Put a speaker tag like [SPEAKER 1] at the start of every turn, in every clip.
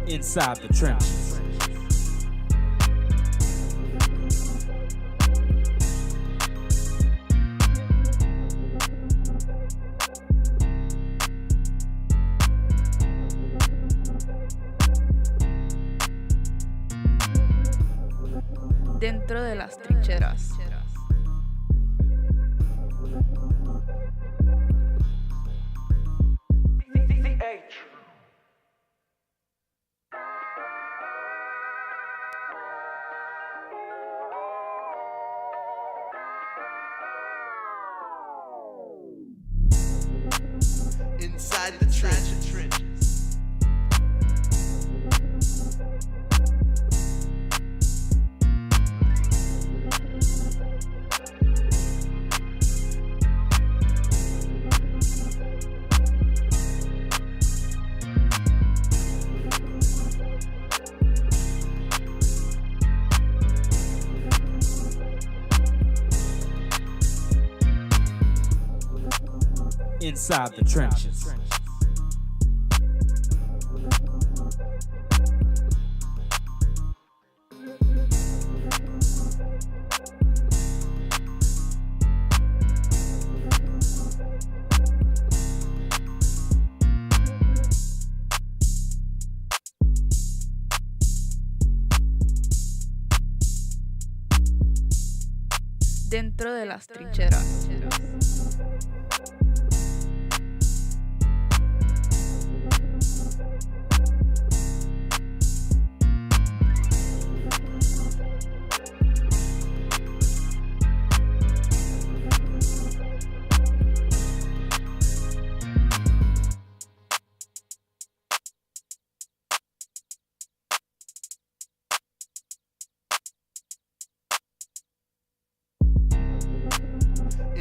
[SPEAKER 1] Inside the trenches.
[SPEAKER 2] Dentro de las trincheras.
[SPEAKER 3] Inside the trenches.
[SPEAKER 1] Inside the trenches.
[SPEAKER 2] Dentro de las trincheras.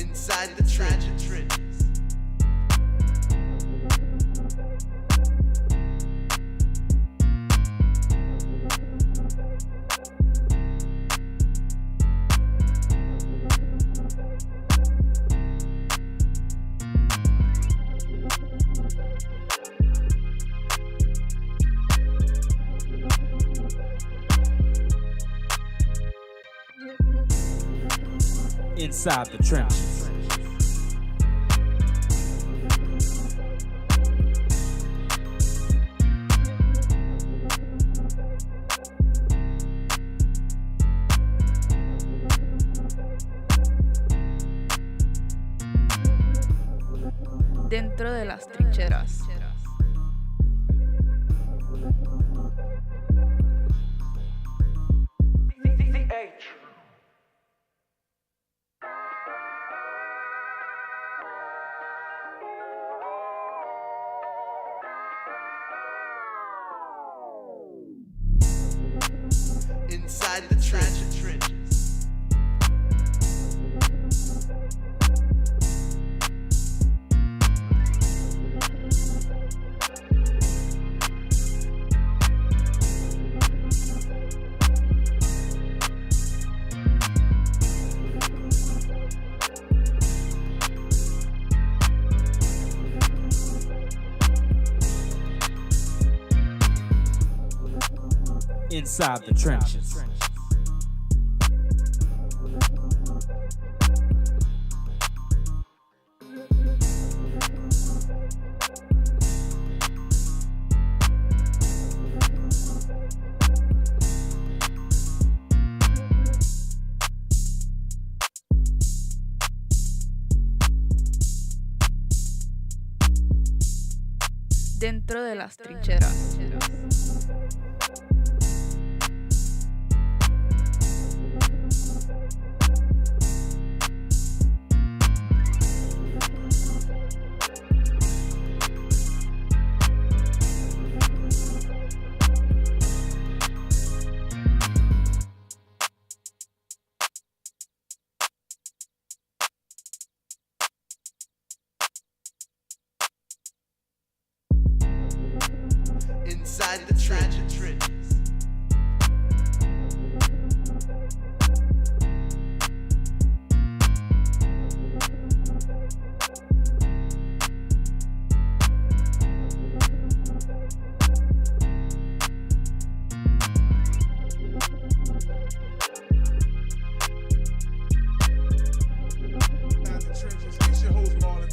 [SPEAKER 3] Inside the trenches.
[SPEAKER 1] Inside the trenches.
[SPEAKER 2] Dentro de las trincheras.
[SPEAKER 3] Inside the trenches.
[SPEAKER 1] Inside the trenches.
[SPEAKER 2] Dentro de las trincheras.
[SPEAKER 3] Inside the trenches.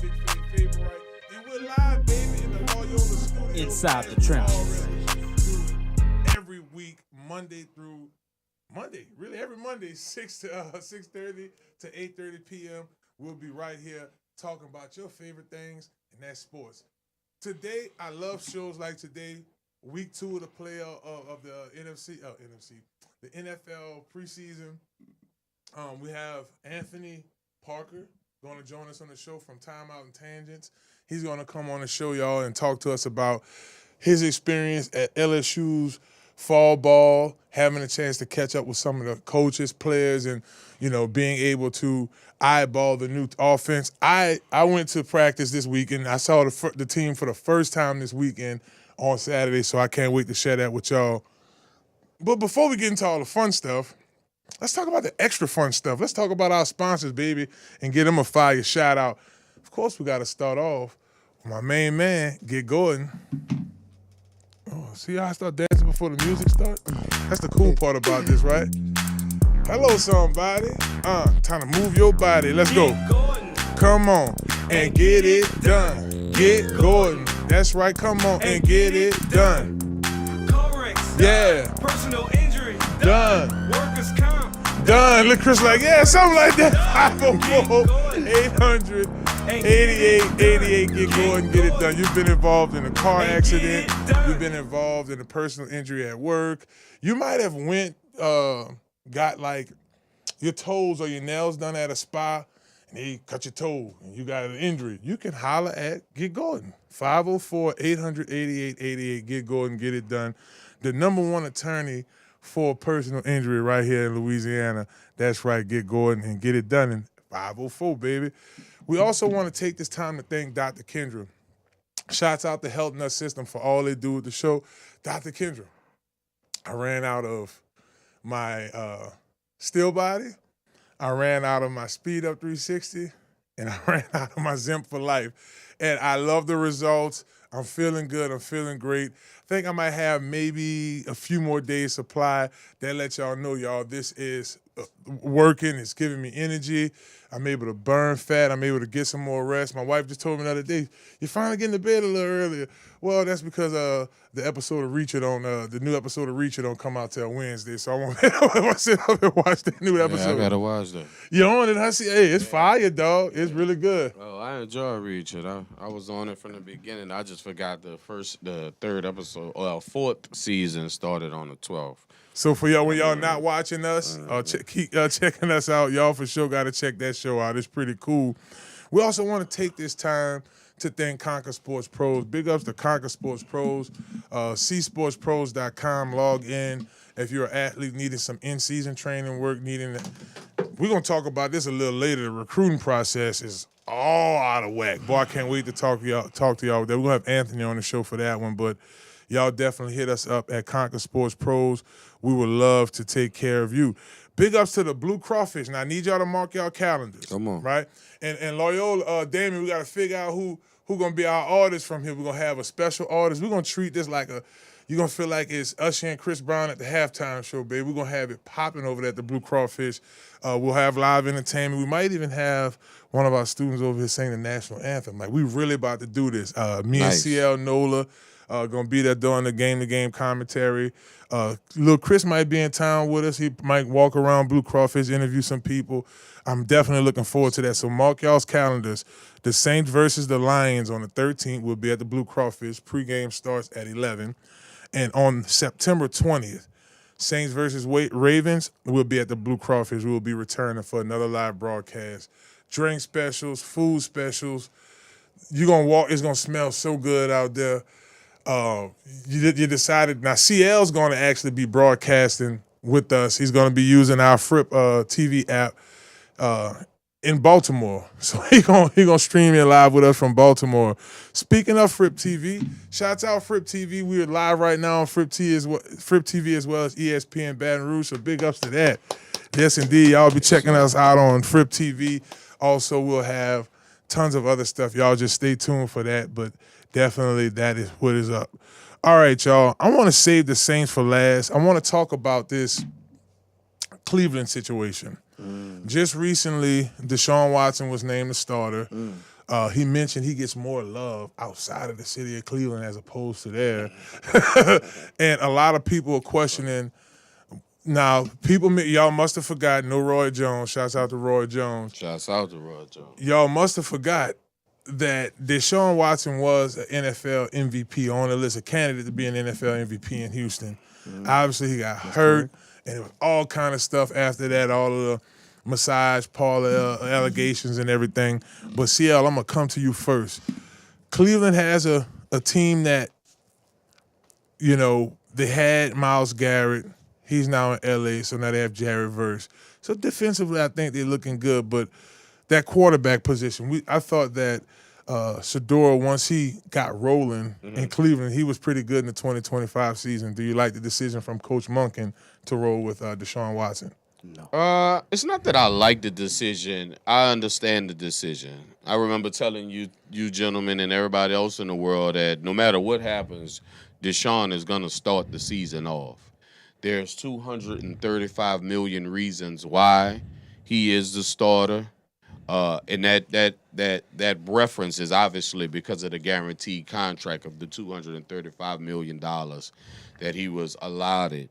[SPEAKER 4] Big Fave Favorite. And we're live, baby, in the Loyola studio.
[SPEAKER 1] Inside the trenches.
[SPEAKER 4] Every week, Monday through Monday, really every Monday, 6:30 to 8:30 p.m. We'll be right here talking about your favorite things, and that's sports. Today, I love shows like today, week 2 of the of the the NFL preseason. We have Anthony Parker going to join us on the show from Timeout and Tangents. He's going to come on the show, y'all, and talk to us about his experience at LSU's fall ball, having a chance to catch up with some of the coaches, players, and, being able to eyeball the new offense. I went to practice this weekend. I saw the team for the first time this weekend on Saturday, so I can't wait to share that with y'all. But before we get into all the fun stuff, let's talk about the extra fun stuff. Let's talk about our sponsors, baby, and get them a fire shout out. Of course, we got to start off with my main man, Get Gordan. Oh, see how I start dancing before the music starts? That's the cool part about this, right? Hello, somebody. Time to move your body. Let's go. Come on and get it done. Get Gordan. That's right. Come on and get it done. Yeah.
[SPEAKER 5] Personal injury.
[SPEAKER 4] Done.
[SPEAKER 5] Workers' comp.
[SPEAKER 4] Done. Look, Chris like, yeah, something like that. 504-800-8888. Get Gordan, get it done. You've been involved in a car accident. You've been involved in a personal injury at work. You might have got like your toes or your nails done at a spa, and they cut your toe, and you got an injury. You can holler at Get Gordan. 504-800-8888. Get Gordan, get it done. The #1 attorney for personal injury right here in Louisiana. That's right, Get Gordan and get it done in 504, baby. We also want to take this time to thank Dr. Kendra. Shouts out to Health Nut System for all they do with the show. Dr. Kendra, I ran out of my still body, I ran out of my Speed Up 360, and I ran out of my Zimp for Life. And I love the results. I'm feeling good. I'm feeling great. I think I might have maybe a few more days supply. That let y'all know, y'all, this is working. It's giving me energy. I'm able to burn fat. I'm able to get some more rest. My wife just told me the other day, you're finally getting to bed a little earlier. Well, that's because the episode of Reach It the new episode of Reach It don't come out till Wednesday, so I won't sit up and watch that new episode.
[SPEAKER 6] Yeah, I gotta watch that.
[SPEAKER 4] You on it? I see. Hey, it's fire, dog. It's really good.
[SPEAKER 6] Oh, I enjoy Reach It. I was on it from the beginning. I just forgot the third episode. Well, 4th season started on the 12th.
[SPEAKER 4] So for y'all, when y'all not watching us, keep checking us out. Y'all for sure got to check that show out. It's pretty cool. We also want to take this time to thank Conquer Sports Pros. Big ups to Conquer Sports Pros. csportspros.com. Log in if you're an athlete needing some in-season training work. We're going to talk about this a little later. The recruiting process is all out of whack. Boy, I can't wait to talk to y'all with that. We're going to have Anthony on the show for that one, but y'all definitely hit us up at Conquer Sports Pros. We would love to take care of you. Big ups to the Blue Crawfish. Now, I need y'all to mark y'all calendars.
[SPEAKER 6] Come on.
[SPEAKER 4] Right? And Loyola, Damian, we got to figure out who going to be our artist from here. We're going to have a special artist. We're going to treat this like you're going to feel like it's Usher and Chris Brown at the halftime show, baby. We're going to have it popping over there at the Blue Crawfish. We'll have live entertainment. We might even have one of our students over here sing the national anthem. Like, we really about to do this. Me and CL NOLA going to be there doing the game-to-game commentary. Lil Chris might be in town with us. He might walk around Blue Crawfish, interview some people. I'm definitely looking forward to that. So mark y'all's calendars. The Saints versus the Lions on the 13th will be at the Blue Crawfish. Pregame starts at 11. And on September 20th, Saints versus Ravens will be at the Blue Crawfish. We will be returning for another live broadcast. Drink specials, food specials. You're going to walk. It's going to smell so good out there. You decided. Now, CL's going to actually be broadcasting with us. He's going to be using our FRYP TV app in Baltimore. So he gonna stream in live with us from Baltimore. Speaking of FRYP TV, shouts out FRYP TV. We are live right now on FRYP TV as well as ESPN Baton Rouge. So big ups to that. Yes, indeed. Y'all be checking us out on FRYP TV. Also, we'll have tons of other stuff. Y'all just stay tuned for that. But definitely that is what is up. All right, y'all. I want to save the Saints for last. I want to talk about this Cleveland situation. Just recently, Deshaun Watson was named the starter. He mentioned he gets more love outside of the city of Cleveland as opposed to there. And a lot of people are questioning. Now, y'all must have forgotten, no Roy Jones. Shouts out to Roy Jones.
[SPEAKER 6] Shouts out to Roy Jones.
[SPEAKER 4] Y'all must have forgot that Deshaun Watson was an NFL MVP, on the list, a candidate to be an NFL MVP in Houston. Obviously, he got hurt, and it was all kind of stuff after that, all of the massage parlor allegations and everything. But CL, I'm going to come to you first. Cleveland has a team that, you know, they had Myles Garrett. He's now in L.A., so now they have Jared Verse. So defensively, I think they're looking good. But that quarterback position, I thought that Shedeur, once he got rolling in Cleveland, he was pretty good in the 2025 season. Do you like the decision from Coach Monken to roll with Deshaun Watson?
[SPEAKER 6] No. It's not that I like the decision. I understand the decision. I remember telling you gentlemen and everybody else in the world that no matter what happens, Deshaun is going to start the season off. There's 235 million reasons why he is the starter. And that reference is obviously because of the guaranteed contract of the $235 million that he was allotted.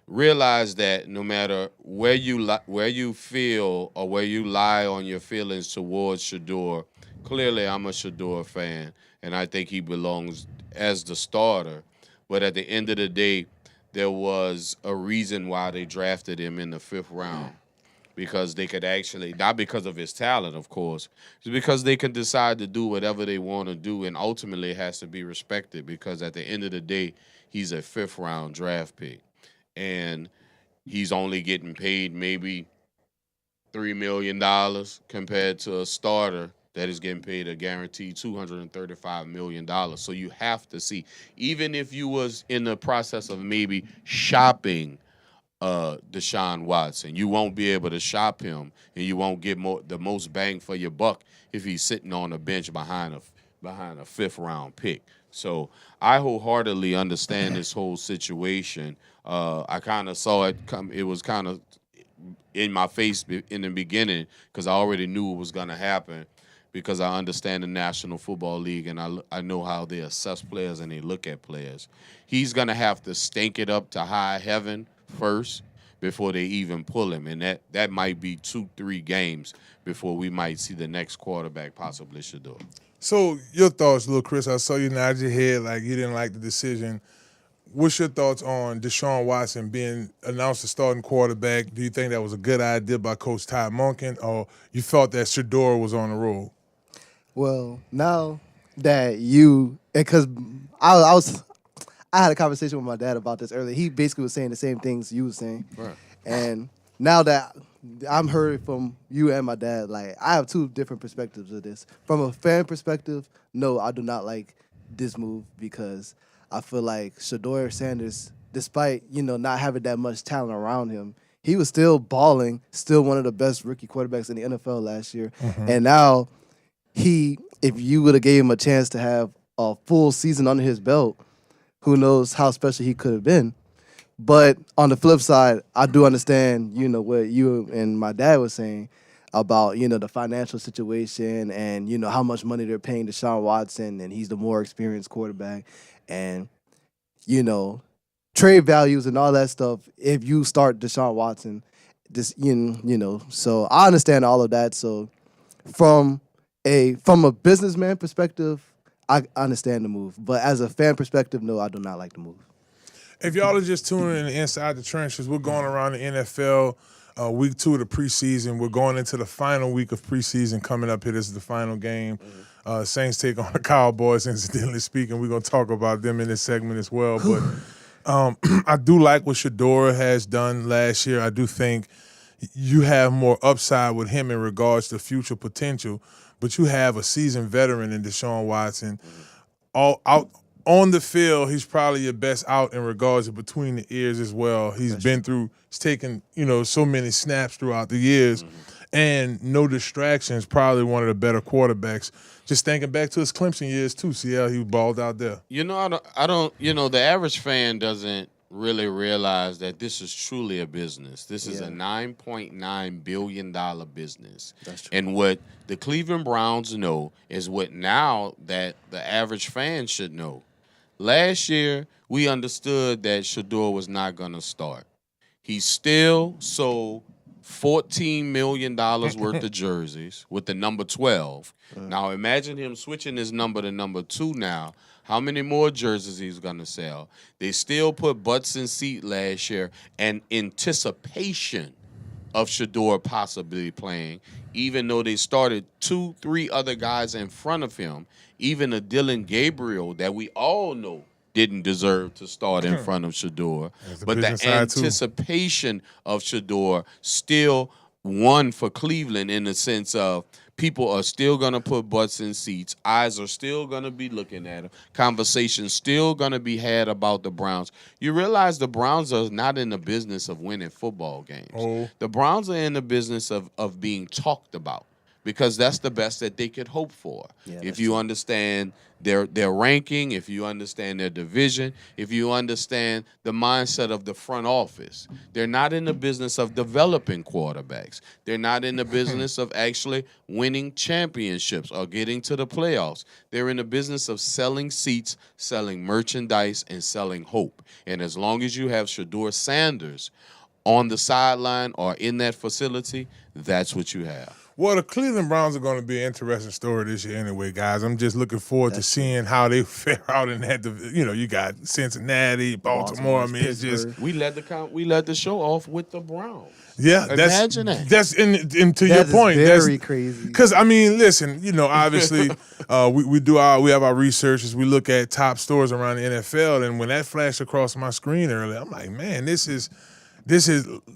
[SPEAKER 6] Realize that no matter where you feel or where you lie on your feelings towards Shedeur, clearly I'm a Shedeur fan, and I think he belongs as the starter. But at the end of the day, there was a reason why they drafted him in the 5th round. Because they could actually, not because of his talent, of course, it's because they can decide to do whatever they want to do, and ultimately it has to be respected because at the end of the day, he's a 5th-round draft pick. And he's only getting paid maybe $3 million compared to a starter that is getting paid a guaranteed $235 million. So you have to see, even if you was in the process of maybe shopping Deshaun Watson, you won't be able to shop him, and you won't get the most bang for your buck if he's sitting on a bench behind a 5th-round pick. So I wholeheartedly understand this whole situation. I kind of saw it come. It was kind of in my face in the beginning because I already knew it was going to happen because I understand the National Football League and I know how they assess players and they look at players. He's going to have to stink it up to high heaven first before they even pull him, and that might be 2-3 games before we might see the next quarterback possibly Shedeur.
[SPEAKER 4] So your thoughts, little Chris, I saw you nod your head like you didn't like the decision. What's your thoughts on Deshaun Watson being announced the starting quarterback? Do you think that was a good idea by Coach Ty Monken, or you thought that Shedeur was on the roll?
[SPEAKER 5] Well, now that because I had a conversation with my dad about this earlier. He basically was saying the same things you were saying.
[SPEAKER 6] Right.
[SPEAKER 5] And now that I'm hearing from you and my dad, like, I have 2 different perspectives of this. From a fan perspective, no, I do not like this move because I feel like Shedeur Sanders, despite, not having that much talent around him, he was still balling, still one of the best rookie quarterbacks in the NFL last year. Mm-hmm. And now if you would have gave him a chance to have a full season under his belt, who knows how special he could have been. But on the flip side, I do understand, what you and my dad was saying about, the financial situation and, how much money they're paying Deshaun Watson, and he's the more experienced quarterback. And, trade values and all that stuff, if you start Deshaun Watson, so I understand all of that. So from a businessman perspective, I understand the move. But as a fan perspective, no, I do not like the move.
[SPEAKER 4] If y'all are just tuning in Inside the Trenches, we're going around the NFL, week 2 of the preseason. We're going into the final week of preseason coming up here. This is the final game. Saints take on the Cowboys, incidentally speaking. We're going to talk about them in this segment as well. But I do like what Shedeur has done last year. I do think you have more upside with him in regards to future potential. But you have a seasoned veteran in Deshaun Watson. All out on the field, he's probably your best out in regards to between the ears as well. He's taken, so many snaps throughout the years. And no distractions, probably one of the better quarterbacks. Just thinking back to his Clemson years too, see how he balled out there.
[SPEAKER 6] I don't the average fan doesn't really realize that this is truly a business. This is a
[SPEAKER 5] Yeah.
[SPEAKER 6] $9.9 billion business.
[SPEAKER 5] That's true.
[SPEAKER 6] And what the Cleveland Browns know is what now that the average fan should know. Last year, we understood that Shador was not going to start. He still sold $14 million worth of jerseys with the number 12. Now, imagine him switching his number to number 2 now. How many more jerseys he's going to sell? They still put butts in seat last year and anticipation of Shador possibly playing, even though they started 2-3 other guys in front of him, even a Dylan Gabriel that we all know didn't deserve to start in front of Shador. But the anticipation of Shador still won for Cleveland in the sense of people are still going to put butts in seats. Eyes are still going to be looking at him. Conversations still going to be had about the Browns. You realize the Browns are not in the business of winning football games.
[SPEAKER 4] Oh.
[SPEAKER 6] The Browns are in the business of being talked about because that's the best that they could hope for.
[SPEAKER 5] Yeah,
[SPEAKER 6] if
[SPEAKER 5] that's
[SPEAKER 6] you
[SPEAKER 5] true.
[SPEAKER 6] understand their ranking, if you understand their division, if you understand the mindset of the front office. They're not in the business of developing quarterbacks. They're not in the business of actually winning championships or getting to the playoffs. They're in the business of selling seats, selling merchandise, and selling hope. And as long as you have Shador Sanders on the sideline or in that facility, that's what you have.
[SPEAKER 4] Well, the Cleveland Browns are going to be an interesting story this year anyway, guys. I'm just looking forward to seeing how they fare out in that. You got Cincinnati, Baltimore. I mean, it's just
[SPEAKER 6] We let the show off with the Browns.
[SPEAKER 4] yeah.
[SPEAKER 6] Imagine that.
[SPEAKER 4] That's and to
[SPEAKER 5] That
[SPEAKER 4] your
[SPEAKER 5] is
[SPEAKER 4] point.
[SPEAKER 5] very crazy.
[SPEAKER 4] Because I mean, listen, obviously, we have our researches. We look at top stores around the NFL, and when that flashed across my screen earlier, I'm like, man, this is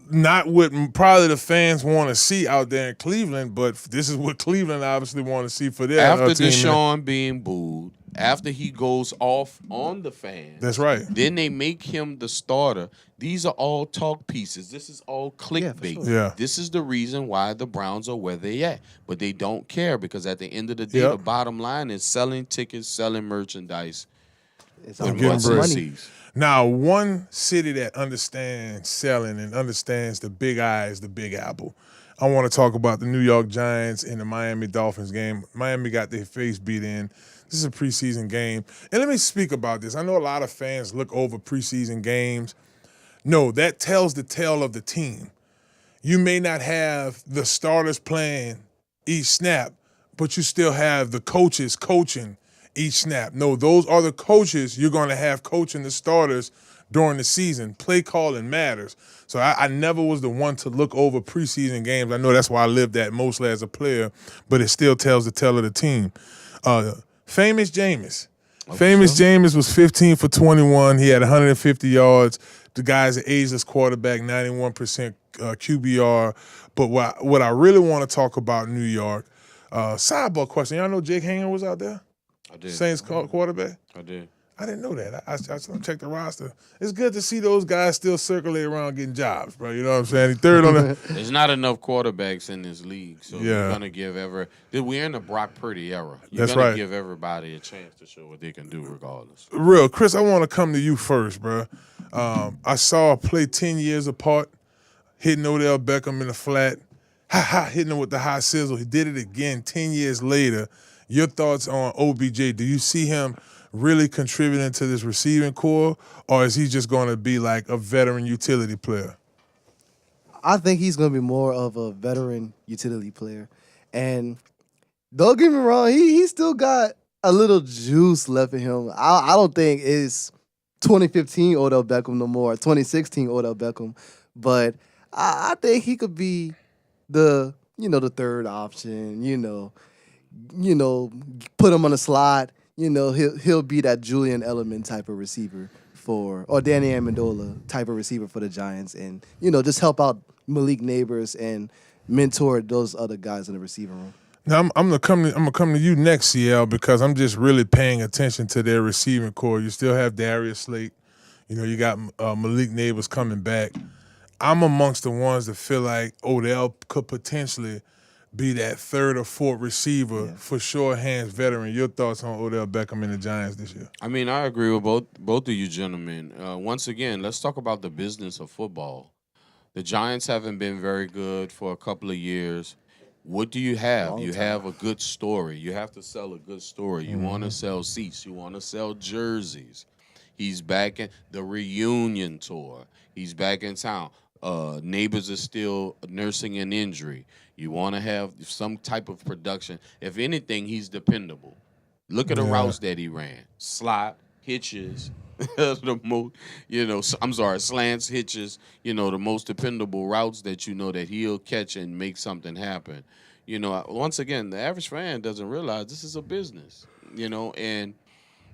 [SPEAKER 4] not what probably the fans want to see out there in Cleveland, but this is what Cleveland obviously want to see for their
[SPEAKER 6] After
[SPEAKER 4] team.
[SPEAKER 6] Deshaun being booed, after he goes off on the fans,
[SPEAKER 4] That's right.
[SPEAKER 6] then they make him the starter. These are all talk pieces. This is all clickbait.
[SPEAKER 5] sure.
[SPEAKER 4] Yeah.
[SPEAKER 6] This is the reason why the Browns are where they at. But they don't care because at the end of the day,
[SPEAKER 4] Yep.
[SPEAKER 6] the bottom line is selling tickets, selling merchandise.
[SPEAKER 5] It's
[SPEAKER 6] with
[SPEAKER 5] all
[SPEAKER 4] getting
[SPEAKER 6] butts
[SPEAKER 4] bread.
[SPEAKER 6] and
[SPEAKER 5] money.
[SPEAKER 6] seats.
[SPEAKER 4] Now, one city that understands selling and understands the big eye is the Big Apple. I want to talk about the New York Giants and the Miami Dolphins game. Miami got their face beat in. This is a preseason game. And let me speak about this. I know a lot of fans look over preseason games. No, that tells the tale of the team. You may not have the starters playing each snap, but you still have the coaches coaching each snap. No, those are the coaches you're going to have coaching the starters during the season. Play calling matters. So I never was the one to look over preseason games. I know that's why I lived that mostly as a player, but it still tells the tale of the team. Famous Jameis. Jameis was 15 for 21. He had 150 yards. The guy's an ageless quarterback, 91% QBR. But what I really want to talk about New York, sidebar question. Y'all know Jake Hanger was out there?
[SPEAKER 6] I did.
[SPEAKER 4] Saints quarterback?
[SPEAKER 6] I did.
[SPEAKER 4] I didn't know that. I checked the roster. It's good to see those guys still circulate around getting jobs, bro. You know what I'm saying? He third on the
[SPEAKER 6] There's not enough quarterbacks in this league, so
[SPEAKER 4] Yeah.
[SPEAKER 6] you're gonna give we're in the Brock Purdy era. You're
[SPEAKER 4] That's
[SPEAKER 6] gonna
[SPEAKER 4] right.
[SPEAKER 6] give everybody a chance to show what they can do regardless.
[SPEAKER 4] real. Chris, I want to come to you first, bro. I saw a play 10 years apart, hitting Odell Beckham in the flat, hitting him with the high sizzle. He did it again 10 years later. Your thoughts on OBJ? Do you see him really contributing to this receiving core, or is he just going to be like a veteran utility player?
[SPEAKER 5] I think he's going to be more of a veteran utility player. And don't get me wrong, he still got a little juice left in him. I don't think it's 2015 Odell Beckham no more, 2016 Odell Beckham. But I think he could be the third option, put him on the slot. He'll be that Julian Edelman type of receiver or Danny Amendola type of receiver for the Giants, and just help out Malik Neighbors and mentor those other guys in the receiving room.
[SPEAKER 4] Now I'm gonna come to you next, CL, because I'm just really paying attention to their receiving core. You still have Darius Slate, you got Malik Neighbors coming back. I'm amongst the ones that feel like Odell could potentially be that third or fourth receiver for sure, hands veteran. Your thoughts on Odell Beckham and the Giants this year?
[SPEAKER 6] I mean, I agree with both of you gentlemen. Once again, let's talk about the business of football. The Giants haven't been very good for a couple of years. What do you have? You have a good story. You have to sell a good story. You want to sell seats. You want to sell jerseys. He's back in the reunion tour. He's back in town. Neighbors are still nursing an injury. You want to have some type of production. If anything, he's dependable. Look at the routes that he ran: slot, hitches, slants, hitches. The most dependable routes that that he'll catch and make something happen. Once again, the average fan doesn't realize this is a business. And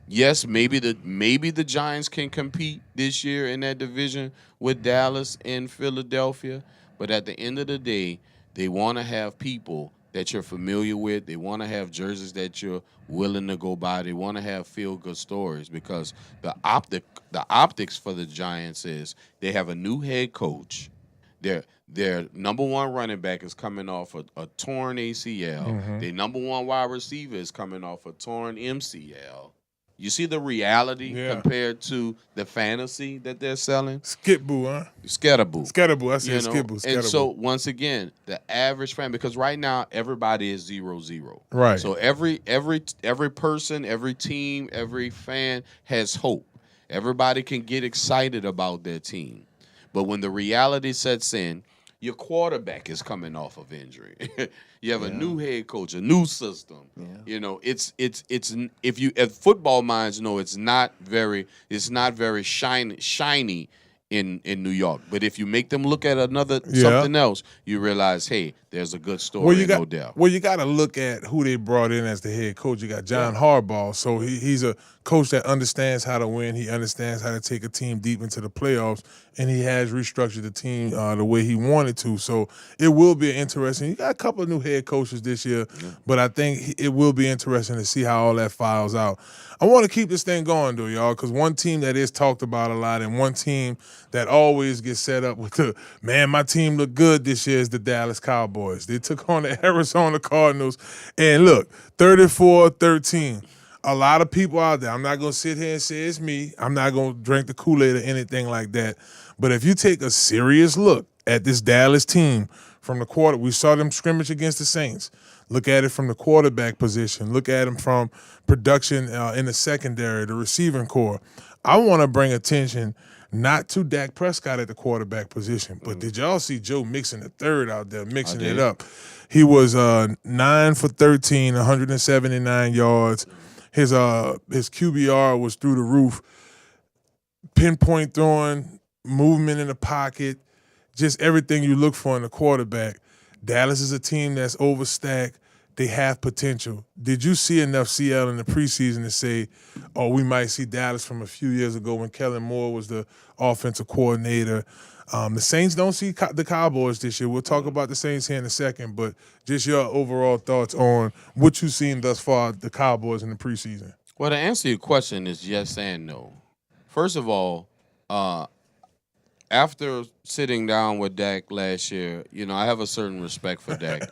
[SPEAKER 6] yes, maybe the Giants can compete this year in that division with Dallas and Philadelphia, but at the end of the day, they want to have people that you're familiar with. They want to have jerseys that you're willing to go buy. They want to have feel-good stories because the optics for the Giants is they have a new head coach. Their number one running back is coming off a torn ACL. Their number one wide receiver is coming off a torn MCL. You see the reality compared to the fantasy that they're selling?
[SPEAKER 4] Skip-boo, huh?
[SPEAKER 6] Scatterboo.
[SPEAKER 4] Scatterboo. I said skip-boo.
[SPEAKER 6] And so, once again, the average fan, because right now everybody is 0-0.
[SPEAKER 4] Right.
[SPEAKER 6] So every person, every team, every fan has hope. Everybody can get excited about their team. But when the reality sets in, your quarterback is coming off of injury. You have a new head coach, a new system. It's if football minds know it's not very shiny in New York. But if you make them look at something else, you realize, hey, there's a good story in Odell.
[SPEAKER 4] Well, you got to look at who they brought in as the head coach. You got John Harbaugh, so he's a coach that understands how to win. He understands how to take a team deep into the playoffs, and he has restructured the team the way he wanted to. So it will be interesting. You got a couple of new head coaches this year, but I think it will be interesting to see how all that files out. I want to keep this thing going, though, y'all, because one team that is talked about a lot and one team that always gets set up with my team looked good this year is the Dallas Cowboys. They took on the Arizona Cardinals, and look, 34-13. A lot of people out there, I'm not going to sit here and say it's me. I'm not going to drink the Kool-Aid or anything like that. But if you take a serious look at this Dallas team from the quarter, we saw them scrimmage against the Saints. Look at it from the quarterback position. Look at them from production in the secondary, the receiving core. I want to bring attention not to Dak Prescott at the quarterback position, but did y'all see Joe Mixon the third out there mixing it up? He was 9 for 13, 179 yards. His QBR was through the roof. Pinpoint throwing, movement in the pocket, just everything you look for in a quarterback. Dallas is a team that's overstacked. They have potential. Did you see enough CL in the preseason to say, we might see Dallas from a few years ago when Kellen Moore was the offensive coordinator? The Saints don't see the Cowboys this year. We'll talk about the Saints here in a second, but just your overall thoughts on what you've seen thus far, the Cowboys in the preseason.
[SPEAKER 6] Well, to answer your question is yes and no. First of all, after sitting down with Dak last year, I have a certain respect for Dak.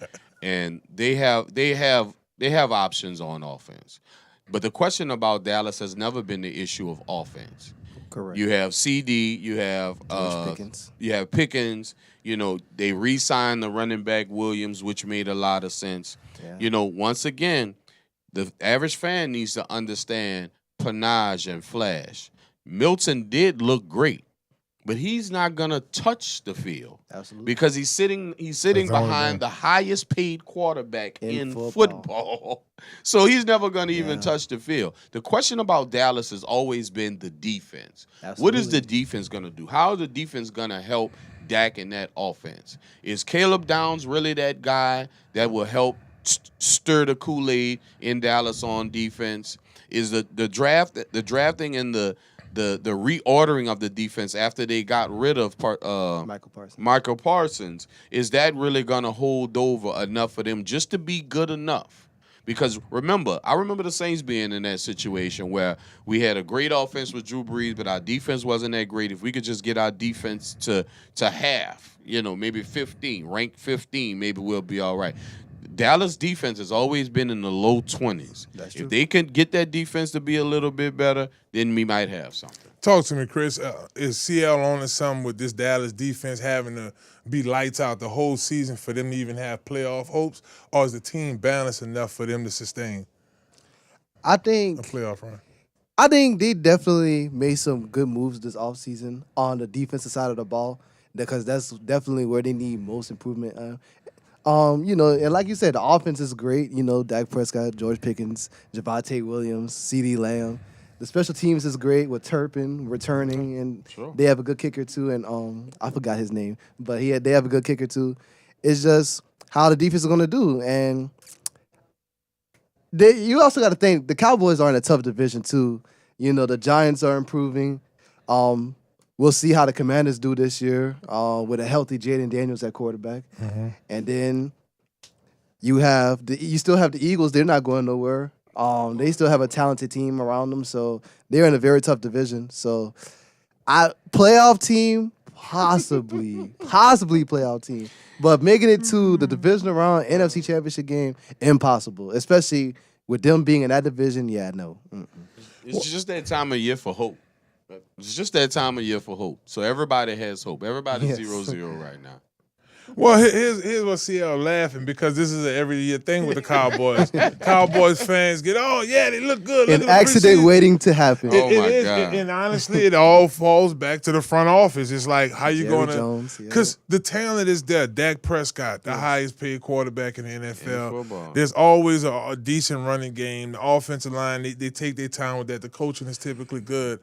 [SPEAKER 6] And they have options on offense. But the question about Dallas has never been the issue of offense.
[SPEAKER 5] Correct.
[SPEAKER 6] You have CD, you have
[SPEAKER 5] Pickens.
[SPEAKER 6] You have Pickens. They re-signed the running back Williams, which made a lot of sense. Yeah. Once again, the average fan needs to understand panache and flash. Milton did look great. But he's not gonna touch the field.
[SPEAKER 5] Absolutely.
[SPEAKER 6] Because he's sitting behind the highest paid quarterback in football. So he's never gonna even touch the field. The question about Dallas has always been the defense. Absolutely. What is the defense gonna do? How is the defense gonna help Dak in that offense? Is Caleb Downs really that guy that will help stir the Kool-Aid in Dallas on defense? Is the drafting and the reordering of the defense after they got rid of Michael Parsons, is that really going to hold over enough for them just to be good enough? Because I remember the Saints being in that situation where we had a great offense with Drew Brees, but our defense wasn't that great. If we could just get our defense to half, maybe 15, rank 15, maybe we'll be all right. Dallas defense has always been in the low 20s.
[SPEAKER 5] That's true.
[SPEAKER 6] If they can get that defense to be a little bit better, then we might have something.
[SPEAKER 4] Talk to me, Chris. Is CL on to something with this Dallas defense having to be lights out the whole season for them to even have playoff hopes, or is the team balanced enough for them to sustain
[SPEAKER 5] I
[SPEAKER 4] a
[SPEAKER 5] think
[SPEAKER 4] playoff run?
[SPEAKER 5] I think they definitely made some good moves this offseason on the defensive side of the ball because that's definitely where they need most improvement. You know, and like you said, the offense is great. You know, Dak Prescott, George Pickens, Javonte Williams, CeeDee Lamb. The special teams is great with Turpin returning, and they have a good kicker too. And I forgot his name, but they have a good kicker too. It's just how the defense is going to do, and you also got to think the Cowboys are in a tough division too. You know, the Giants are improving. We'll see how the Commanders do this year with a healthy Jaden Daniels at quarterback, and then you still have the Eagles. They're not going nowhere. They still have a talented team around them, so they're in a very tough division. So, playoff team, possibly playoff team, but making it to the divisional round, NFC Championship game, impossible. Especially with them being in that division. Yeah, no.
[SPEAKER 6] It's just that time of year for hope. It's just that time of year for hope. So everybody has hope. Everybody's 0-0 right now.
[SPEAKER 4] Well, here's what CL laughing because this is an every year thing with the Cowboys. Cowboys fans get, oh yeah, they look good.
[SPEAKER 5] An accident waiting to happen.
[SPEAKER 6] Oh, my
[SPEAKER 4] is,
[SPEAKER 6] God.
[SPEAKER 4] and honestly, it all falls back to the front office. It's like how you
[SPEAKER 5] Jerry
[SPEAKER 4] going to,
[SPEAKER 5] Jones, yeah.
[SPEAKER 4] because the talent is there. Dak Prescott, the highest paid quarterback in the NFL.
[SPEAKER 6] football.
[SPEAKER 4] There's always a decent running game. The offensive line, they take their time with that. The coaching is typically good.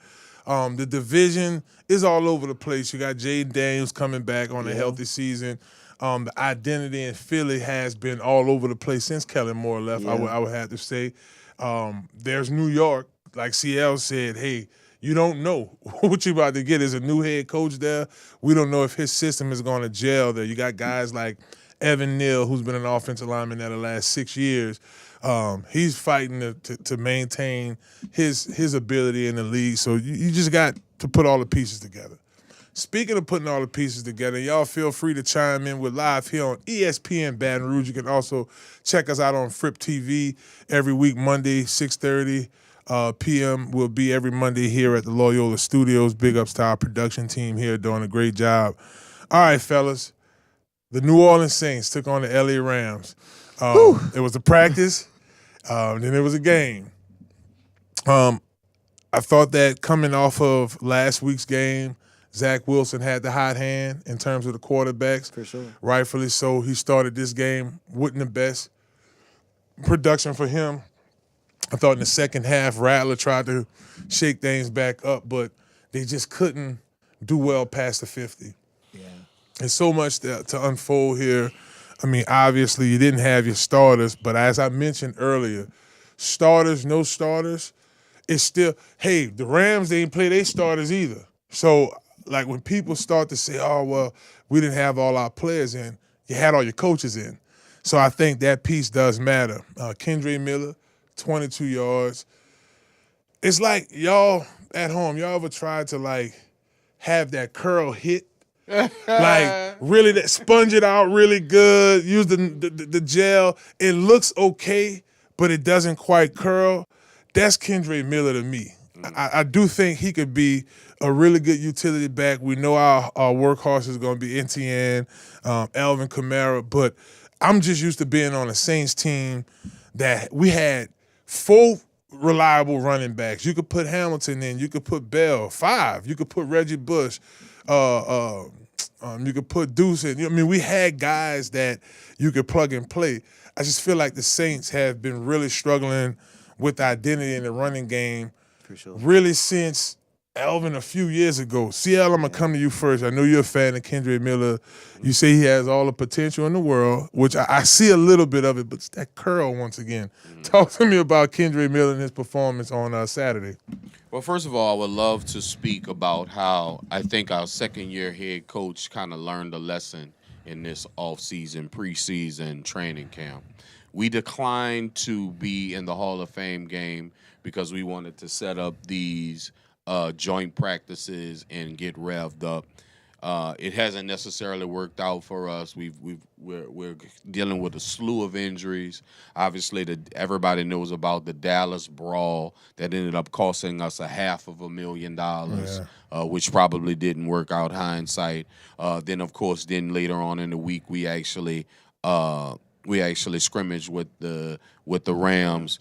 [SPEAKER 4] The division is all over the place. You got Jaden Daniels coming back on a healthy season. The identity in Philly has been all over the place since Kellen Moore left, I would have to say. There's New York, like CL said, hey, you don't know what you're about to get. There's a new head coach there. We don't know if his system is going to gel there. You got guys like Evan Neal, who's been an offensive lineman there the last 6 years. He's fighting to maintain his ability in the league. So you just got to put all the pieces together. Speaking of putting all the pieces together, y'all feel free to chime in. We're live here on ESPN Baton Rouge. You can also check us out on FRYP TV every week, Monday, 6:30 p.m. We'll be every Monday here at the Loyola Studios. Big ups to our production team here doing a great job. All right, fellas. The New Orleans Saints took on the LA Rams. It was a practice, then it was a game. I thought that coming off of last week's game, Zach Wilson had the hot hand in terms of the quarterbacks.
[SPEAKER 5] For sure.
[SPEAKER 4] Rightfully so. He started this game with the best production for him. I thought in the second half, Rattler tried to shake things back up, but they just couldn't do well past the 50.
[SPEAKER 5] Yeah.
[SPEAKER 4] There's so much to unfold here. I mean, obviously, you didn't have your starters, but as I mentioned earlier, starters, no starters, it's still, hey, the Rams, they didn't play their starters either. So, like, when people start to say, oh, well, we didn't have all our players in, you had all your coaches in. So I think that piece does matter. Kendre Miller, 22 yards. It's like y'all at home, y'all ever tried to, like, have that curl hit? Like, really, that sponge it out really good, use the gel. It looks okay, but it doesn't quite curl. That's Kendre Miller to me. I do think he could be a really good utility back. We know our workhorse is going to be NTN, Alvin Kamara, but I'm just used to being on a Saints team that we had 4 reliable running backs. You could put Hamilton in. You could put Bell. 5. You could put Reggie Bush. You could put Deuce in. I mean, we had guys that you could plug and play. I just feel like the Saints have been really struggling with identity in the running game.
[SPEAKER 5] For sure.
[SPEAKER 4] Really since Alvin a few years ago. CL, I'm going to come to you first. I know you're a fan of Kendre Miller. You say he has all the potential in the world, which I see a little bit of it, but it's that curl once again. Talk to me about Kendre Miller and his performance on Saturday.
[SPEAKER 6] Well, first of all, I would love to speak about how I think our second-year head coach kind of learned a lesson in this off-season, preseason training camp. We declined to be in the Hall of Fame game because we wanted to set up these joint practices and get revved up. It hasn't necessarily worked out for us. We're dealing with a slew of injuries. Obviously, everybody knows about the Dallas brawl that ended up costing us $500,000, which probably didn't work out. Hindsight. Then, of course, later on in the week, we actually scrimmaged with the Rams.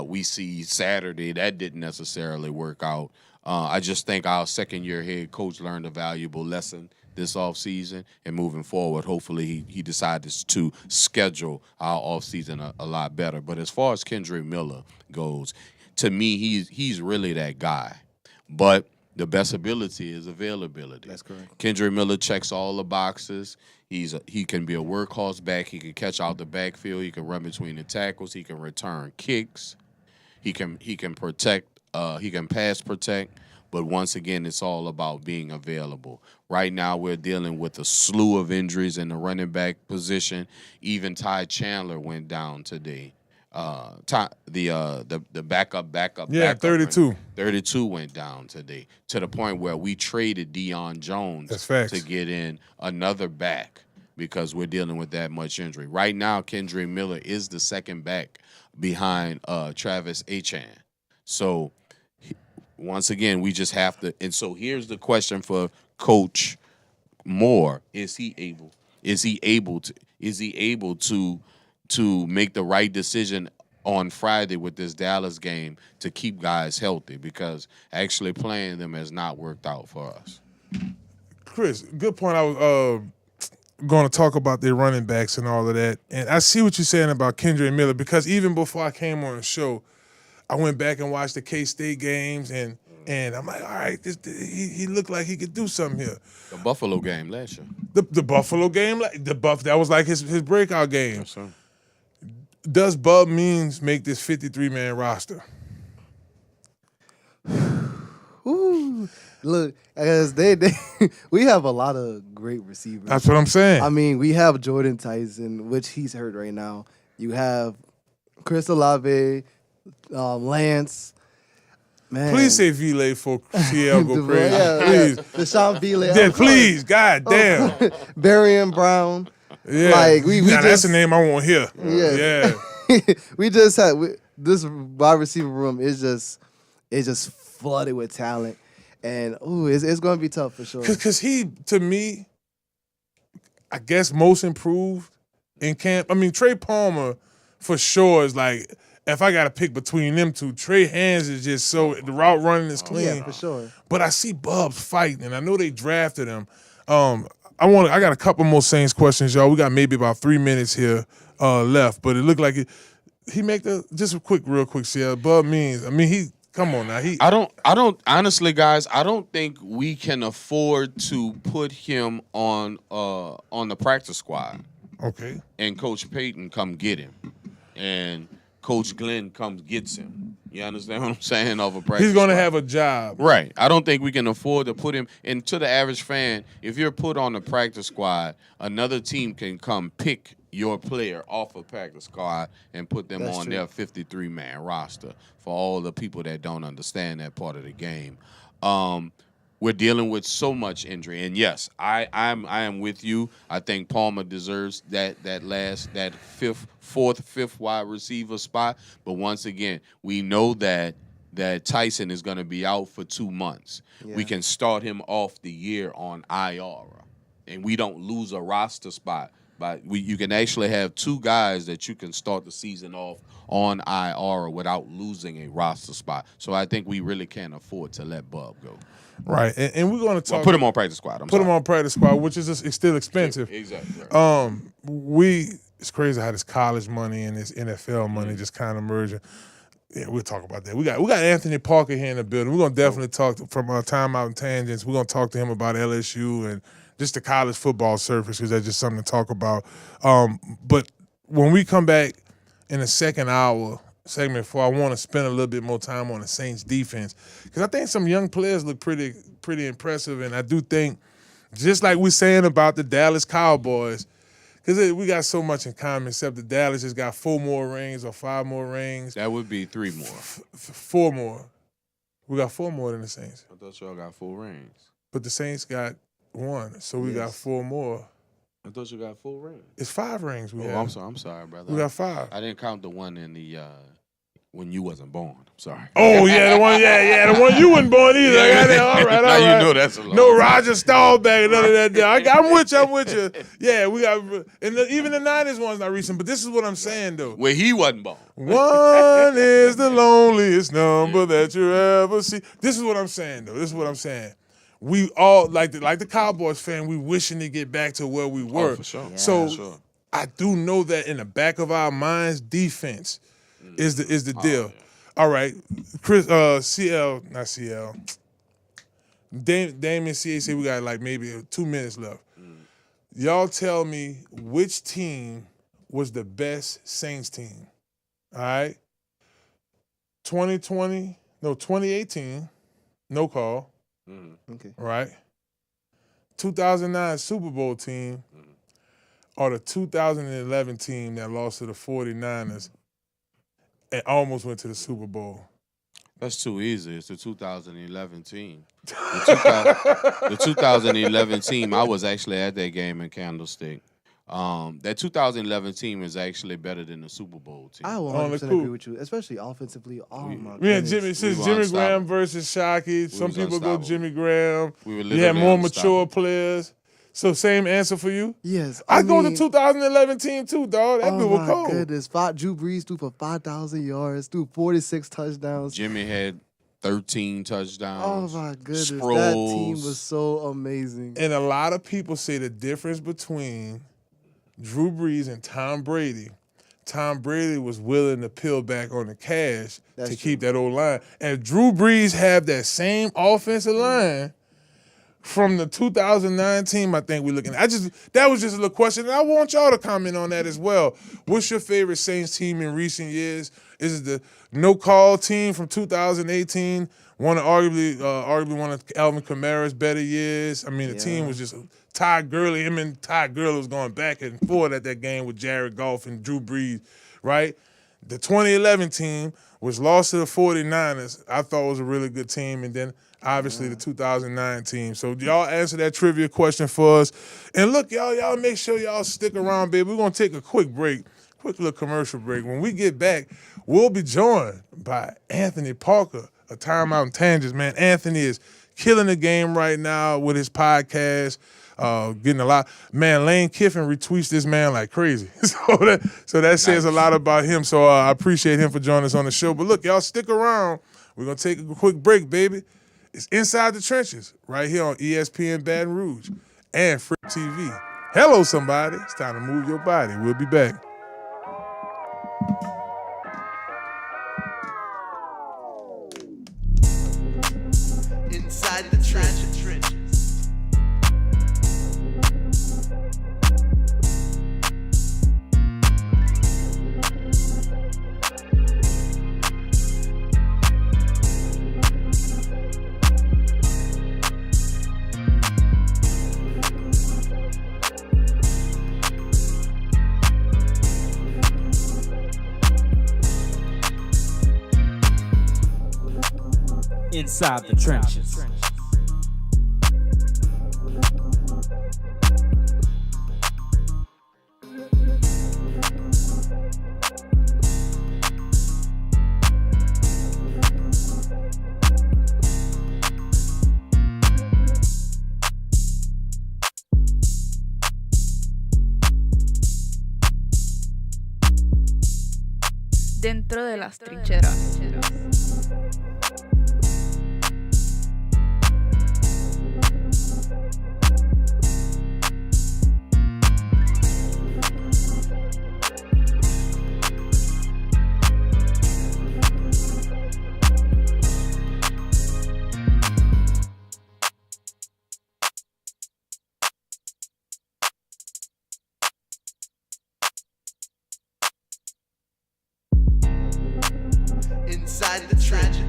[SPEAKER 6] We see Saturday that didn't necessarily work out. I just think our second-year head coach learned a valuable lesson this offseason, and moving forward, hopefully he decides to schedule our offseason a lot better. But as far as Kendre Miller goes, to me, he's really that guy. But the best ability is availability.
[SPEAKER 5] That's correct.
[SPEAKER 6] Kendre Miller checks all the boxes. He can be a workhorse back. He can catch out the backfield. He can run between the tackles. He can return kicks. He can protect. He can pass protect. But once again, it's all about being available. Right now, we're dealing with a slew of injuries in the running back position. Even Ty Chandler went down today. The backup.
[SPEAKER 4] Yeah, 32.
[SPEAKER 6] 32 went down today, to the point where we traded Deion Jones
[SPEAKER 4] That's facts.
[SPEAKER 6] to get in another back because we're dealing with that much injury. Right now, Kendre Miller is the second back behind Travis Achan. So once again, we just have to. And so here's the question for Coach Moore: Is he able to make the right decision on Friday with this Dallas game to keep guys healthy? Because actually playing them has not worked out for us.
[SPEAKER 4] Chris, good point. I was going to talk about their running backs and all of that. And I see what you're saying about Kendre Miller, because even before I came on the show, I went back and watched the K-State games, and I'm like, all right, he looked like he could do something here.
[SPEAKER 6] The Buffalo game last year.
[SPEAKER 4] The Buffalo game, that was like his breakout game.
[SPEAKER 6] Yes, sir.
[SPEAKER 4] Does Bub Means make this 53-man roster?
[SPEAKER 5] Ooh, look, as we have a lot of great receivers.
[SPEAKER 4] That's what I'm saying.
[SPEAKER 5] I mean, we have Jordan Tyson, which he's hurt right now. You have Chris Olave, Lance. Man.
[SPEAKER 4] Please say Vile for CL go crazy. Please.
[SPEAKER 5] Deshaun Vile.
[SPEAKER 4] Yeah, please. God damn.
[SPEAKER 5] Barry Brown.
[SPEAKER 4] Yeah.
[SPEAKER 5] Like, we
[SPEAKER 4] now, that's
[SPEAKER 5] just,
[SPEAKER 4] a name I want here.
[SPEAKER 5] Yeah. We just had this wide receiver room is just flooded with talent. And it's going to be tough for sure.
[SPEAKER 4] Because he, to me, I guess most improved in camp. I mean, Trey Palmer for sure is like, if I got to pick between them two, Trey Hands is just so, the route running is clean.
[SPEAKER 5] Yeah, for sure.
[SPEAKER 4] But I see Bubs fighting, and I know they drafted him. I got a couple more Saints questions, y'all. We got maybe about 3 minutes here left, but it looked like he make just a real quick CL. Bub Means, I mean, come on now. I
[SPEAKER 6] don't honestly, guys, I don't think we can afford to put him on the practice squad.
[SPEAKER 4] Okay.
[SPEAKER 6] And Coach Payton come get him. And Coach Glenn comes gets him. You understand what I'm saying? Of a practice
[SPEAKER 4] He's going to
[SPEAKER 6] squad.
[SPEAKER 4] have a job.
[SPEAKER 6] Right. I don't think we can afford to put him. And to the average fan, if you're put on the practice squad, another team can come pick your player off a practice squad and put them on their 53-man roster, for all the people that don't understand that part of the game. We're dealing with so much injury, and yes, I am with you. I think Palmer deserves that fifth wide receiver spot. But once again, we know that Tyson is going to be out for 2 months. Yeah. We can start him off the year on IR, and we don't lose a roster spot. But you can actually have two guys that you can start the season off on IR without losing a roster spot. So I think we really can't afford to let Bub go.
[SPEAKER 4] Right, and we're going to talk.
[SPEAKER 6] Put him on practice squad.
[SPEAKER 4] Put him on practice squad, which is it's still expensive.
[SPEAKER 6] Exactly. Right.
[SPEAKER 4] It's crazy how this college money and this NFL money just kind of merging. Yeah, we'll talk about that. We got Anthony Parker here in the building. We're gonna definitely talk from Timeout and Tangents. We're gonna talk to him about LSU and just the college football surface, because that's just something to talk about. But when we come back in the second hour, segment 4, I want to spend a little bit more time on the Saints defense, because I think some young players look pretty impressive, and I do think, just like we're saying about the Dallas Cowboys, because we got so much in common, except that Dallas just got 4 more rings or 5 more rings.
[SPEAKER 6] That would be 3 more.
[SPEAKER 4] 4 more. We got 4 more than the Saints.
[SPEAKER 6] I thought y'all got 4 rings.
[SPEAKER 4] But the Saints got 1. So we got
[SPEAKER 5] Yes.
[SPEAKER 4] 4 more.
[SPEAKER 6] I thought you got 4 rings.
[SPEAKER 4] It's 5 rings we
[SPEAKER 6] Oh,
[SPEAKER 4] have.
[SPEAKER 6] I'm sorry, brother.
[SPEAKER 4] We got 5.
[SPEAKER 6] I didn't count the one in the when you wasn't born. I'm sorry.
[SPEAKER 4] Oh yeah, the one, yeah, the one you wasn't born either. I got that. All right,
[SPEAKER 6] now
[SPEAKER 4] all right.
[SPEAKER 6] you know that's a long
[SPEAKER 4] No
[SPEAKER 6] time.
[SPEAKER 4] Roger Staubach, none of that. I'm with you. Yeah, we got, and even the '90s one's not recent. But this is what I'm saying though.
[SPEAKER 6] Where he wasn't born.
[SPEAKER 4] 1 is the loneliest number that you ever see. This is what I'm saying though. This is what I'm saying. We all like the Cowboys fan. We wishing to get back to where we were.
[SPEAKER 6] Oh, for sure.
[SPEAKER 4] So
[SPEAKER 6] For sure.
[SPEAKER 4] I do know that in the back of our minds, defense is the deal.
[SPEAKER 6] yeah.
[SPEAKER 4] All right, Chris, CL, not CL. Damian CA said we got like maybe 2 minutes left. Y'all tell me which team was the best Saints team. All right, 2018, no call.
[SPEAKER 5] Okay.
[SPEAKER 4] Right, 2009 Super Bowl team, or the 2011 team that lost to the 49ers and almost went to the Super Bowl.
[SPEAKER 6] That's too easy. It's the 2011 team. The 2011 team, I was actually at that game in Candlestick. That 2011 team is actually better than the Super Bowl team.
[SPEAKER 5] I
[SPEAKER 4] On
[SPEAKER 5] 100%
[SPEAKER 4] the cool.
[SPEAKER 5] agree with you, especially offensively. Oh my
[SPEAKER 4] Yeah,
[SPEAKER 5] goodness.
[SPEAKER 4] Jimmy. Since
[SPEAKER 6] were
[SPEAKER 4] Jimmy
[SPEAKER 6] unstoppable.
[SPEAKER 4] Graham versus Shockey, some
[SPEAKER 6] was
[SPEAKER 4] people go
[SPEAKER 6] unstoppable.
[SPEAKER 4] Jimmy Graham.
[SPEAKER 6] We were
[SPEAKER 4] You
[SPEAKER 6] literally
[SPEAKER 4] had more mature
[SPEAKER 6] unstoppable.
[SPEAKER 4] players. So same answer for you.
[SPEAKER 5] Yes.
[SPEAKER 4] I go
[SPEAKER 5] mean,
[SPEAKER 4] to 2011 team too, dog. That
[SPEAKER 5] Oh
[SPEAKER 4] dude was
[SPEAKER 5] my
[SPEAKER 4] cold.
[SPEAKER 5] goodness. Drew Brees threw for 5,000 yards, threw 46 touchdowns.
[SPEAKER 6] Jimmy had 13
[SPEAKER 5] Oh
[SPEAKER 6] touchdowns.
[SPEAKER 5] my goodness. That
[SPEAKER 6] Sproles.
[SPEAKER 5] team was so amazing.
[SPEAKER 4] And a lot of people say the difference between Drew Brees and Tom Brady. Tom Brady was willing to peel back on the cash
[SPEAKER 5] That's
[SPEAKER 4] to
[SPEAKER 5] true.
[SPEAKER 4] keep that old line. And Drew Brees have that same offensive line from the 2009 team, I think we're looking at. That was just a little question, and I want y'all to comment on that as well. What's your favorite Saints team in recent years? Is it the no-call team from 2018? Arguably one of Alvin Kamara's better years. I mean, the team was just Ty Gurley. Him and Ty Gurley was going back and forth at that game with Jared Goff and Drew Brees, right? The 2011 team was lost to the 49ers. I thought was a really good team, and then obviously the 2009 team. So y'all answer that trivia question for us. And look, y'all make sure y'all stick around, baby. We're going to take a quick little commercial break. When we get back, we'll be joined by Anthony Parker of Timeout and Tangents. Man, Anthony is killing the game right now with his podcast. Getting a lot. Man, Lane Kiffin retweets this man like crazy. so that says a lot about him. So I appreciate him for joining us on the show. But look, y'all stick around. We're going to take a quick break, baby. It's Inside the Trenches right here on ESPN Baton Rouge and FRYP TV. Hello, somebody. It's time to move your body. We'll be back.
[SPEAKER 3] Inside the trenches.
[SPEAKER 1] Inside the trenches.
[SPEAKER 2] Dentro de las trincheras.
[SPEAKER 3] Inside the trenches.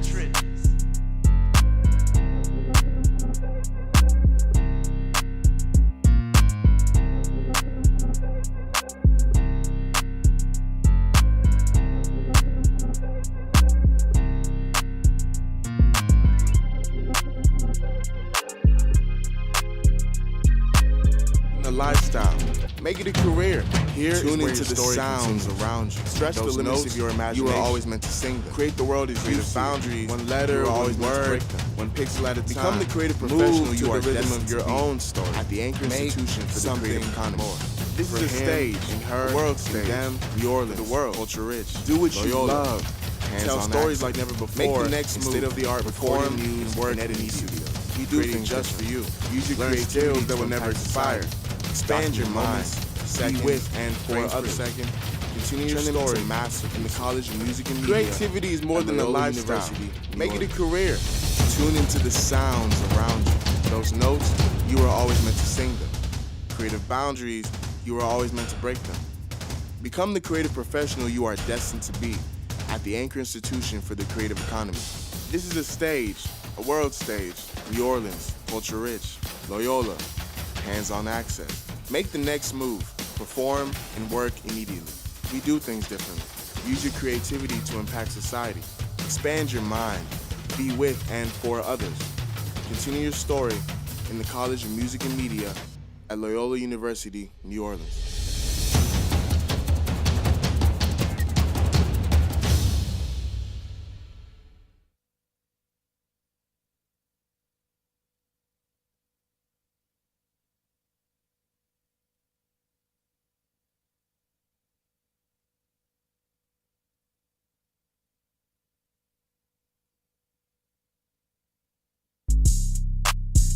[SPEAKER 7] lifestyle. Make it a career. Here tune into the sounds around you. Stretch the limits of your imagination. You were always meant to sing them. Create the world as you see. Boundaries. One letter, always word, one pixel at a time. Become the creative professional you are destined of your own story. At the Anchor Institution for the Creative Economy. This is a stage, in her, world stage, them, New Orleans, the world, culture rich. Do what you love. Tell stories like never before. Make the next move. State-of-the-art recording, news, work, and editing studios. We do things just for you. Use your creativity that will never expire. Expand your mind. Be with and for others. Continue your story. Master in the College of Music and Media. Creativity is more than a lifestyle. Make it a career. Tune into the sounds around you. Those notes, you were always meant to sing them. Creative boundaries, you were always meant to break them. Become the creative professional you are destined to be at the Anchor Institution for the Creative Economy. This is a stage, a world stage. New Orleans, culture rich. Loyola, hands-on access. Make the next move. Perform and work immediately. We do things differently. Use your creativity to impact society. Expand your mind. Be with and for others. Continue your story in the College of Music and Media at Loyola University, New Orleans.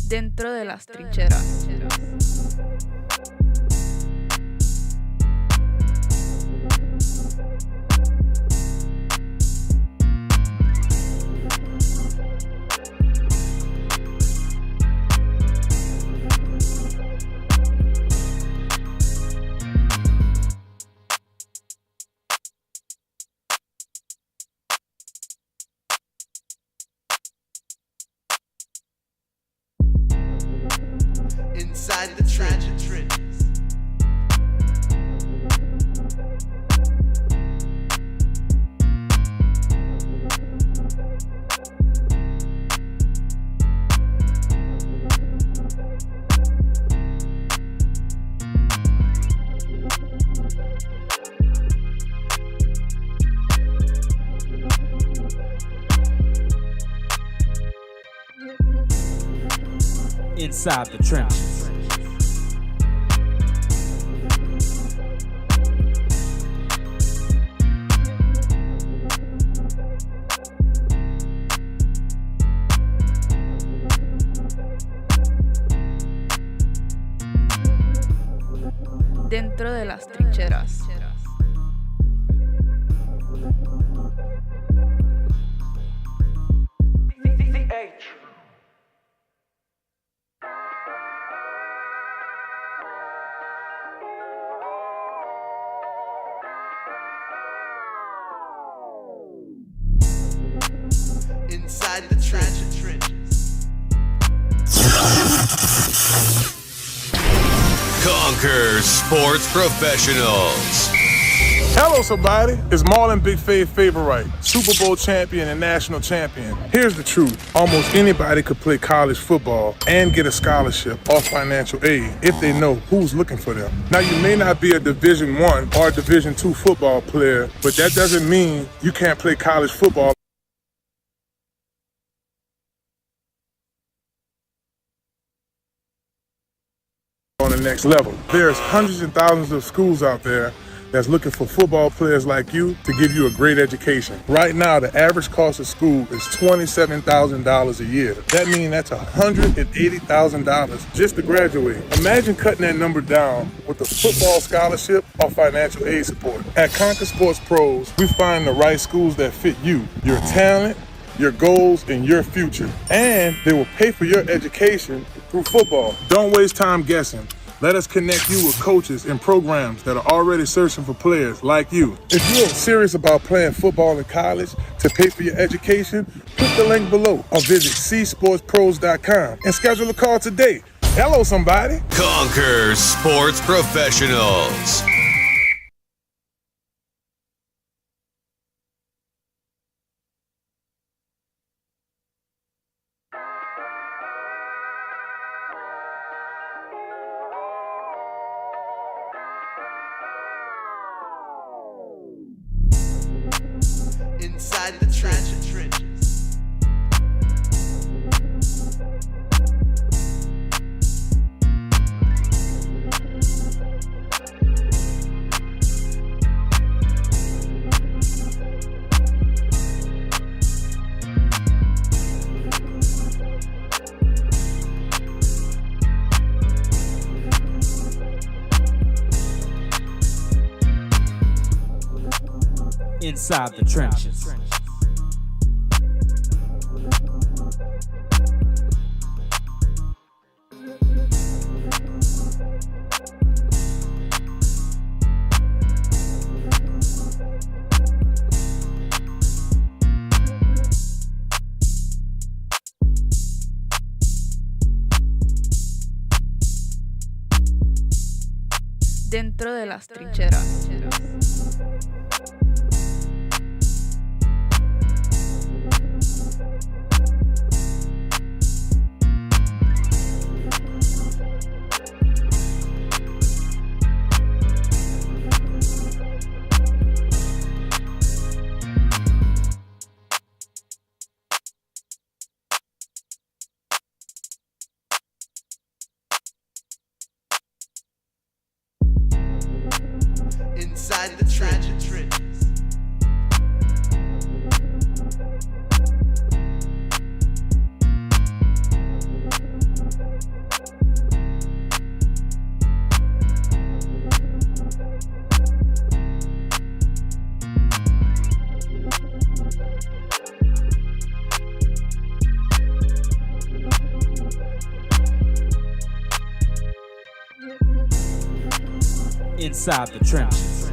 [SPEAKER 2] Dentro de las trincheras.
[SPEAKER 3] Inside the trenches.
[SPEAKER 1] Inside the trenches.
[SPEAKER 2] Dentro de las trincheras.
[SPEAKER 3] Inside the trenches.
[SPEAKER 8] Conquer Sports Professionals.
[SPEAKER 4] Hello, somebody. It's Marlon Big Fave Favorite, Super Bowl champion and national champion. Here's the truth. Almost anybody could play college football and get a scholarship or financial aid if they know who's looking for them. Now, you may not be a Division I or Division II football player, but that doesn't mean you can't play college football on the next level. There's hundreds and thousands of schools out there that's looking for football players like you to give you a great education. Right now, the average cost of school is $27,000 a year. That means that's $180,000 just to graduate. Imagine cutting that number down with a football scholarship or financial aid support. At Conquer Sports Pros, we find the right schools that fit you, your talent, your goals, and your future. And they will pay for your education through football. Don't waste time guessing. Let us connect you with coaches and programs that are already searching for players like you. If you're serious about playing football in college to pay for your education, click the link below or visit csportspros.com and schedule a call today. Hello, somebody.
[SPEAKER 8] Conquer Sports Professionals.
[SPEAKER 1] Inside the trenches.
[SPEAKER 2] Dentro de las trincheras.
[SPEAKER 3] Inside the trenches.
[SPEAKER 1] Inside the trenches.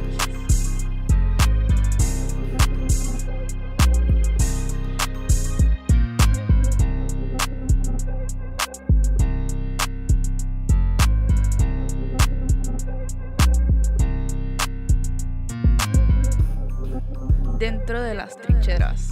[SPEAKER 2] Dentro de las trincheras.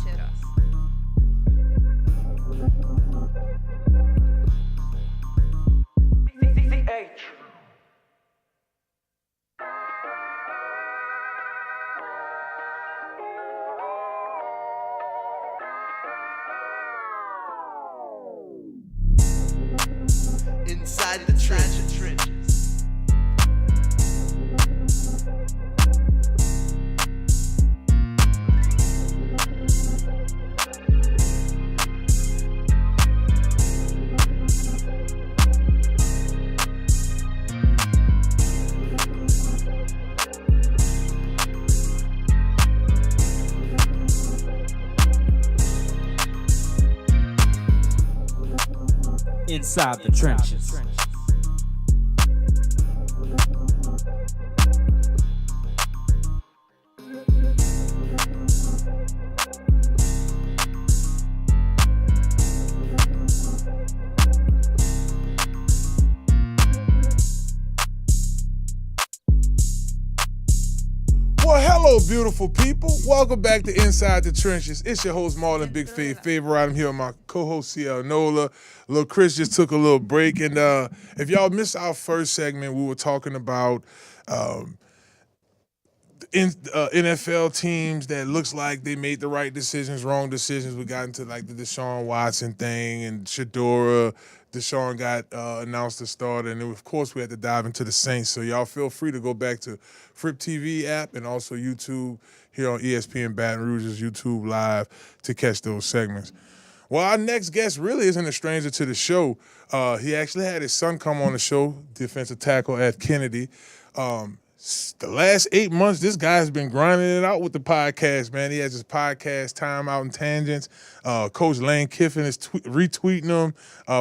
[SPEAKER 3] Inside the trenches.
[SPEAKER 1] Inside the trenches.
[SPEAKER 4] Well, hello, beautiful people. Welcome back to Inside the Trenches. It's your host, Marlon Big Favorite. I'm here with my co-host, CL NOLA. Little Chris just took a little break. And if y'all missed our first segment, we were talking about NFL teams that looks like they made the right decisions, wrong decisions. We got into like the Deshaun Watson thing and Shadora. Deshaun got announced to start, and then, of course, we had to dive into the Saints. So y'all feel free to go back to FRYP TV app and also YouTube here on ESPN Baton Rouge's YouTube Live to catch those segments. Well, our next guest really isn't a stranger to the show. He actually had his son come on the show, defensive tackle at Kennedy. The last 8 months, this guy has been grinding it out with the podcast, man. He has his podcast, Timeout and Tangents. Coach Lane Kiffin is retweeting him,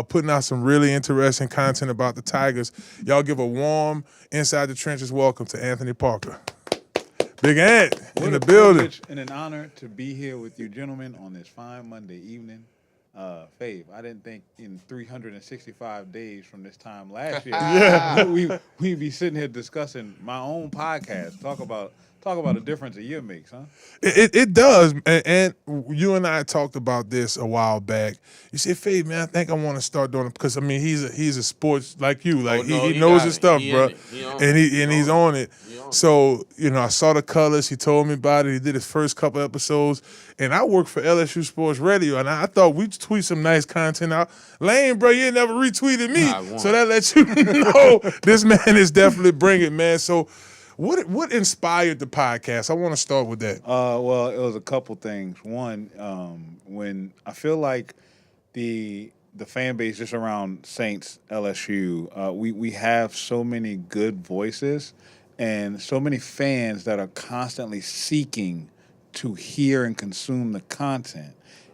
[SPEAKER 4] putting out some really interesting content about the Tigers. Y'all give a warm Inside the Trenches welcome to Anthony Parker. Big Ant in the building.
[SPEAKER 9] What a privilege and an honor to be here with you gentlemen on this fine Monday evening. Fave, I didn't think in 365 days from this time last year we'd be sitting here discussing my own podcast. Talk about the difference a year makes, huh?
[SPEAKER 4] It does, and you and I talked about this a while back. You said, Fave, man, I think I want to start doing it because I mean he's a sports like you, like he knows his stuff, bro, and he's on it. So I saw the colors. He told me about it. He did his first couple episodes, and I work for LSU Sports Radio, and I thought we'd tweet some nice content out. Lane, bro, you never retweeted me, so that lets you know this man is definitely bringing, man. So. What inspired the podcast? I want to start with that.
[SPEAKER 9] Well, it was a couple things. One, when I feel like the fan base just around Saints, LSU, we have so many good voices and so many fans that are constantly seeking to hear and consume the content.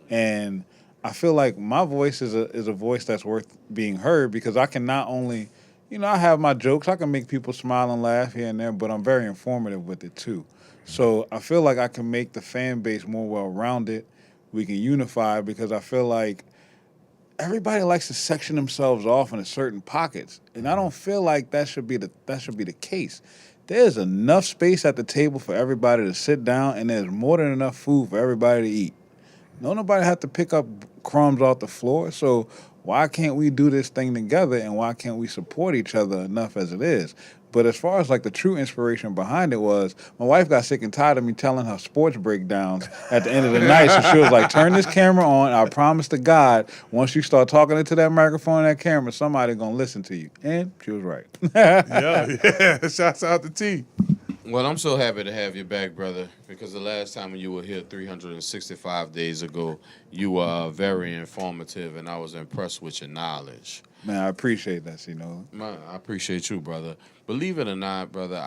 [SPEAKER 9] And I feel like my voice is a voice that's worth being heard because I can not only, I have my jokes, I can make people smile and laugh here and there, but I'm very informative with it too. So I feel like I can make the fan base more well-rounded. We can unify because I feel like everybody likes to section themselves off into certain pockets, and I don't feel like that should be the case. There's enough space at the table for everybody to sit down, and there's more than enough food for everybody to eat. Nobody have to pick up crumbs off the floor. So why can't we do this thing together, and why can't we support each other enough as it is? But as far as like the true inspiration behind it was, my wife got sick and tired of me telling her sports breakdowns at the end of the night. So she was like, turn this camera on. I promise to God, once you start talking into that microphone and that camera, somebody going to listen to you. And she was right.
[SPEAKER 4] Yeah. Shouts out to T.
[SPEAKER 6] Well, I'm so happy to have you back, brother, because the last time you were here 365 days ago, you were very informative, and I was impressed with your knowledge.
[SPEAKER 9] Man, I appreciate that,
[SPEAKER 6] Man, I appreciate you, brother. Believe it or not, brother,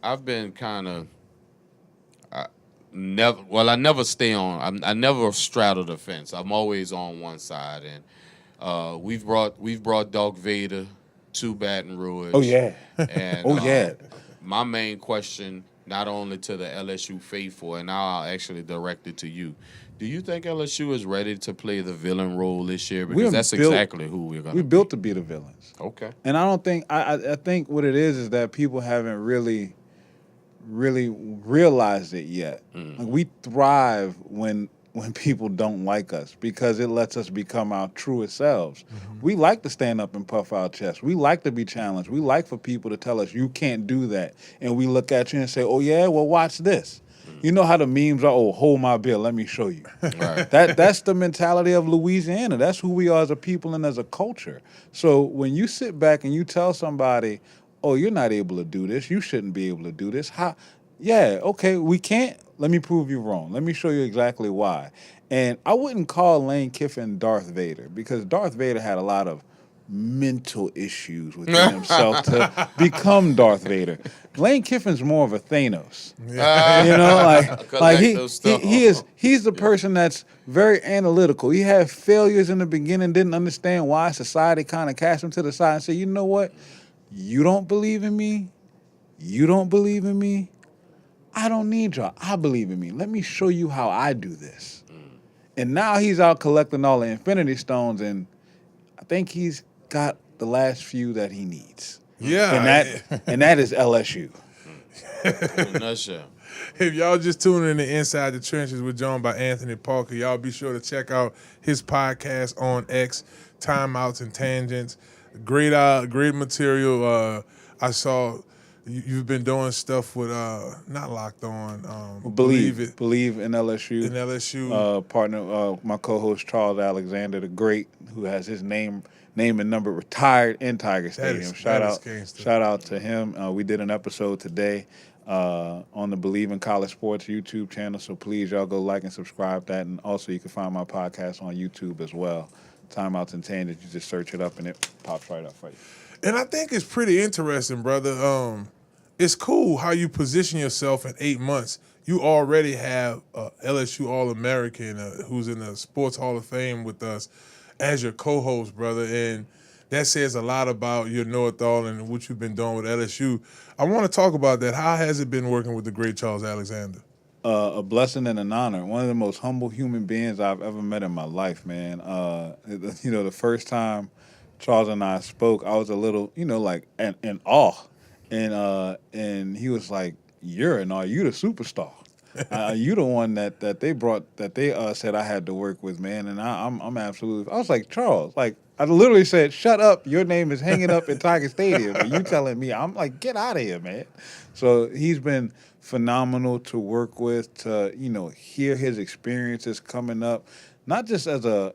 [SPEAKER 6] I've been kind of I never stay on. I never straddle the fence. I'm always on one side, and we've brought Darth Vader to Baton Rouge.
[SPEAKER 9] Oh yeah.
[SPEAKER 6] And my main question, not only to the LSU faithful, and now I'll actually direct it to you. Do you think LSU is ready to play the villain role this year? Because that's exactly who we're going to be.
[SPEAKER 9] We're built to be the villains.
[SPEAKER 6] Okay.
[SPEAKER 9] And I don't think I think what it is that people haven't really realized it yet. Like, we thrive when people don't like us because it lets us become our truest selves. We like to stand up and puff our chest. We like to be challenged. We like for people to tell us, you can't do that. And we look at you and say, oh, yeah, well, watch this. You know how the memes are, oh, hold my beer, let me show you.
[SPEAKER 6] Right.
[SPEAKER 9] That's the mentality of Louisiana. That's who we are as a people and as a culture. So when you sit back and you tell somebody, oh, you're not able to do this, you shouldn't be able to do this. Yeah, okay, we can't. Let me prove you wrong. Let me show you exactly why. And I wouldn't call Lane Kiffin Darth Vader because Darth Vader had a lot of mental issues within himself to become Darth Vader. Lane Kiffin's more of a Thanos. He's the person that's very analytical. He had failures in the beginning, didn't understand why society kind of cast him to the side and said, you know what? You don't believe in me? You don't believe in me? I don't need y'all. I believe in me. Let me show you how I do this. And now he's out collecting all the Infinity Stones, and I think he's got the last few that he needs.
[SPEAKER 4] Yeah.
[SPEAKER 9] And that is LSU.
[SPEAKER 6] In a nutshell.
[SPEAKER 4] If y'all just tuning in to Inside the Trenches with John by Anthony Parker, y'all be sure to check out his podcast on X, Timeouts and Tangents. Great material. I saw you've been doing stuff with not Locked On.
[SPEAKER 9] Believe in LSU.
[SPEAKER 4] In LSU.
[SPEAKER 9] Partner, my co-host Charles Alexander, the great, who has his name and number retired in Tiger Stadium. Shout out to him. We did an episode today on the Believe in College Sports YouTube channel, so please y'all go like and subscribe that, and also you can find my podcast on YouTube as well. Timeouts and Tangents, you just search it up and it pops right up for you.
[SPEAKER 4] And I think it's pretty interesting, brother. It's cool how you position yourself in 8 months. You already have LSU All-American who's in the Sports Hall of Fame with us as your co-host, brother, and that says a lot about your know-it-all and what you've been doing with LSU. I want to talk about that. How has it been working with the great Charles Alexander?
[SPEAKER 9] A blessing and an honor. One of the most humble human beings I've ever met in my life, man. The first time Charles and I spoke, I was a little, like in awe. And he was like, you're in awe. You the superstar. You the one that they brought, that they said I had to work with, man. And I'm absolutely, I was like, Charles, like, I literally said, shut up. Your name is hanging up in Tiger Stadium. And you telling me, I'm like, get out of here, man. So he's been phenomenal to work with, to, hear his experiences coming up, not just as an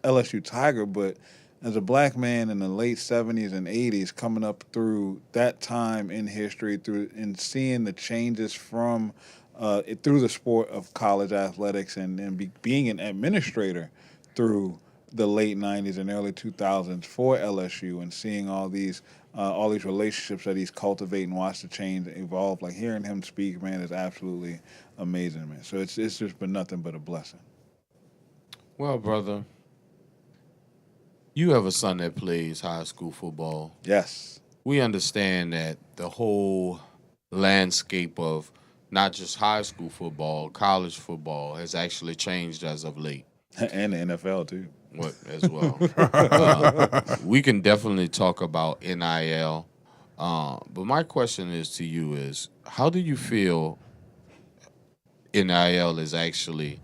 [SPEAKER 9] LSU Tiger, but as a black man in the late 70s and 80s coming up through that time in history, and seeing the changes from through the sport of college athletics, and being an administrator through the late 90s and early 2000s for LSU, and seeing all these all these relationships that he's cultivating, watch the change evolve. Like hearing him speak, man, is absolutely amazing, man. So it's just been nothing but a blessing.
[SPEAKER 6] Well, brother, you have a son that plays high school football.
[SPEAKER 9] Yes.
[SPEAKER 6] We understand that the whole landscape of not just high school football, college football has actually changed as of late.
[SPEAKER 9] And the NFL, too.
[SPEAKER 6] What as well. We can definitely talk about NIL. But my question is to you is, how do you feel NIL has actually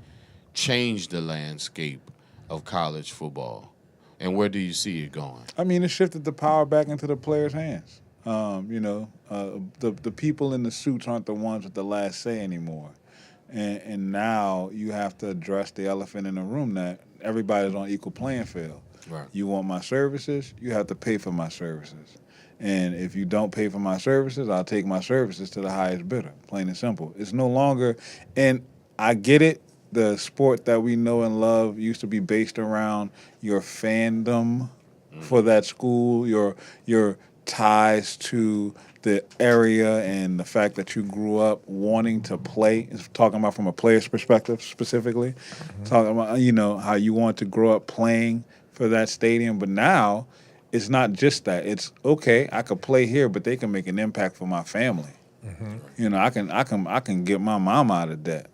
[SPEAKER 6] changed the landscape of college football? And where do you see it going?
[SPEAKER 9] I mean, it shifted the power back into the players' hands. The people in the suits aren't the ones with the last say anymore. And now you have to address the elephant in the room that everybody's on equal playing field.
[SPEAKER 6] Right.
[SPEAKER 9] You want my services, you have to pay for my services. And if you don't pay for my services, I'll take my services to the highest bidder, plain and simple. It's no longer, and I get it, the sport that we know and love used to be based around your fandom for that school, your ties to the area and the fact that you grew up wanting to play. It's talking about from a player's perspective specifically. Talking about, how you want to grow up playing for that stadium. But now it's not just that. It's okay, I could play here, but they can make an impact for my family. I can get my mom out of debt.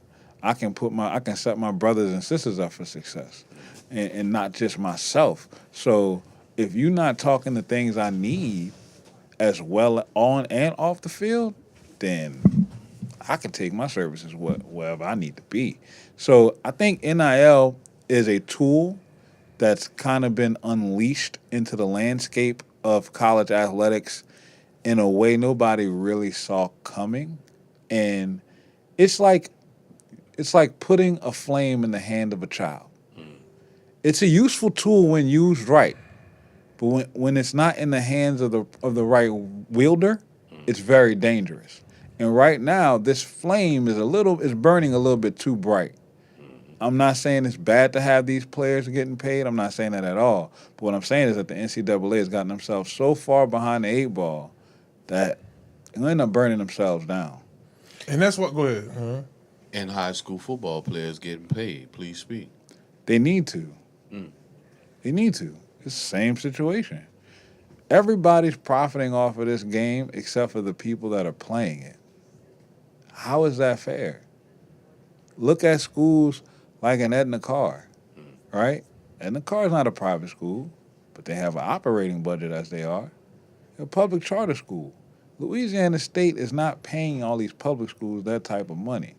[SPEAKER 9] I can set my brothers and sisters up for success, and not just myself. So if you're not talking the things I need as well on and off the field, then I can take my services wherever I need to be. So I think NIL is a tool that's kind of been unleashed into the landscape of college athletics in a way nobody really saw coming. And it's like putting a flame in the hand of a child. It's a useful tool when used right. But when it's not in the hands of the right wielder, it's very dangerous. And right now, this flame is burning a little bit too bright. I'm not saying it's bad to have these players getting paid. I'm not saying that at all. But what I'm saying is that the NCAA has gotten themselves so far behind the 8 ball that they'll end up burning themselves down.
[SPEAKER 4] And that's what. Go ahead.
[SPEAKER 6] And high school football players getting paid. Please speak.
[SPEAKER 9] They need to. They need to. It's the same situation. Everybody's profiting off of this game except for the people that are playing it. How is that fair? Look at schools like an Edna Carr, right? Edna Carr is not a private school, but they have an operating budget as they are. They're a public charter school. Louisiana State is not paying all these public schools that type of money.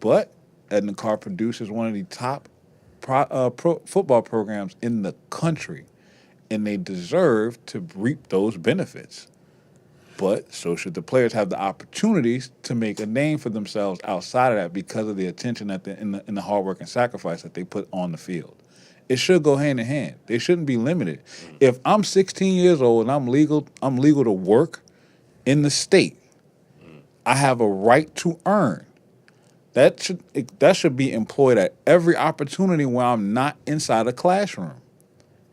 [SPEAKER 9] But Edna Carr produces one of the top football programs in the country, and they deserve to reap those benefits. But so should the players have the opportunities to make a name for themselves outside of that because of the attention in the hard work and sacrifice that they put on the field. It should go hand in hand. They shouldn't be limited. If I'm 16 years old and I'm legal to work in the state, I have a right to earn. That should be employed at every opportunity where I'm not inside a classroom.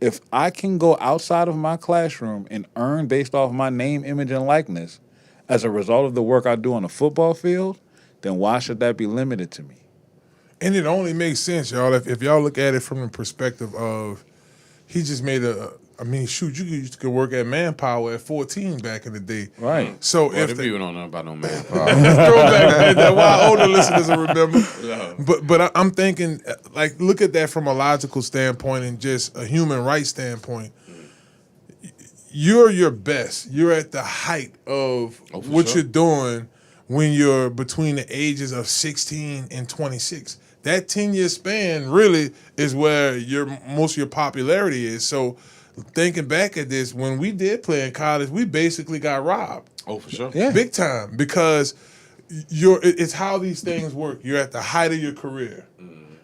[SPEAKER 9] If I can go outside of my classroom and earn based off my name, image, and likeness as a result of the work I do on the football field, then why should that be limited to me?
[SPEAKER 4] And it only makes sense, y'all, if y'all look at it from the perspective of he just made you could work at Manpower at 14 back in the day.
[SPEAKER 9] Right.
[SPEAKER 4] So
[SPEAKER 6] Well,
[SPEAKER 4] if
[SPEAKER 6] the people don't know about no Manpower.
[SPEAKER 4] throwback, that why older listeners will remember. No. But I'm thinking, like, look at that from a logical standpoint and just a human rights standpoint. You're your best. You're at the height of what you're doing when you're between the ages of 16 and 26. That 10-year span really is where most of your popularity is. So thinking back at this, when we did play in college, we basically got robbed.
[SPEAKER 6] Oh, for sure.
[SPEAKER 9] Yeah.
[SPEAKER 4] Big time. Because it's how these things work. You're at the height of your career,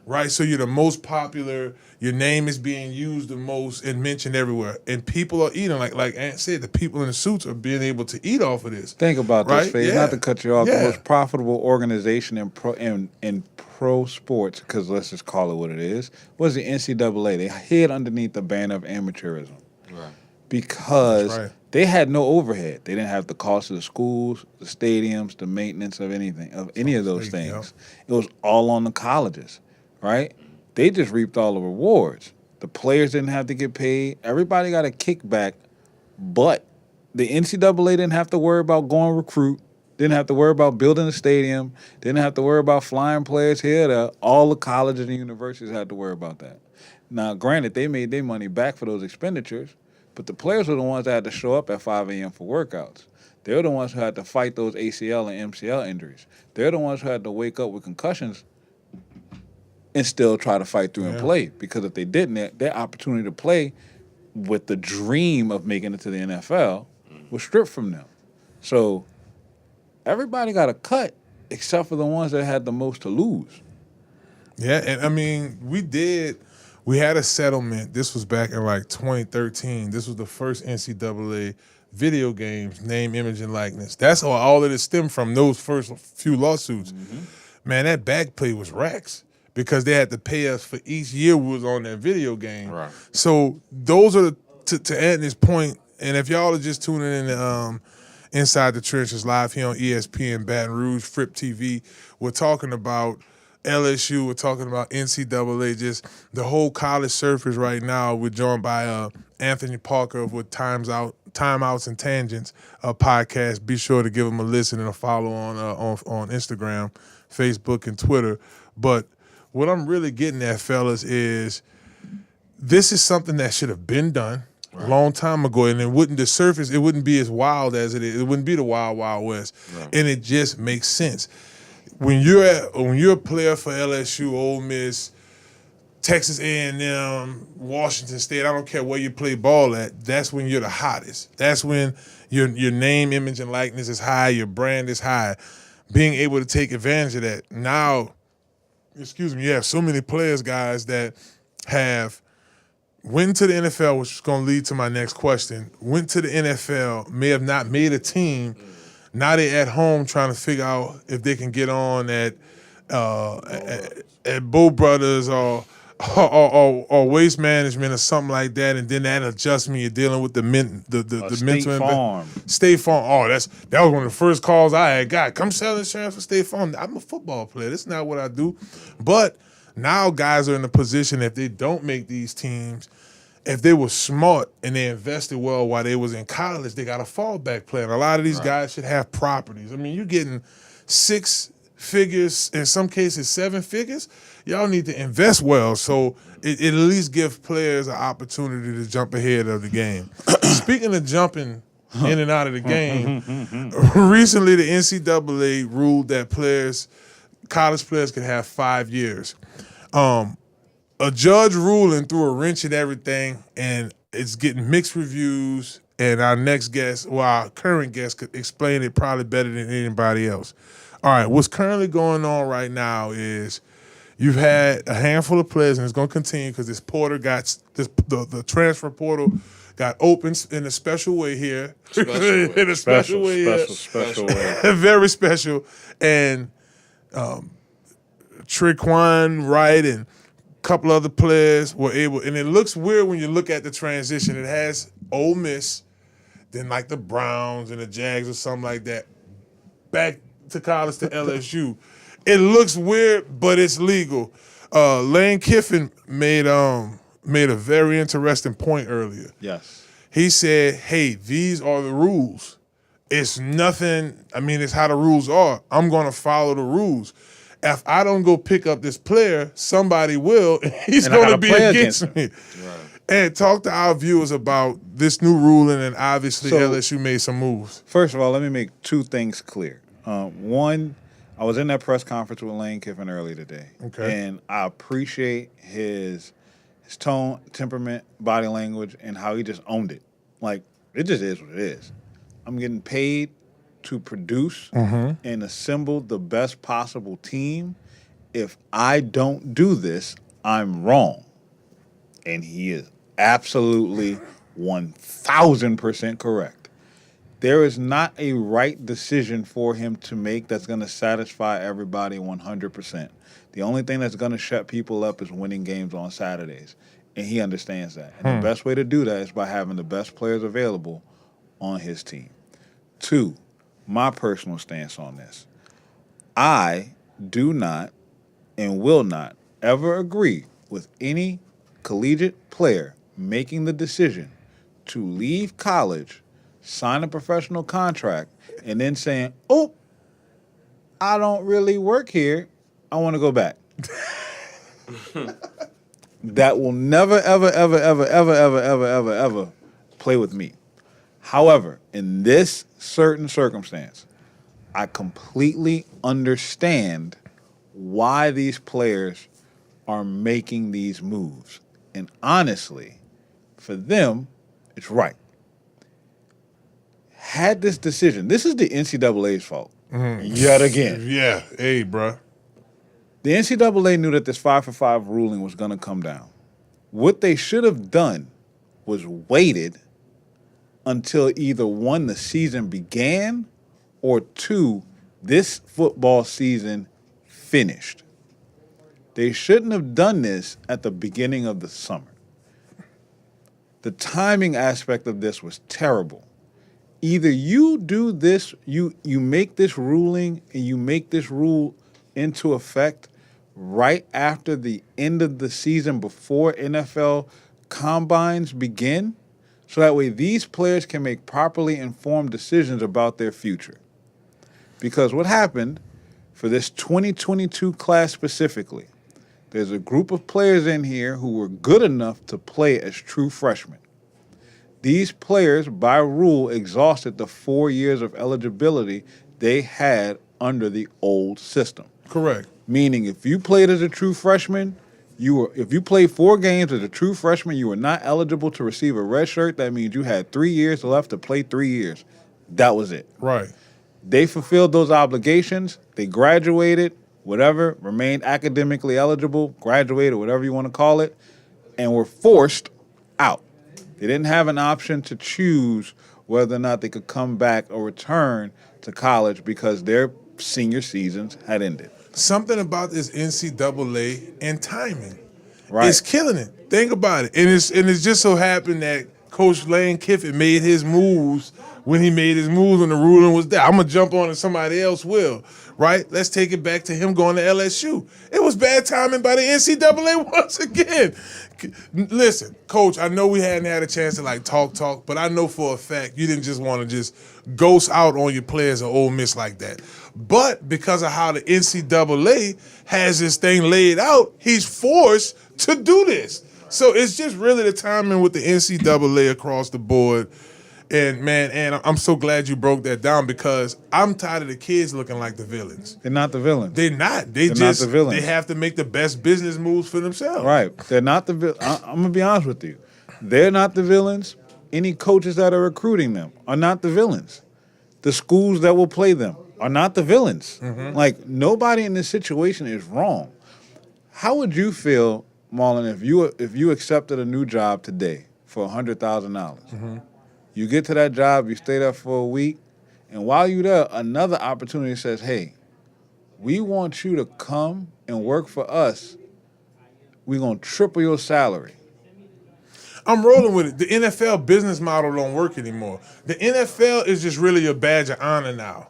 [SPEAKER 4] right? So you're the most popular. Your name is being used the most and mentioned everywhere. And people are eating. Like Ant said, the people in the suits are being able to eat off of this.
[SPEAKER 9] Think about
[SPEAKER 4] right?
[SPEAKER 9] this, Faith.
[SPEAKER 4] Yeah.
[SPEAKER 9] Not to cut you off.
[SPEAKER 4] Yeah.
[SPEAKER 9] The most profitable organization in pro sports, because let's just call it what it is, was the NCAA. They hid underneath the banner of amateurism.
[SPEAKER 6] Right.
[SPEAKER 9] Because They had no overhead. They didn't have the cost of the schools, the stadiums, the maintenance of anything, of any of those things. It was all on the colleges, right? They just reaped all the rewards. The players didn't have to get paid. Everybody got a kickback, but the NCAA didn't have to worry about going recruit, didn't have to worry about building a stadium, didn't have to worry about flying players here or there. All the colleges and universities had to worry about that. Now, granted, they made their money back for those expenditures, but the players were the ones that had to show up at 5 a.m. for workouts. They're the ones who had to fight those ACL and MCL injuries. They're the ones who had to wake up with concussions and still try to fight through and play. Because if they didn't, their opportunity to play with the dream of making it to the NFL was stripped from them. So everybody got a cut except for the ones that had the most to lose.
[SPEAKER 4] Yeah, and I mean, we had a settlement. This was back in like 2013. This was the first NCAA video games, name, image, and likeness. That's all of it stemmed from, those first few lawsuits. Man, that back pay was racks because they had to pay us for each year we was on that video game.
[SPEAKER 6] Right.
[SPEAKER 4] So those are to Anthony's point, and if y'all are just tuning in to Inside the Trenches live here on ESPN Baton Rouge, FRYP TV, we're talking about LSU, we're talking about NCAA, just the whole college surface right now. We're joined by Anthony Parker with Timeouts and Tangents podcast. Be sure to give him a listen and a follow on Instagram, Facebook, and Twitter. But what I'm really getting at, fellas, is this is something that should have been done a long time ago, and it wouldn't be as wild as it is. It wouldn't be the wild, wild west, and it just makes sense. When you're a player for LSU, Ole Miss, Texas A&M, Washington State, I don't care where you play ball at, that's when you're the hottest. That's when your name, image, and likeness is high, your brand is high. Being able to take advantage of that. Now, you have so many players, guys, that have went to the NFL, which is going to lead to my next question, went to the NFL, may have not made a team. Now they're at home trying to figure out if they can get on at Bull Brothers or Waste Management or something like that, and then that adjustment you're dealing with the mental
[SPEAKER 9] Farm.
[SPEAKER 4] State Farm. Oh, that was one of the first calls I had got. Come sell insurance for State Farm. I'm a football player. That's not what I do. But now guys are in a position, if they don't make these teams, if they were smart and they invested well while they was in college, they got a fallback plan. A lot of these guys should have properties. I mean, you're getting 6 figures, in some cases 7 figures. Y'all need to invest well, so it at least gives players an opportunity to jump ahead of the game. Speaking of jumping in and out of the game, recently the NCAA ruled that college players can have 5 years. A judge ruling threw a wrench in everything, and it's getting mixed reviews. And our current guest could explain it probably better than anybody else. All right, what's currently going on right now is you've had a handful of players, and it's going to continue because this portal the transfer portal got opened in a special way here. In a special way. Special way. Very special. And Triquan Wright and couple other players were able, and it looks weird when you look at the transition. It has Ole Miss, then like the Browns and the Jags or something like that, back to college to LSU. It looks weird, but it's legal. Lane Kiffin made a very interesting point earlier.
[SPEAKER 9] Yes.
[SPEAKER 4] He said, hey, these are the rules. It's nothing, it's how the rules are. I'm going to follow the rules. If I don't go pick up this player, somebody will, and he's going to be against me. Right. And talk to our viewers about this new ruling, and obviously LSU made some moves.
[SPEAKER 9] First of all, let me make 2 things clear. One, I was in that press conference with Lane Kiffin earlier today, and I appreciate his tone, temperament, body language, and how he just owned it. Like, it just is what it is. I'm getting paid to produce and assemble the best possible team. If I don't do this, I'm wrong. And he is absolutely 1,000% correct. There is not a right decision for him to make that's going to satisfy everybody 100%. The only thing that's going to shut people up is winning games on Saturdays. And he understands that. And the best way to do that is by having the best players available on his team. 2, my personal stance on this. I do not and will not ever agree with any collegiate player making the decision to leave college, sign a professional contract, and then saying, oh, I don't really work here. I want to go back. That will never, ever, ever, ever, ever, ever, ever, ever, ever play with me. However, in this certain circumstance, I completely understand why these players are making these moves. And honestly, for them, it's right. Had this decision, this is the NCAA's fault. Yet again.
[SPEAKER 4] Yeah, hey, bruh.
[SPEAKER 9] The NCAA knew that this 5-for-5 ruling was going to come down. What they should have done was waited until either 1, the season began, or 2, this football season finished. They shouldn't have done this at the beginning of the summer. The timing aspect of this was terrible. Either you do this, you make this ruling and you make this rule into effect right after the end of the season before NFL combines begin, so that way these players can make properly informed decisions about their future. Because what happened for this 2022 class specifically, there's a group of players in here who were good enough to play as true freshmen. These players, by rule, exhausted the 4 years of eligibility they had under the old system.
[SPEAKER 4] Correct.
[SPEAKER 9] Meaning, if you played as a true freshman, if you played 4 games as a true freshman, you were not eligible to receive a red shirt. That means you had 3 years left to play 3 years. That was it.
[SPEAKER 4] Right.
[SPEAKER 9] They fulfilled those obligations. They graduated, whatever, remained academically eligible, graduated, whatever you want to call it, and were forced out. They didn't have an option to choose whether or not they could come back or return to college because their senior seasons had ended.
[SPEAKER 4] Something about this NCAA and timing.
[SPEAKER 9] Right.
[SPEAKER 4] It's killing it. Think about it. And it's just so happened that Coach Lane Kiffin made his moves when he made his moves when the ruling was there. I'm going to jump on and somebody else will, right? Let's take it back to him going to LSU. It was bad timing by the NCAA once again. Listen, Coach, I know we hadn't had a chance to talk, but I know for a fact you didn't just want to just ghost out on your players at Ole Miss like that. But because of how the NCAA has this thing laid out, he's forced to do this. So it's just really the timing with the NCAA across the board. And, man, I'm so glad you broke that down because I'm tired of the kids looking like the villains.
[SPEAKER 9] They're not the villains.
[SPEAKER 4] They're not.
[SPEAKER 9] They're not the villains.
[SPEAKER 4] They have to make the best business moves for themselves.
[SPEAKER 9] Right. They're not the villains. I'm going to be honest with you. They're not the villains. Any coaches that are recruiting them are not the villains. The schools that will play them are not the villains. Mm-hmm. Like, nobody in this situation is wrong. How would you feel, Marlon, if you accepted a new job today for $100,000? Mm-hmm. You get to that job, you stay there for a week, and while you're there, another opportunity says, hey, we want you to come and work for us. We're going to triple your salary.
[SPEAKER 4] I'm rolling with it. The NFL business model don't work anymore. The NFL is just really a badge of honor now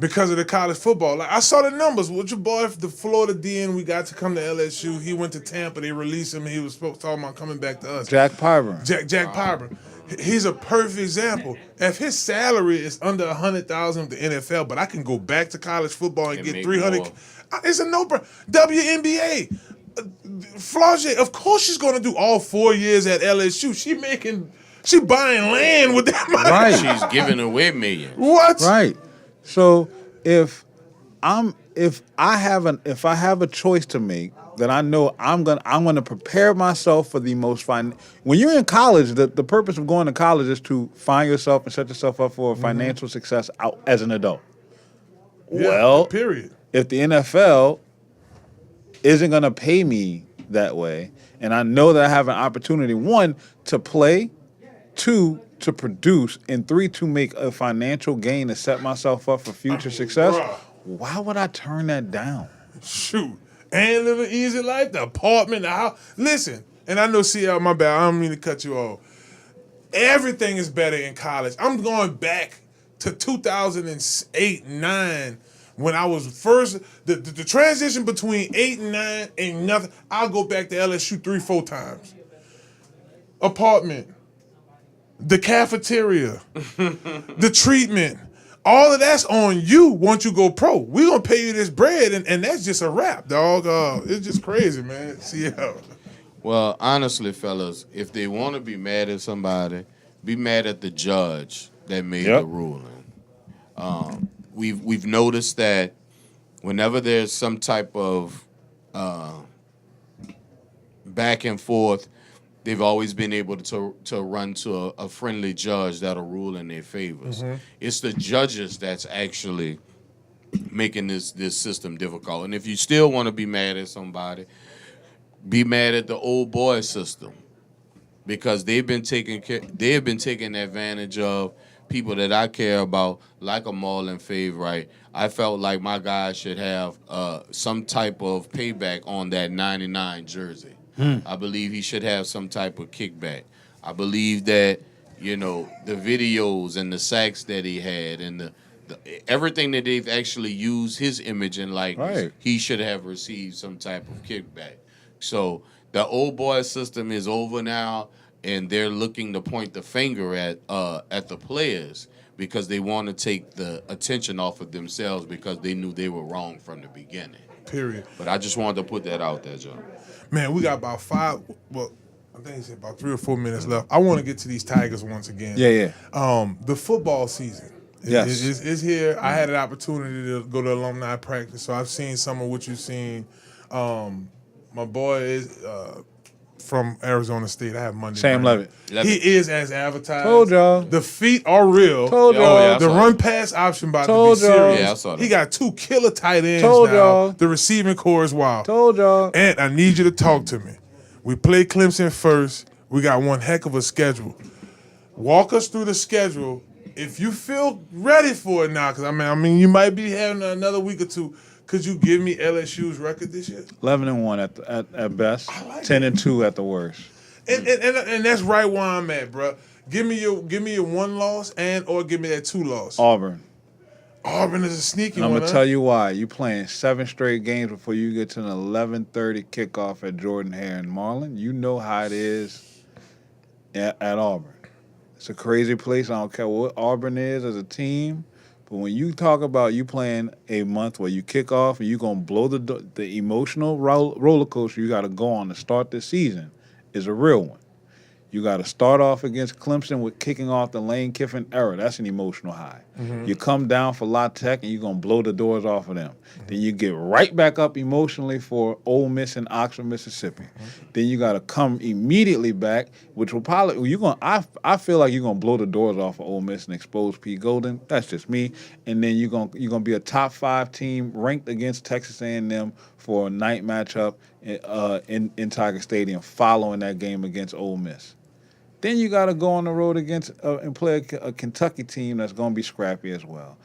[SPEAKER 4] because of the college football. Like I saw the numbers with your boy, the Florida DN, we got to come to LSU. He went to Tampa. They released him. He was supposed to talk about coming back to us.
[SPEAKER 9] Jack Pyburn.
[SPEAKER 4] Jack Pyburn. He's a perfect example. If his salary is under $100,000 with the NFL, but I can go back to college football and get $300,000, it's a no-brainer. WNBA. Flaugier, of course she's going to do all 4 years at LSU. She buying land with that money.
[SPEAKER 9] Right.
[SPEAKER 6] She's giving away millions.
[SPEAKER 4] What?
[SPEAKER 9] Right. So if I have a choice to make, then I know I'm gonna prepare myself for the most fun. When you're in college, the purpose of going to college is to find yourself and set yourself up for financial success out as an adult.
[SPEAKER 4] Yeah,
[SPEAKER 9] well,
[SPEAKER 4] period.
[SPEAKER 9] If the NFL isn't gonna pay me that way, and I know that I have an opportunity, 1, to play, 2, to produce, and 3, to make a financial gain to set myself up for future success, why would I turn that down?
[SPEAKER 4] Shoot. And live an easy life, the apartment, the house. Listen, and I know CL, my bad, I don't mean to cut you off. Everything is better in college. I'm going back to 2008, 9, when I was first, the transition between 8 and 9 ain't nothing. I'll go back to LSU 3-4 times. Apartment, the cafeteria, the treatment, all of that's on you once you go pro. We're going to pay you this bread, and that's just a wrap, dog. It's just crazy, man. CL.
[SPEAKER 6] Well, honestly, fellas, if they want to be mad at somebody, be mad at the judge that made the ruling. We've noticed that whenever there's some type of back and forth, they've always been able to run to a friendly judge that'll rule in their favors.
[SPEAKER 4] Mm-hmm.
[SPEAKER 6] It's the judges that's actually making this system difficult. And if you still want to be mad at somebody, be mad at the old boy system, because they've been taking advantage of people that I care about, like a Marlon Fave, right? I felt like my guy should have some type of payback on that 99 jersey. I believe he should have some type of kickback. I believe that, the videos and the sacks that he had and the everything that they've actually used his image and likeness, he should have received some type of kickback. So the old boy system is over now, and they're looking to point the finger at the players because they want to take the attention off of themselves because they knew they were wrong from the beginning.
[SPEAKER 4] Period.
[SPEAKER 6] But I just wanted to put that out there, John.
[SPEAKER 4] Man, we got about I think he said about 3 or 4 minutes left. I want to get to these Tigers once again.
[SPEAKER 9] Yeah.
[SPEAKER 4] The football season is here. I had an opportunity to go to alumni practice, so I've seen some of what you've seen. My boy is from Arizona State. I have Monday.
[SPEAKER 9] Sam Levitt.
[SPEAKER 4] He is as advertised.
[SPEAKER 9] Told y'all.
[SPEAKER 4] The feet are real.
[SPEAKER 9] Told y'all.
[SPEAKER 6] Oh, yeah,
[SPEAKER 4] the run pass option about
[SPEAKER 9] Told
[SPEAKER 4] to be
[SPEAKER 9] y'all.
[SPEAKER 4] serious.
[SPEAKER 6] Yeah, I saw that.
[SPEAKER 4] He got 2 killer tight ends
[SPEAKER 9] Told
[SPEAKER 4] now.
[SPEAKER 9] y'all.
[SPEAKER 4] The receiving core is wild.
[SPEAKER 9] Told y'all.
[SPEAKER 4] And I need you to talk to me. We play Clemson first. We got one heck of a schedule. Walk us through the schedule. If you feel ready for it now, because I mean, you might be having another week or two. Could you give me LSU's record this year?
[SPEAKER 9] 11-1 at best.
[SPEAKER 4] like
[SPEAKER 9] 10-2 at the worst.
[SPEAKER 4] And that's right where I'm at, bro. Give me your 1 loss or give me that 2 loss.
[SPEAKER 9] Auburn.
[SPEAKER 4] Auburn is a sneaky
[SPEAKER 9] And I'm
[SPEAKER 4] one.
[SPEAKER 9] going to tell you why. You playing 7 straight games before you get to an 11:30 kickoff at Jordan Hare and Marlon. You know how it is at Auburn. It's a crazy place. I don't care what Auburn is as a team. But when you talk about you playing a month where you kick off and you're going to blow the emotional roller coaster you got to go on to start this season is a real one. You got to start off against Clemson with kicking off the Lane Kiffin era. That's an emotional high.
[SPEAKER 4] Mm-hmm.
[SPEAKER 9] You come down for La Tech and you're going to blow the doors off of them. Mm-hmm. Then you get right back up emotionally for Ole Miss and Oxford, Mississippi. Mm-hmm. Then you got to come immediately back, which will probably I feel like you're going to blow the doors off of Ole Miss and expose Pete Golden. That's just me. And then you're going to be a top 5 team ranked against Texas A&M for a night matchup in Tiger Stadium following that game against Ole Miss. Then you got to go on the road against and play a Kentucky team that's going to be scrappy as well.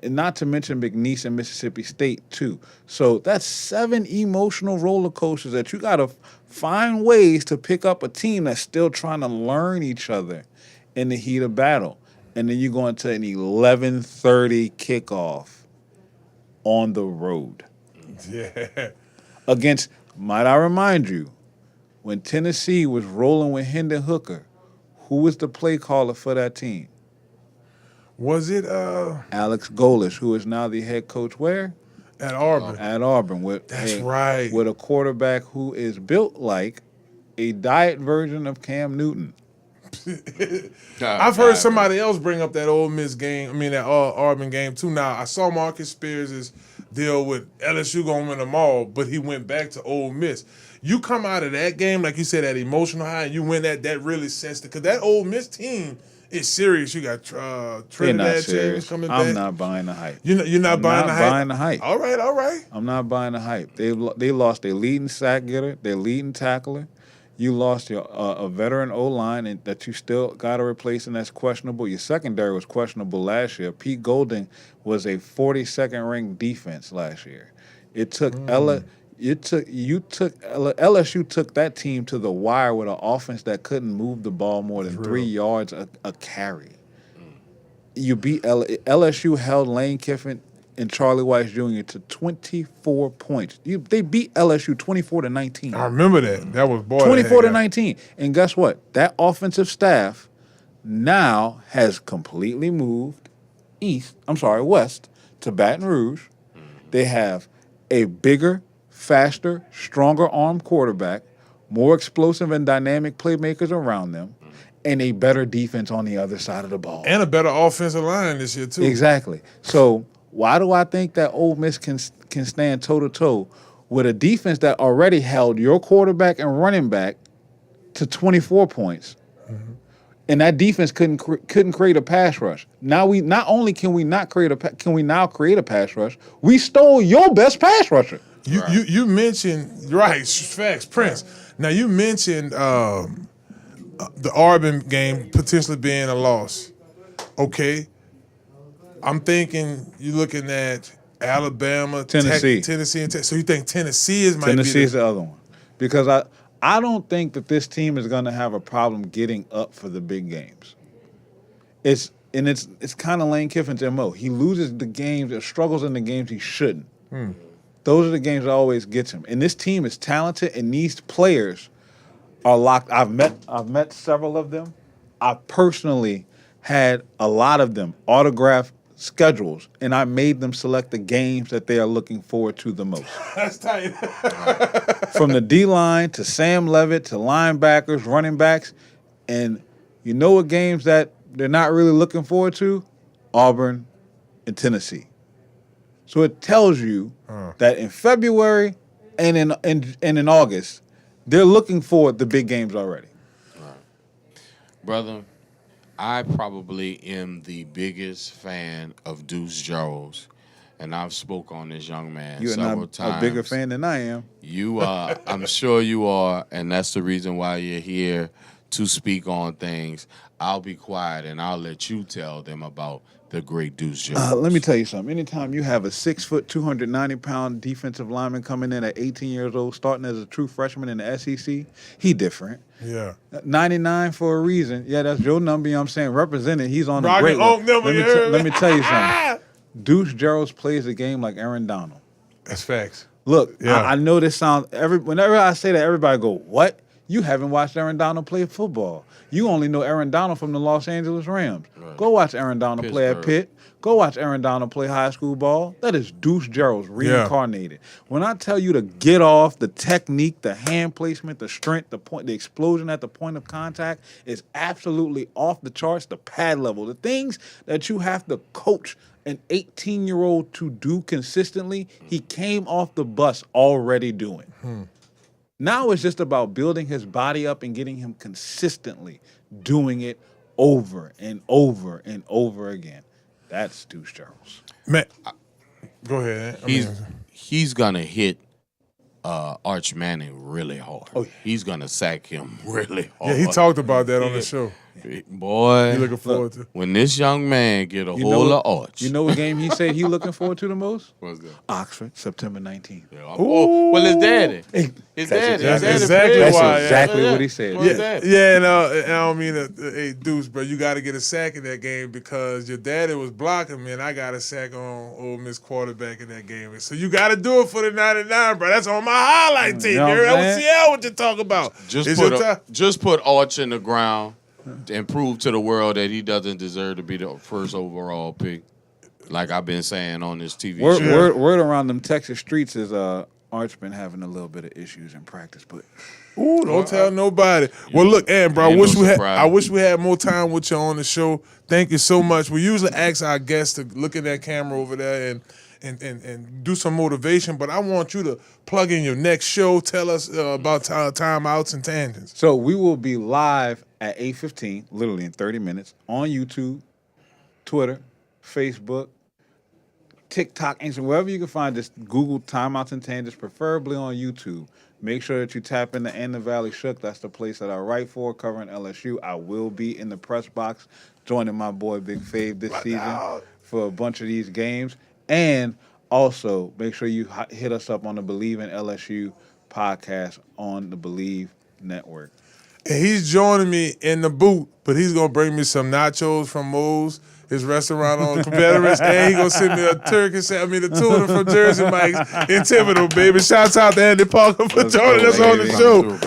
[SPEAKER 9] And not to mention McNeese and Mississippi State, too. So that's 7 emotional roller coasters that you got to find ways to pick up a team that's still trying to learn each other in the heat of battle. And then you go into an 11:30 kickoff on the road.
[SPEAKER 4] Yeah.
[SPEAKER 9] Against, might I remind you, when Tennessee was rolling with Hendon Hooker, who was the play caller for that team?
[SPEAKER 4] Was it
[SPEAKER 9] Alex Golesh, who is now the head coach where?
[SPEAKER 4] at Auburn?
[SPEAKER 9] At Auburn.
[SPEAKER 4] That's right.
[SPEAKER 9] With a quarterback who is built like a diet version of Cam Newton.
[SPEAKER 4] I've heard somebody else bring up that Ole Miss game. I mean, that Auburn game too. Now I saw Marcus Spears' deal with LSU going to win them all, but he went back to Ole Miss. You come out of that game, like you said, that emotional high, and you win that really sensed it. Because that Ole Miss team is serious. You got Trinidad James coming back.
[SPEAKER 9] I'm not buying the hype.
[SPEAKER 4] You're not buying the hype?
[SPEAKER 9] buying the hype.
[SPEAKER 4] All right.
[SPEAKER 9] I'm not buying the hype. They lost their leading sack getter, their leading tackler. You lost your a veteran O-line and that you still got to replace, and that's questionable. Your secondary was questionable last year. Pete Golding was a 42nd ranked defense last year. It took LSU took that team to the wire with an offense that couldn't move the ball more than 3 yards a carry. You beat LSU held Lane Kiffin and Charlie Weiss Jr. to 24 points. They beat LSU 24-19.
[SPEAKER 4] I remember that. That was
[SPEAKER 9] 24-19. And guess what? That offensive staff now has completely moved west to Baton Rouge. They have a bigger, faster, stronger armed quarterback, more explosive and dynamic playmakers around them, and a better defense on the other side of the ball.
[SPEAKER 4] And a better offensive line this year, too.
[SPEAKER 9] Exactly. So why do I think that Ole Miss can stand toe-to-toe with a defense that already held your quarterback and running back to 24 points? Mm-hmm. And that defense couldn't create a pass rush. Now can we now create a pass rush? We stole your best pass rusher.
[SPEAKER 4] You mentioned facts, Prince. Now you mentioned the Auburn game potentially being a loss. Okay, I'm thinking you're looking at Alabama,
[SPEAKER 9] Tennessee,
[SPEAKER 4] and so you think Tennessee is
[SPEAKER 9] the other one, because I don't think that this team is going to have a problem getting up for the big games. It's kind of Lane Kiffin's MO. He loses the games or struggles in the games he shouldn't. Those are the games that always gets him. And this team is talented, and these players are locked. I've met several of them. I personally had a lot of them autograph schedules, and I made them select the games that they are looking forward to the most.
[SPEAKER 4] That's tight.
[SPEAKER 9] From the D-line to Sam Levitt to linebackers, running backs, and you know what games that they're not really looking forward to? Auburn and Tennessee. So it tells you that in February and in August, they're looking for the big games already.
[SPEAKER 6] Brother, I probably am the biggest fan of Deuce Jones, and I've spoke on this young man several times.
[SPEAKER 9] You're a bigger fan than I am.
[SPEAKER 6] You are. I'm sure you are, and that's the reason why you're here to speak on things. I'll be quiet, and I'll let you tell them about the great Deuce Jones.
[SPEAKER 9] Let me tell you something. Anytime you have a 6 foot, 290-pound defensive lineman coming in at 18 years old, starting as a true freshman in the SEC, he different.
[SPEAKER 4] Yeah.
[SPEAKER 9] 99 for a reason. Yeah, that's your number. You know what I'm saying? Represented. He's on the
[SPEAKER 4] Rocket
[SPEAKER 9] great one. Let me tell you something.
[SPEAKER 4] Ah!
[SPEAKER 9] Deuce Jones plays the game like Aaron Donald.
[SPEAKER 4] That's facts.
[SPEAKER 9] Look,
[SPEAKER 4] Yeah.
[SPEAKER 9] I know this sounds whenever I say that, everybody go, "What? You haven't watched Aaron Donald play football. You only know Aaron Donald from the Los Angeles Rams.
[SPEAKER 6] Right.
[SPEAKER 9] Go watch Aaron Donald play at
[SPEAKER 6] Pittsburgh.
[SPEAKER 9] Pitt. Go watch Aaron Donald play high school ball. That is Deuce Gerald's reincarnated. When I tell you to get off, the technique, the hand placement, the strength, the explosion at the point of contact is absolutely off the charts, the pad level. The things that you have to coach an 18-year-old to do consistently, he came off the bus already doing. Now it's just about building his body up and getting him consistently doing it over and over and over again. That's Deuce Charles.
[SPEAKER 4] Man, go ahead.
[SPEAKER 6] He's gonna hit Arch Manning really hard.
[SPEAKER 9] Oh, yeah.
[SPEAKER 6] He's gonna sack him really hard.
[SPEAKER 4] Yeah, he talked about that on the show.
[SPEAKER 6] Boy,
[SPEAKER 4] You looking forward to?
[SPEAKER 6] when this young man get a hold of Arch.
[SPEAKER 9] You know what game he said he looking forward to the most?
[SPEAKER 6] What's that?
[SPEAKER 9] Oxford, September 19th.
[SPEAKER 6] Yeah, well, his daddy. His daddy.
[SPEAKER 4] That's
[SPEAKER 6] His daddy
[SPEAKER 4] exactly
[SPEAKER 6] played.
[SPEAKER 4] why,
[SPEAKER 9] That's exactly what he said.
[SPEAKER 6] What's that?
[SPEAKER 4] Yeah, and I don't mean to, hey, Deuce, bro, you got to get a sack in that game because your daddy was blocking me, and I got a sack on Ole Miss quarterback in that game. So you got to do it for the 99, bro. That's on my highlight tape.
[SPEAKER 9] You know what I'm
[SPEAKER 4] That was CL what you talk about.
[SPEAKER 6] Just put Arch in the ground and prove to the world that he doesn't deserve to be the first overall pick. Like I've been saying on this TV show.
[SPEAKER 9] Word around them Texas streets is Arch been having a little bit of issues in practice, but
[SPEAKER 4] Ooh, don't tell nobody. Well, look, bro, I wish we had more time with you on the show. Thank you so much. We usually ask our guests to look at that camera over there and do some motivation, but I want you to plug in your next show. Tell us about timeouts and tangents.
[SPEAKER 9] So we will be live at 8:15, literally in 30 minutes, on YouTube, Twitter, Facebook, TikTok, Instagram, wherever you can find this. Google Timeouts and Tangents, preferably on YouTube. Make sure that you tap into And the Valley Shook. That's the place that I write for, covering LSU. I will be in the press box, joining my boy Big Fave this season for a bunch of these games. And Also, make sure you hit us up on the Believe in LSU podcast on the Believe Network.
[SPEAKER 4] And he's joining me in the booth, but he's going to bring me some nachos from Moe's, his restaurant on Confederates, and he's going to send me the tuna from Jersey Mike's in Thibodeau, baby. Shouts out to Andy Parker for joining us on the show.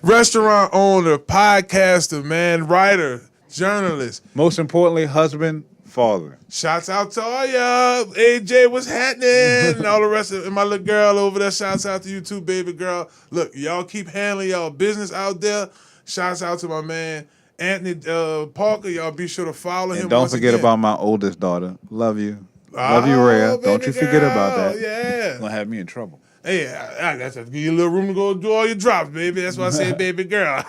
[SPEAKER 4] Restaurant owner, podcaster, man, writer, journalist.
[SPEAKER 9] Most importantly, husband, father.
[SPEAKER 4] Shouts out to all y'all. AJ, what's happening? And all the rest of it. And my little girl over there, shouts out to you too, baby girl. Look, y'all keep handling y'all business out there. Shouts out to my man, Anthony Parker. Y'all be sure to follow him.
[SPEAKER 9] And don't forget about my oldest daughter. Love you. Love you, Rhea. Don't you forget about that.
[SPEAKER 4] Yeah.
[SPEAKER 9] Gonna have me in trouble.
[SPEAKER 4] Hey, I got to give you a little room to go do all your drops, baby. That's why I said baby girl.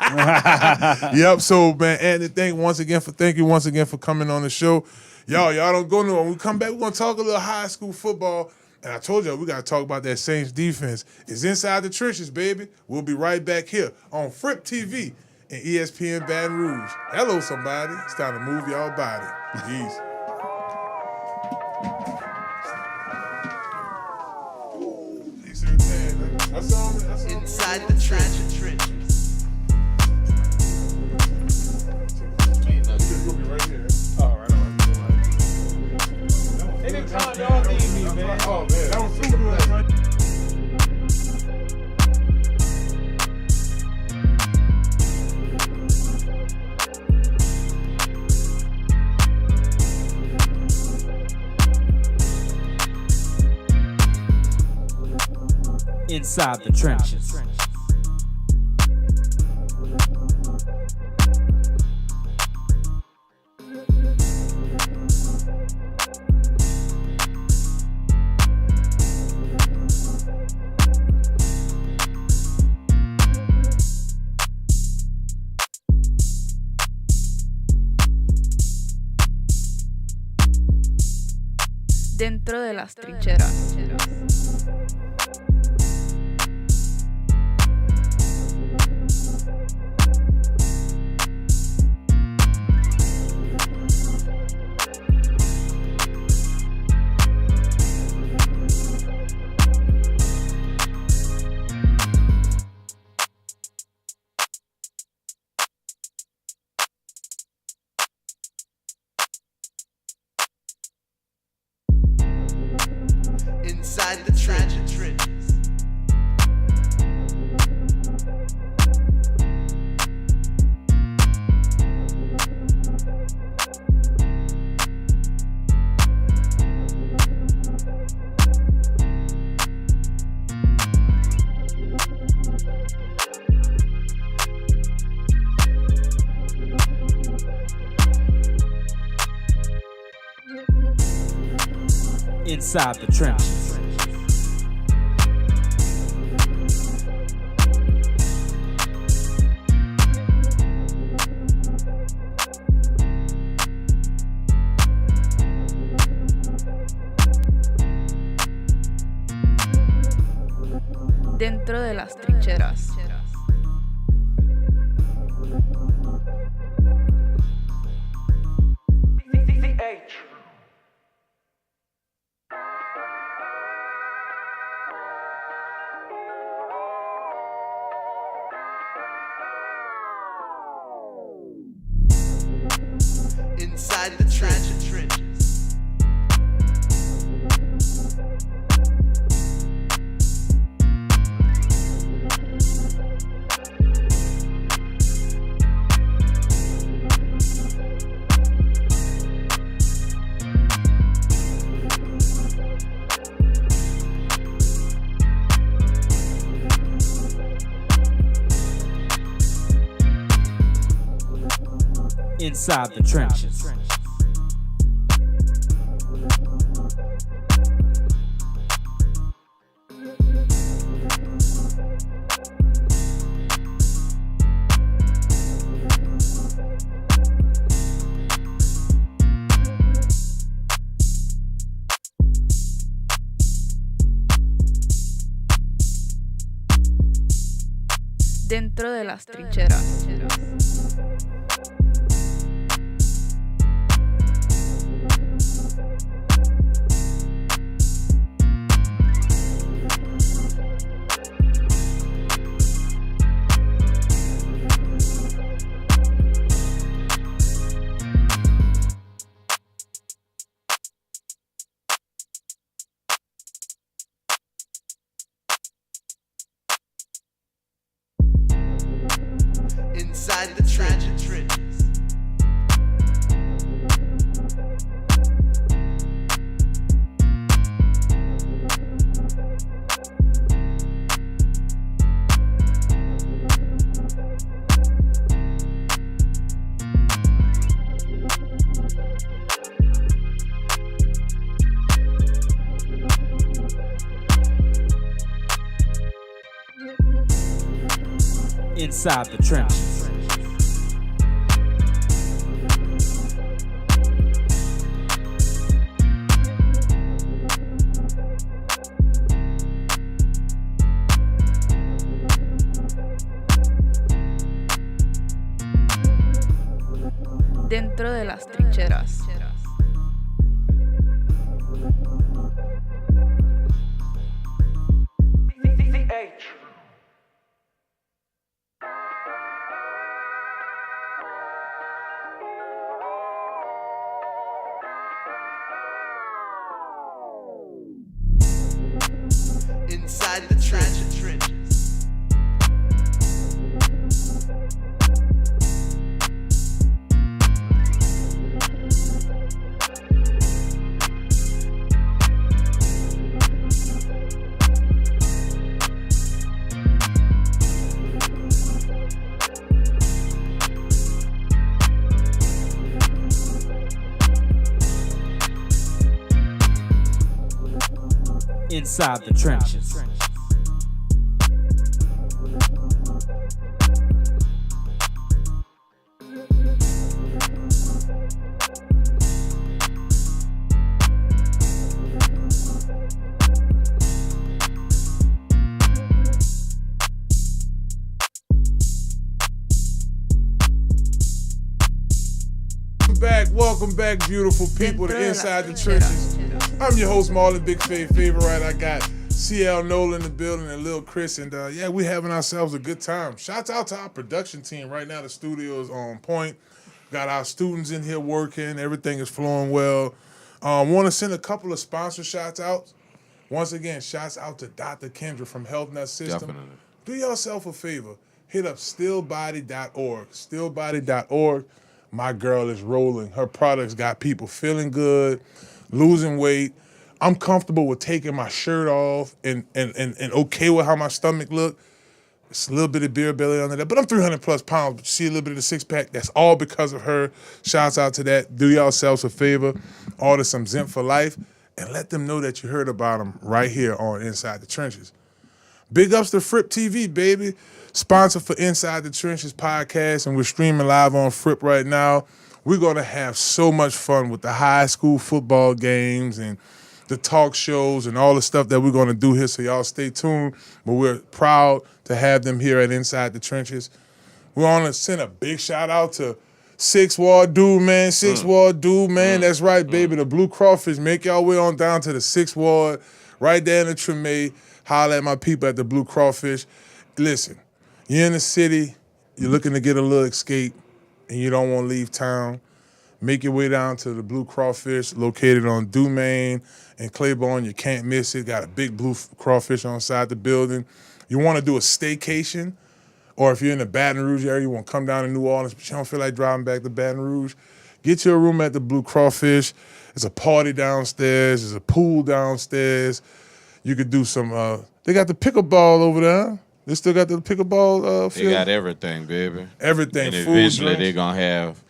[SPEAKER 4] Yep. So, man, Anthony, thank you once again for coming on the show. Y'all don't go nowhere. When we come back, we're going to talk a little high school football. And I told y'all we got to talk about that Saints defense. It's inside the trenches, baby. We'll be right back here on FRYP TV and ESPN Baton Rouge. Hello, somebody. It's time to move y'all body. Peace.
[SPEAKER 3] Inside the trenches.
[SPEAKER 9] Anytime y'all need me, man.
[SPEAKER 4] Oh, man. That was super good, right?
[SPEAKER 1] Inside the trenches.
[SPEAKER 2] Dentro de las trincheras.
[SPEAKER 3] Inside the trenches.
[SPEAKER 1] Inside the trenches.
[SPEAKER 2] Dentro de las trincheras.
[SPEAKER 3] Inside the trenches.
[SPEAKER 1] Inside the trenches.
[SPEAKER 2] Dentro de las trincheras.
[SPEAKER 1] Inside the trenches.
[SPEAKER 2] Dentro de las trincheras.
[SPEAKER 3] Inside the trenches.
[SPEAKER 1] Inside the trenches.
[SPEAKER 4] Welcome back, beautiful people, to Inside the Trenches. I'm your host, Marlon, Big Favorite. I got CL NOLA in the building and Lil Chris, and yeah, we having ourselves a good time. Shouts out to our production team. Right now, the studio is on point. Got our students in here working. Everything is flowing well. Want to send a couple of sponsor shouts out. Once again, shouts out to Dr. Kendra from Health Nut System.
[SPEAKER 6] Definitely.
[SPEAKER 4] Do yourself a favor. Hit up stillbody.org. Stillbody.org. My girl is rolling. Her products got people feeling good, losing weight. I'm comfortable with taking my shirt off and okay with how my stomach look. It's a little bit of beer belly under there, but I'm 300 plus pounds. But you see a little bit of the six pack. That's all because of her. Shouts out to that. Do yourselves a favor. Order some Zinc for Life and let them know that you heard about them right here on Inside the Trenches. Big ups to FRYP TV, baby. Sponsor for Inside the Trenches podcast, and we're streaming live on FRYP right now. We're going to have so much fun with the high school football games and the talk shows and all the stuff that we're going to do here, so y'all stay tuned. But we're proud to have them here at Inside the Trenches. We want to send a big shout out to Sixth Ward Dude, man. Sixth Ward Dude, man. That's right, baby. The Blue Crawfish. Make y'all way on down to the Sixth Ward, right there in the Treme. Holler at my people at the Blue Crawfish. Listen, you're in the city, you're looking to get a little escape, and you don't want to leave town. Make your way down to the Blue Crawfish, located on Dumaine and Claiborne. You can't miss it. Got a big blue crawfish on side the building. You want to do a staycation, or if you're in the Baton Rouge area, you want to come down to New Orleans, but you don't feel like driving back to Baton Rouge, get you a room at the Blue Crawfish. There's a party downstairs. There's a pool downstairs. You could do some, they got the pickleball over there. They still got the pickleball field.
[SPEAKER 6] They got everything, baby.
[SPEAKER 4] Everything,
[SPEAKER 6] and
[SPEAKER 4] food,
[SPEAKER 6] eventually
[SPEAKER 4] drinks.
[SPEAKER 6] they're going to have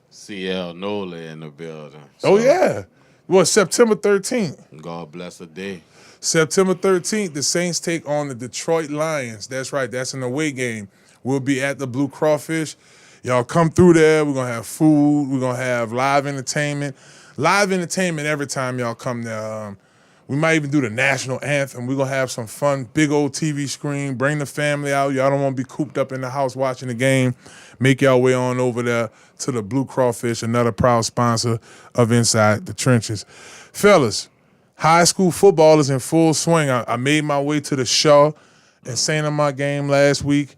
[SPEAKER 6] CL NOLA in the building.
[SPEAKER 4] Oh, yeah. Well, September 13th.
[SPEAKER 6] God bless the day.
[SPEAKER 4] September 13th, the Saints take on the Detroit Lions. That's right. That's an away game. We'll be at the Blue Crawfish. Y'all come through there. We're going to have food. We're going to have live entertainment. Live entertainment every time y'all come there. We might even do the national anthem. We're going to have some fun, big old TV screen. Bring the family out. Y'all don't want to be cooped up in the house watching the game. Make y'all way on over there to the Blue Crawfish, another proud sponsor of Inside the Trenches. Fellas, high school football is in full swing. I made my way to the Shaw and St. Amant game last week.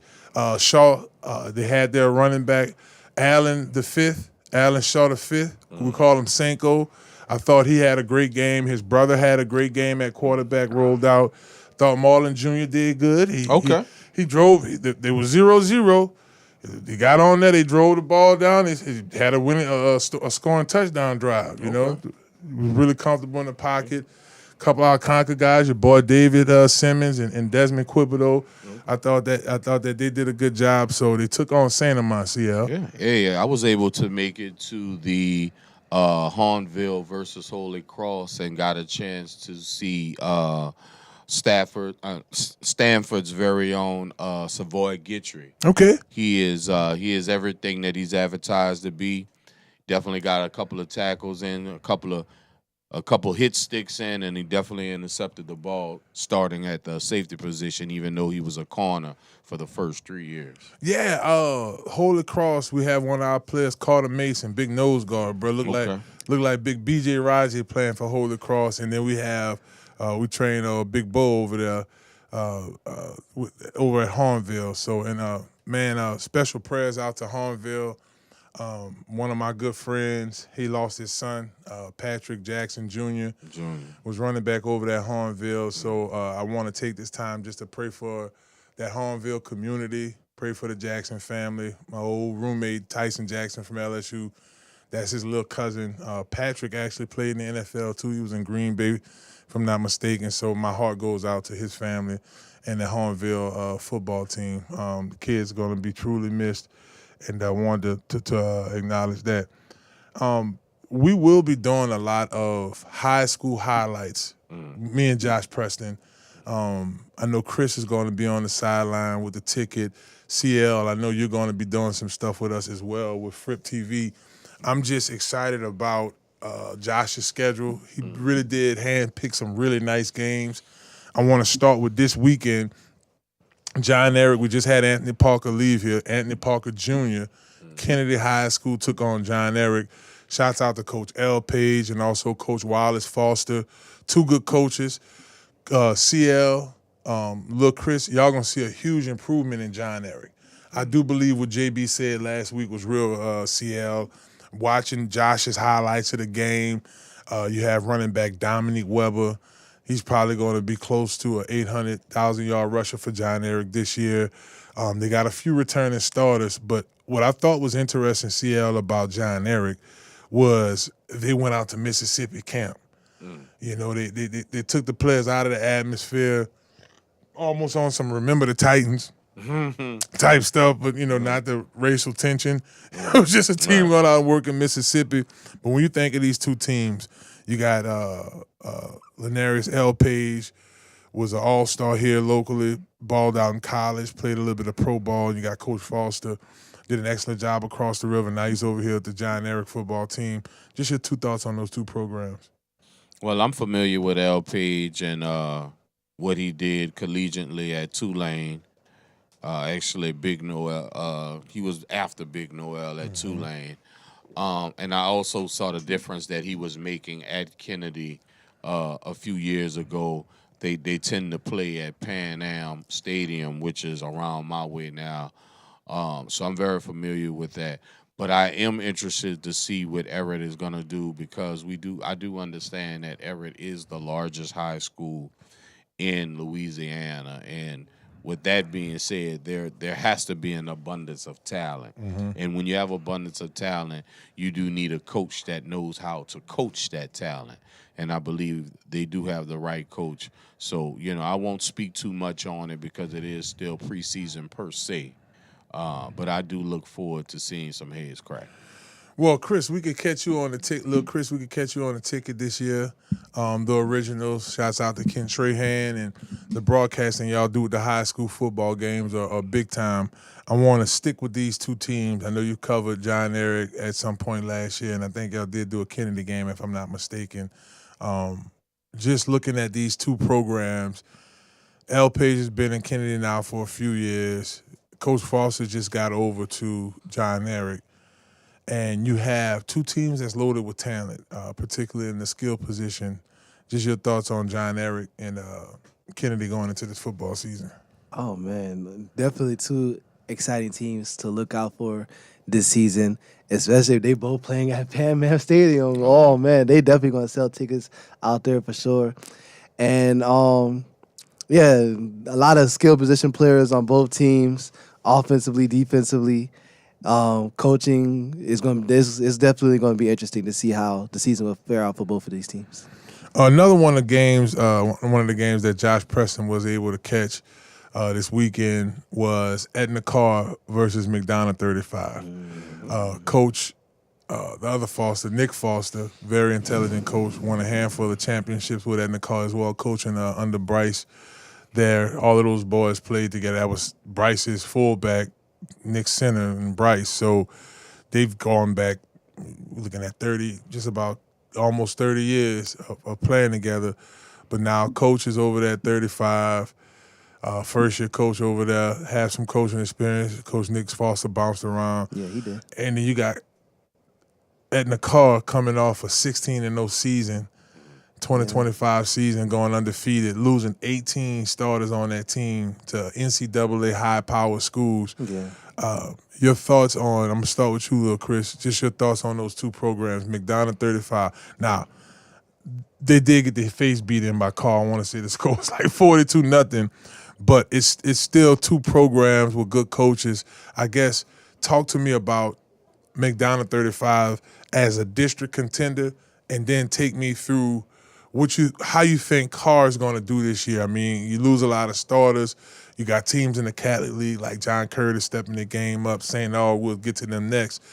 [SPEAKER 4] Shaw, they had their running back, Allen Shaw the fifth. We call him Senko. I thought he had a great game. His brother had a great game at quarterback, rolled out. Thought Marlon Jr. did good. He drove. They were 0-0. They got on there. They drove the ball down. They had a winning, a scoring touchdown drive. You know, was really comfortable in the pocket. A couple of our Conquer guys, your boy David Simmons and Desmond Quibido. I thought that they did a good job. So they took on Saint Amant, CL.
[SPEAKER 6] Yeah. I was able to make it to the Hornville versus Holy Cross and got a chance to see Stanford's very own Savoy Guitry.
[SPEAKER 4] Okay.
[SPEAKER 6] He is everything that he's advertised to be. Definitely got a couple of tackles in, a couple hit sticks in, and he definitely intercepted the ball starting at the safety position, even though he was a corner for the first 3 years.
[SPEAKER 4] Yeah, Holy Cross, we have one of our players, Carter Mason, big nose guard, bro. Look like big BJ Raji playing for Holy Cross, and then we have we train Big Bo over there over at Hornville. So special prayers out to Hornville. One of my good friends, he lost his son, Patrick Jackson Jr. Was running back over there at Hornville. So I want to take this time just to pray for that Hornville community, pray for the Jackson family. My old roommate, Tyson Jackson from LSU, that's his little cousin. Patrick actually played in the NFL too. He was in Green Bay, if I'm not mistaken. So my heart goes out to his family and the Hornville football team. The kids are going to be truly missed. And I wanted to acknowledge that. We will be doing a lot of high school highlights, me and Josh Preston. I know Chris is going to be on the sideline with the ticket. CL, I know you're going to be doing some stuff with us as well with FRYP TV. I'm just excited about Josh's schedule. He really did handpick some really nice games. I want to start with this weekend. John Eric, we just had Anthony Parker leave here. Anthony Parker Jr., Kennedy High School took on John Eric. Shouts out to Coach L. Page and also Coach Wallace Foster. Two good coaches. CL, Lil Chris, y'all going to see a huge improvement in John Eric. I do believe what JB said last week was real, CL. Watching Josh's highlights of the game, you have running back Dominique Weber. He's probably going to be close to an 800,000-yard rusher for John Eric this year. They got a few returning starters, but what I thought was interesting, CL, about John Eric was they went out to Mississippi camp. You know, they took the players out of the atmosphere, almost on some Remember the Titans type stuff, but, you know, not the racial tension. It was just a team going out and work in Mississippi. But when you think of these two teams, you got Lenarius L. Page, was an all-star here locally, balled out in college, played a little bit of pro ball. You got Coach Foster, did an excellent job across the river. Now he's over here at the John Eric football team. Just your 2 thoughts on those 2 programs.
[SPEAKER 6] Well, I'm familiar with L. Page and what he did collegiately at Tulane. Actually, Big Noel, he was after Big Noel at Tulane. And I also saw the difference that he was making at Kennedy a few years ago. They tend to play at Pan Am Stadium, which is around my way now. So I'm very familiar with that. But I am interested to see what Everett is going to do because I do understand that Everett is the largest high school in Louisiana. And with that being said, there has to be an abundance of talent. And when you have abundance of talent, you do need a coach that knows how to coach that talent. And I believe they do have the right coach. So, you know, I won't speak too much on it because it is still preseason per se. But I do look forward to seeing some heads crack.
[SPEAKER 4] Well, Chris, we could catch you on the ticket. Little Chris, we could catch you on the ticket this year. The originals. Shouts out to Ken Trahan and the broadcasting y'all do with the high school football games are big time. I want to stick with these 2 teams. I know you covered John Eric at some point last year, and I think y'all did do a Kennedy game, if I'm not mistaken. Just looking at these 2 programs, L. Page has been in Kennedy now for a few years. Coach Foster just got over to John Eric. And you have 2 teams that's loaded with talent, particularly in the skill position. Just your thoughts on John Eric and Kennedy going into this football season.
[SPEAKER 5] Oh, man, definitely 2 exciting teams to look out for this season, especially if they both playing at Pan Am Stadium. Oh, man, they definitely going to sell tickets out there for sure. And, yeah, a lot of skill position players on both teams. offensively, defensively. Coaching is it's definitely going to be interesting to see how the season will fare out for both of these teams.
[SPEAKER 4] Another one of the games that Josh Preston was able to catch this weekend was Edna Carr versus McDonough 35. Coach, the other Foster, Nick Foster, very intelligent coach, won a handful of championships with Edna Carr as well, coaching under Bryce there. All of those boys played together. That was Bryce's fullback, Nick center, and Bryce. So they've gone back, looking at 30, just about almost 30 years of playing together. But now coach is over there at 35. First year coach over there, have some coaching experience. Coach Nick Foster bounced around.
[SPEAKER 5] Yeah, he did.
[SPEAKER 4] And then you got Edna Carr coming off a 16-0 season, 2025 season, going undefeated, losing 18 starters on that team to NCAA high-powered schools.
[SPEAKER 5] Yeah.
[SPEAKER 4] Your thoughts on, I'm going to start with you, little Chris, just your thoughts on those two programs, McDonough 35. Now, they did get their face beat in by Carr. I want to say the score was like 42-0, but it's still two programs with good coaches. I guess, talk to me about McDonough 35 as a district contender, and then take me through how you think Carr is going to do this year. I mean, you lose a lot of starters. You got teams in the Catholic League like John Curtis stepping the game up, saying, "Oh, we'll get to them next."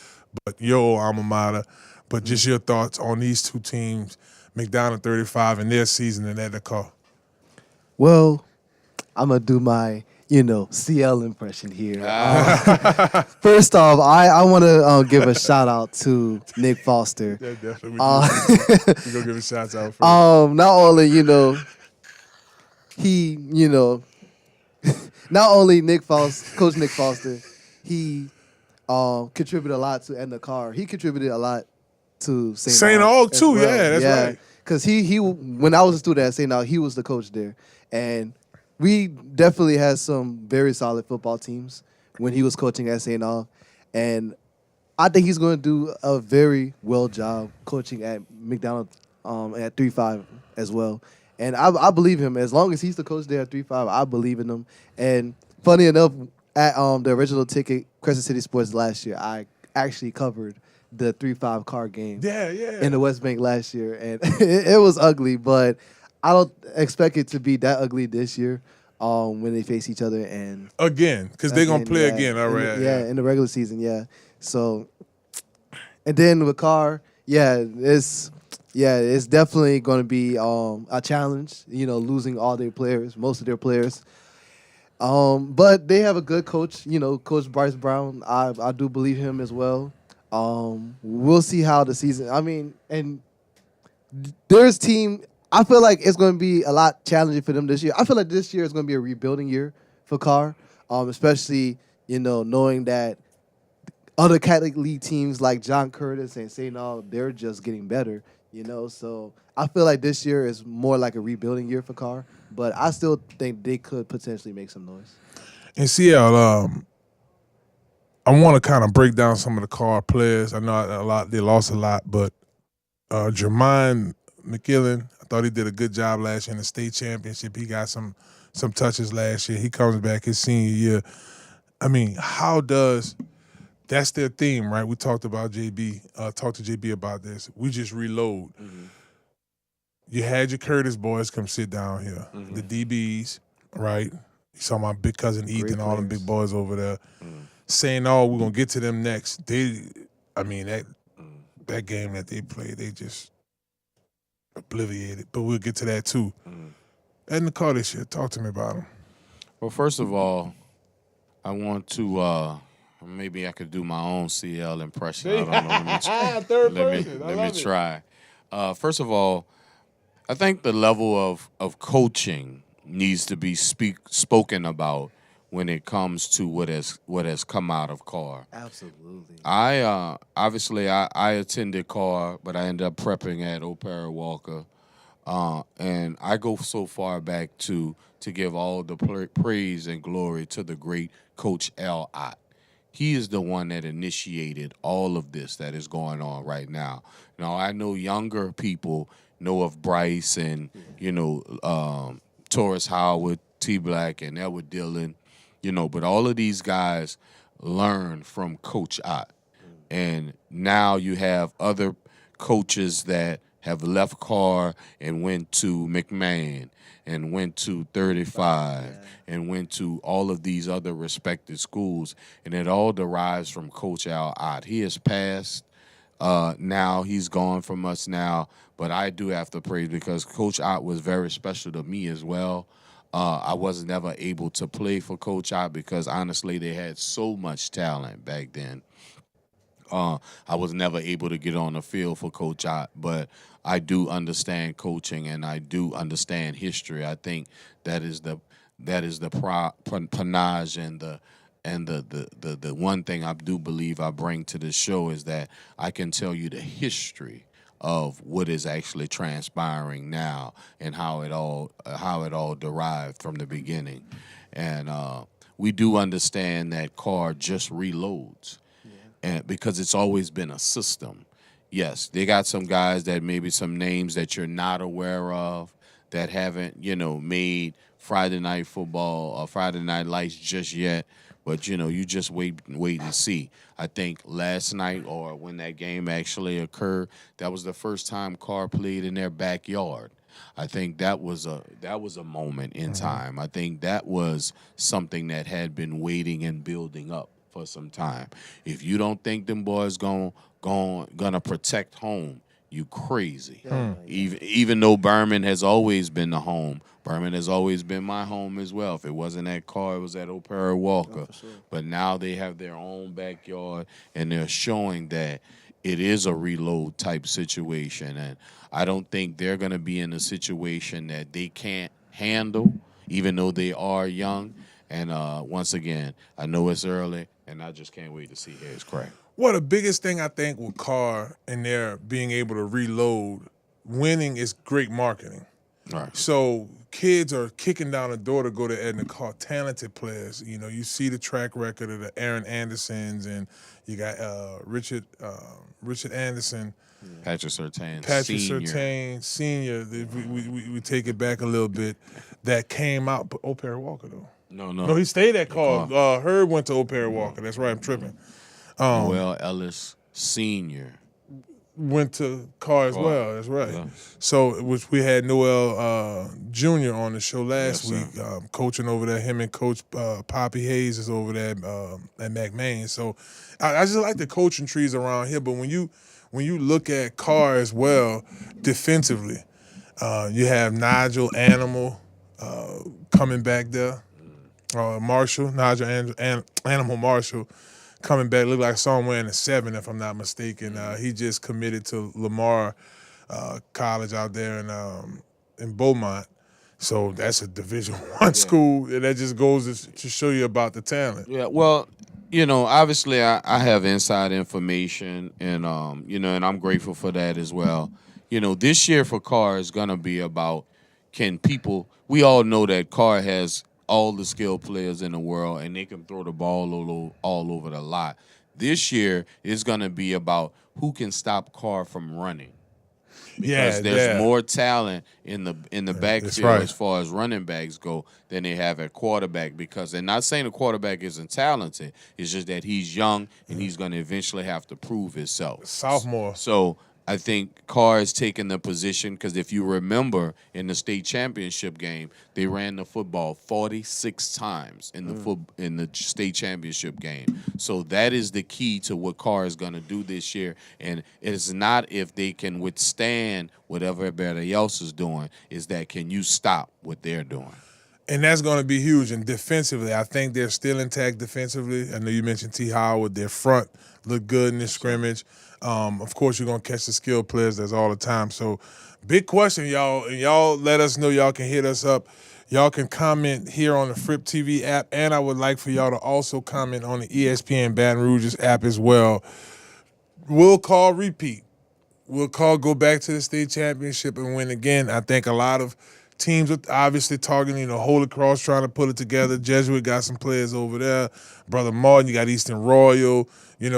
[SPEAKER 4] But your old alma mater. But just your thoughts on these two teams, McDonough 35 and their season in Edna Carr.
[SPEAKER 5] Well, I'm gonna do my CL impression here. First off, I want to give a shout out to Nick Foster.
[SPEAKER 4] Yeah, definitely. We're gonna give a shout out first.
[SPEAKER 5] Not only he not only Coach Nick Foster, he contributed a lot to Edna Carr. He contributed a lot to St.
[SPEAKER 4] Aug too. Well. Yeah, that's right.
[SPEAKER 5] Because he when I was a student at St. Aug, he was the coach there, and we definitely had some very solid football teams when he was coaching at St. Aug, and I think he's going to do a very well job coaching at McDonough at 3-5 as well. And I believe him. As long as he's the coach there at 3-5, I believe in him. And funny enough, at the original ticket, Crescent City Sports last year, I actually covered the 3-5 car game in the West Bank last year. And it was ugly, but I don't expect it to be that ugly this year when they face each other. And
[SPEAKER 4] again, because they're going to play again. All right.
[SPEAKER 5] In the regular season, yeah. So, and then with Carr, it's definitely going to be a challenge, losing all their players, most of their players. But they have a good coach, Coach Bryce Brown. I do believe him as well. We'll see how the season, and there's team, I feel like it's going to be a lot challenging for them this year. I feel like this year is going to be a rebuilding year for Carr, especially, knowing that other Catholic League teams like John Curtis and St. Aug, they're just getting better. So I feel like this year is more like a rebuilding year for Carr, but I still think they could potentially make some noise.
[SPEAKER 4] In CL, I want to kind of break down some of the Carr players. I know they lost a lot, but Jermaine McKernan, I thought he did a good job last year in the state championship. He got some touches last year. He comes back his senior year. I mean, that's their theme, right? We talked about talked to JB about this. We just reload. Mm-hmm. You had your Curtis boys come sit down here. Mm-hmm. The DBs, right? You saw my big cousin Ethan, all them big boys over there. Mm-hmm. Saying, "Oh, we're gonna get to them next." That game that they played, they just obliviated. But we'll get to that too. Mm-hmm. Edna Carr this year, talk to me about him.
[SPEAKER 6] Well, first of all, I want to maybe I could do my own CL impression. I don't know. Let me try. First of all, I think the level of coaching needs to be spoken about when it comes to what has come out of Carr.
[SPEAKER 5] Absolutely.
[SPEAKER 6] I attended Carr, but I ended up prepping at O'Para Walker, and I go so far back to give all the praise and glory to the great Coach L. Ott. He is the one that initiated all of this that is going on right now. Now, I know younger people know of Bryce and, Taurus Howard, T. Black, and Edward Dillon, But all of these guys learn from Coach Ott. And now you have other coaches that have left Carr and went to McMahon and went to 35 and went to all of these other respected schools. And it all derives from Coach Al Ott. He has passed. Now he's gone from us now. But I do have to praise because Coach Ott was very special to me as well. I was never able to play for Coach Ott because, honestly, they had so much talent back then. I was never able to get on the field for Coach Ott, but I do understand coaching and I do understand history. I think that is the panache and the one thing I do believe I bring to this show is that I can tell you the history of what is actually transpiring now and how it all derived from the beginning. And we do understand that Carr just reloads. And because it's always been a system. Yes, they got some guys that maybe some names that you're not aware of that haven't, made Friday Night Football or Friday Night Lights just yet. But, you just wait and see. I think last night or when that game actually occurred, that was the first time Carr played in their backyard. I think that was a moment in time. I think that was something that had been waiting and building up for some time. If you don't think them boys gonna protect home, you crazy. Even though Berman has always been the home, Berman has always been my home as well. If it wasn't at Carr, it was at O'Perry Walker. Sure. But now they have their own backyard, and they're showing that it is a reload type situation. And I don't think they're going to be in a situation that they can't handle, even though they are young. And once again, I know it's early, and I just can't wait to see his crack.
[SPEAKER 4] Well, the biggest thing I think with Carr and their being able to reload, winning is great marketing.
[SPEAKER 6] Right.
[SPEAKER 4] So kids are kicking down the door to go to Edna Carr, talented players. You see the track record of the Aaron Andersons, and you got Richard Anderson.
[SPEAKER 6] Patrick Surtain
[SPEAKER 4] Senior. We take it back a little bit. That came out, but O'Perry Walker, though. No, he stayed at Carr. Herb went to O'Perry Walker. That's right, I'm tripping.
[SPEAKER 6] Noel Ellis Sr.
[SPEAKER 4] went to Carr as well. That's right.
[SPEAKER 6] Yeah.
[SPEAKER 4] So, which we had Noel Jr. on the show last week, coaching over there. Him and Coach Poppy Hayes is over there at McMahon. So, I just like the coaching trees around here. But when you look at Carr as well, defensively, you have Nigel Animal coming back there. Animal Marshall coming back, look like somewhere in the 7, if I'm not mistaken. He just committed to Lamar College out there in Beaumont. So that's a Division I school, and that just goes to show you about the talent.
[SPEAKER 6] Yeah, well, obviously I have inside information, and and I'm grateful for that as well. This year for Carr is gonna be about we all know that Carr has all the skilled players in the world, and they can throw the ball all over the lot. This year is going to be about who can stop Carr from running. Because there's more talent in the backfield as far as running backs go than they have at quarterback. Because they're not saying the quarterback isn't talented. It's just that he's young, and he's going to eventually have to prove himself.
[SPEAKER 4] Sophomore.
[SPEAKER 6] So I think Carr is taking the position because if you remember in the state championship game, they ran the football 46 times in the state championship game. So that is the key to what Carr is going to do this year. And it's not if they can withstand whatever everybody else is doing. It's that can you stop what they're doing?
[SPEAKER 4] And that's going to be huge. And defensively, I think they're still intact defensively. I know you mentioned T. Howard. Their front looked good in this scrimmage. Of course, you're going to catch the skilled players. That's all the time. So, big question, y'all. And y'all let us know. Y'all can hit us up. Y'all can comment here on the FRYP TV app. And I would like for y'all to also comment on the ESPN Baton Rouge's app as well. We'll call repeat. We'll call go back to the state championship and win again. I think a lot of teams are obviously targeting, Holy Cross trying to put it together. Jesuit got some players over there. Brother Martin, you got Eastern Royal.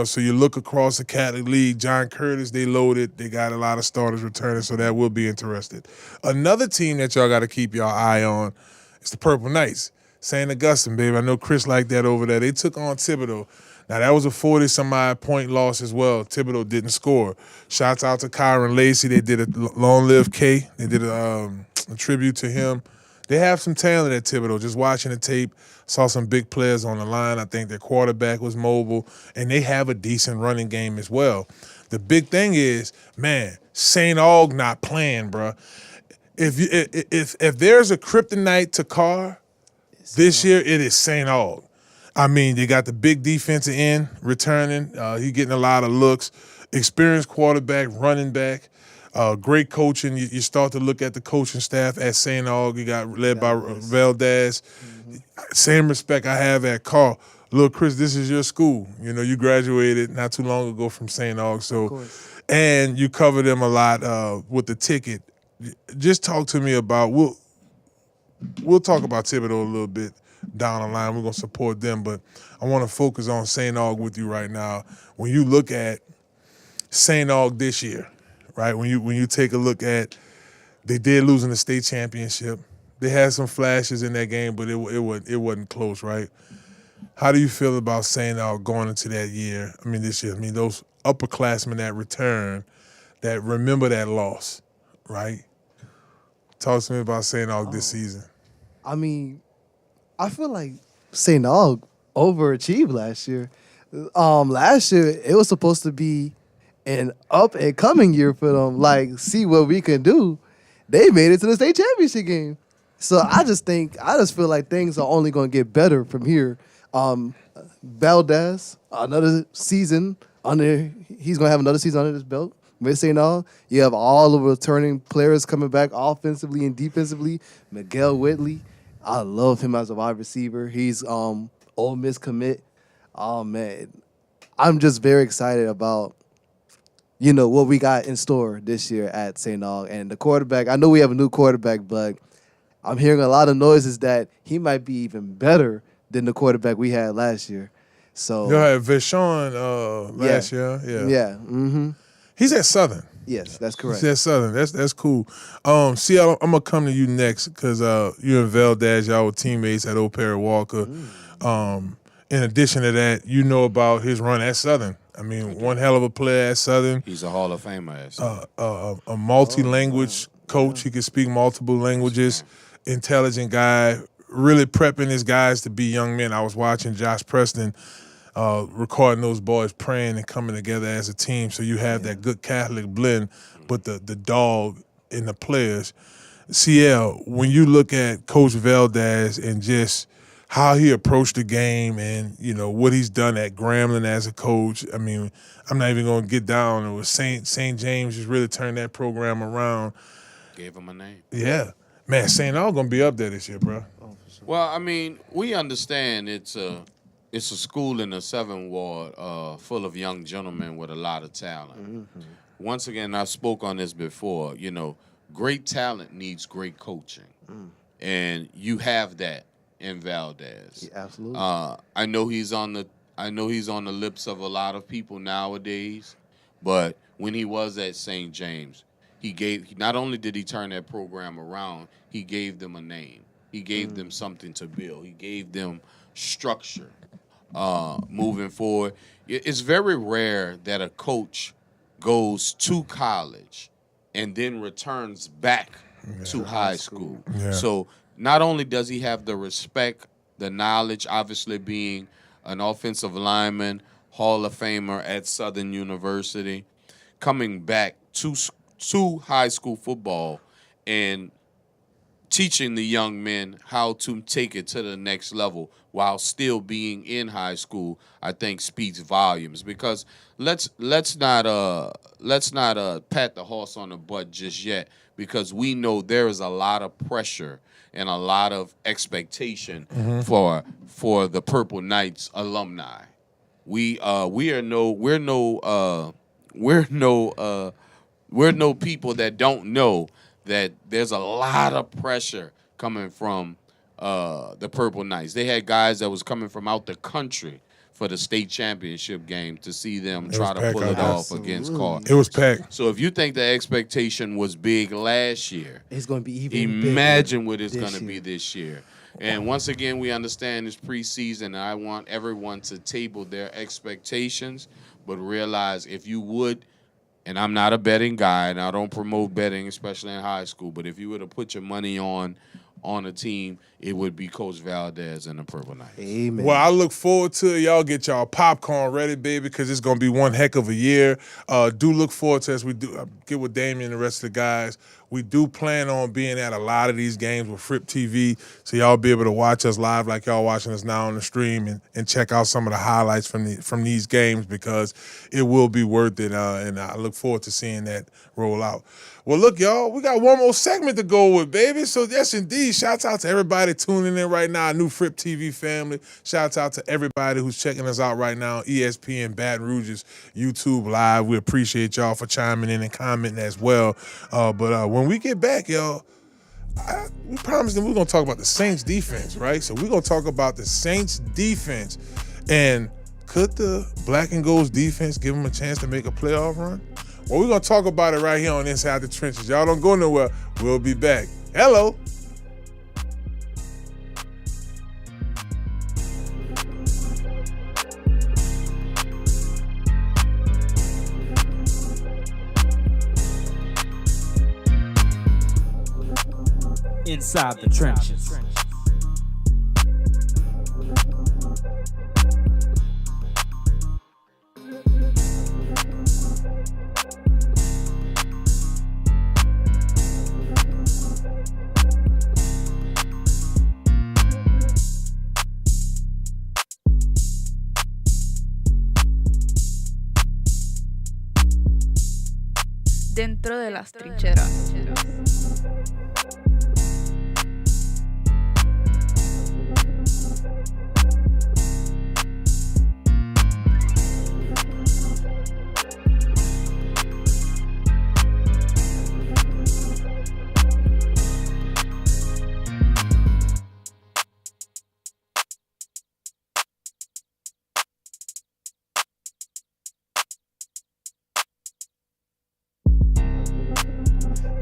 [SPEAKER 4] So you look across the Catholic League. John Curtis, they loaded. They got a lot of starters returning, so that will be interested. Another team that y'all got to keep y'all eye on is the Purple Knights. St. Augustine, baby. I know Chris liked that over there. They took on Thibodeau. Now, that was a 40-some-odd point loss as well. Thibodeau didn't score. Shouts out to Kyron Lacey. They did a Long Live K. They did a tribute to him. They have some talent at Thibodeau. Just watching the tape, saw some big players on the line. I think their quarterback was mobile, and they have a decent running game as well. The big thing is, man, St. Aug not playing, bro. If there's a kryptonite to Carr this year, it is St. Aug. I mean, they got the big defensive end returning. He getting a lot of looks. Experienced quarterback, running back, great coaching. You start to look at the coaching staff at St. Aug. You got led by Valdez. Same respect I have at Carr. Look, Chris, this is your school. You know, you graduated not too long ago from St. Aug. So, and you cover them a lot with the ticket. Just talk to me about, we'll talk about Thibodeau a little bit down the line. We're going to support them, but I want to focus on St. Aug with you right now. When you look at St. Aug this year, right, when you take a look at, they did lose in the state championship. They had some flashes in that game, but it wasn't close, right? How do you feel about St. Aug going into that year? I mean, this year. I mean, those upperclassmen that return, that remember that loss, right? Talk to me about St. Aug this season.
[SPEAKER 5] I mean, I feel like St. Aug overachieved last year. Last year, it was supposed to be an up-and-coming year for them. Like, see what we can do. They made it to the state championship game. So I just feel like things are only going to get better from here. Valdez, another season he's going to have another season under his belt. With St. Aug, you have all the returning players coming back offensively and defensively. Miguel Whitley, I love him as a wide receiver. He's Ole Miss commit. Oh, man. I'm just very excited about, what we got in store this year at St. Aug. And the quarterback, I know we have a new quarterback, but I'm hearing a lot of noises that he might be even better than the quarterback we had last year. So
[SPEAKER 4] you had Vashon last year. Yeah.
[SPEAKER 5] Yeah. Mm-hmm.
[SPEAKER 4] He's at Southern.
[SPEAKER 5] Yes, that's correct.
[SPEAKER 4] He's at Southern. That's cool. I'm gonna come to you next because you and Valdez, y'all were teammates at Old Perry Walker. In addition to that, you know about his run at Southern. I mean, one hell of a player at Southern.
[SPEAKER 6] He's a Hall of Famer.
[SPEAKER 4] A multi-language coach. He can speak multiple languages. Intelligent guy. Really prepping his guys to be young men. I was watching Josh Preston recording those boys praying and coming together as a team. So you have that good Catholic blend, but the dog in the players. CL, when you look at Coach Valdez and just how he approached the game and, what he's done at Grambling as a coach, I mean, I'm not even going to get down. It was St. James just really turned that program around.
[SPEAKER 6] Gave him a name.
[SPEAKER 4] Yeah. Man, St. Aug going to be up there this year, bro.
[SPEAKER 6] Well, I mean, we understand it's a school in the 7th Ward full of young gentlemen with a lot of talent. Mm-hmm. Once again, I spoke on this before. Great talent needs great coaching, and you have that in Valdez.
[SPEAKER 5] Yeah, absolutely.
[SPEAKER 6] I know he's on the lips of a lot of people nowadays, but when he was at St. James, not only did he turn that program around, he gave them a name. He gave them something to build. He gave them structure moving forward. It's very rare that a coach goes to college and then returns back to high school.
[SPEAKER 4] Yeah.
[SPEAKER 6] So not only does he have the respect, the knowledge, obviously being an offensive lineman, Hall of Famer at Southern University, coming back to high school football and teaching the young men how to take it to the next level while still being in high school, I think speaks volumes. Because let's not pat the horse on the butt just yet, because we know there is a lot of pressure and a lot of expectation for the Purple Knights alumni. We're no people that don't know that there's a lot of pressure coming from the Purple Knights. They had guys that was coming from out the country for the state championship game to see them try to pull it off against Carr.
[SPEAKER 4] It was packed.
[SPEAKER 6] So if you think the expectation was big last year,
[SPEAKER 5] it's going to be even
[SPEAKER 6] imagine what it's going to be this year. And once again, we understand it's preseason, and I want everyone to table their expectations, but realize if you would, and I'm not a betting guy, and I don't promote betting, especially in high school, but if you were to put your money on a team, it would be Coach Valdez and the Purple Knights.
[SPEAKER 5] Amen.
[SPEAKER 4] Well, I look forward to it. Y'all get y'all popcorn ready, baby, because it's going to be one heck of a year. Do look forward to as we do get with Damian and the rest of the guys. We do plan on being at a lot of these games with FRYP TV, so y'all be able to watch us live like y'all watching us now on the stream and check out some of the highlights from these games because it will be worth it, and I look forward to seeing that roll out. Well, look, y'all, we got one more segment to go with, baby. So, yes, indeed, shouts out to everybody tuning in right now, our new FRYP TV family. Shouts out to everybody who's checking us out right now, ESPN Baton Rouge's YouTube Live. We appreciate y'all for chiming in and commenting as well. But when we get back, y'all, we promised them we're going to talk about the Saints defense, right? So we're going to talk about the Saints defense. And could the Black and Gold's defense give them a chance to make a playoff run? Well, we're going to talk about it right here on Inside the Trenches. Y'all don't go nowhere. We'll be back. Hello.
[SPEAKER 1] Inside the Trenches.
[SPEAKER 2] Dentro de las trincheras.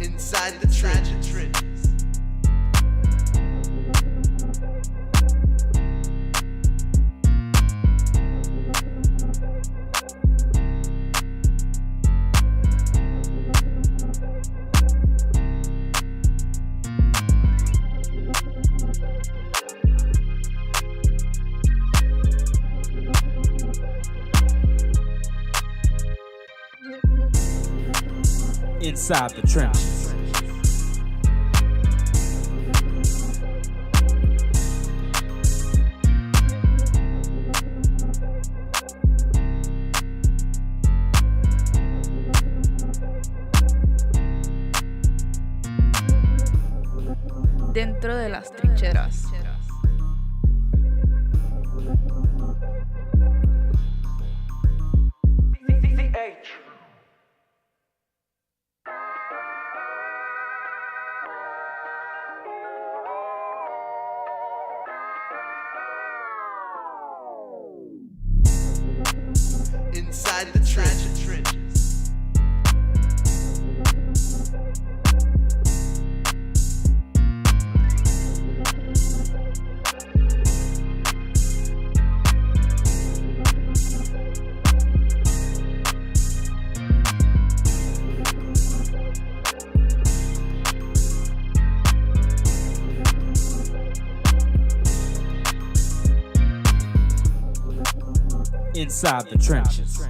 [SPEAKER 3] Inside the trenches.
[SPEAKER 1] Inside the Trenches.
[SPEAKER 2] Dentro de las trincheras.
[SPEAKER 3] Inside the trenches.
[SPEAKER 1] Inside the Trenches.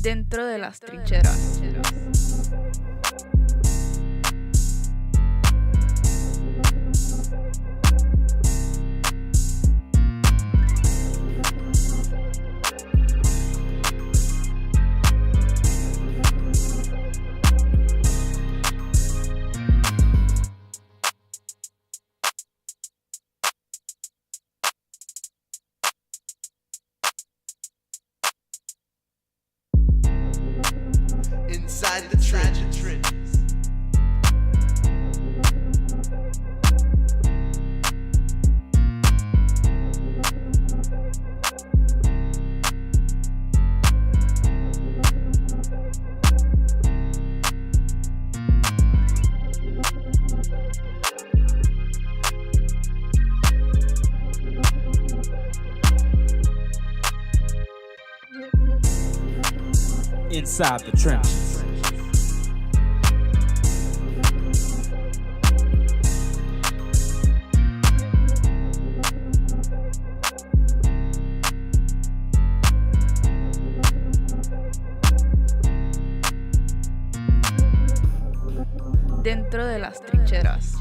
[SPEAKER 2] Dentro de las trincheras.
[SPEAKER 1] Inside the trenches.
[SPEAKER 2] Dentro de las trincheras.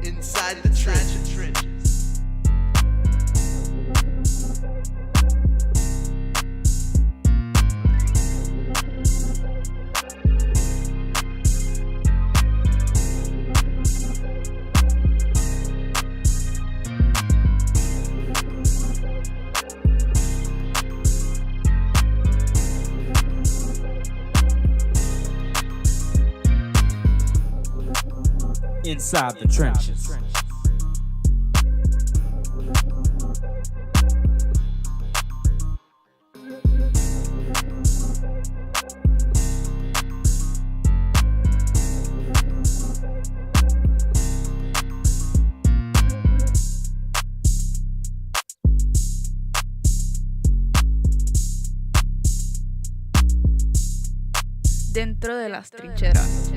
[SPEAKER 3] Inside the trenches.
[SPEAKER 1] Inside the trenches.
[SPEAKER 2] Dentro de las trincheras.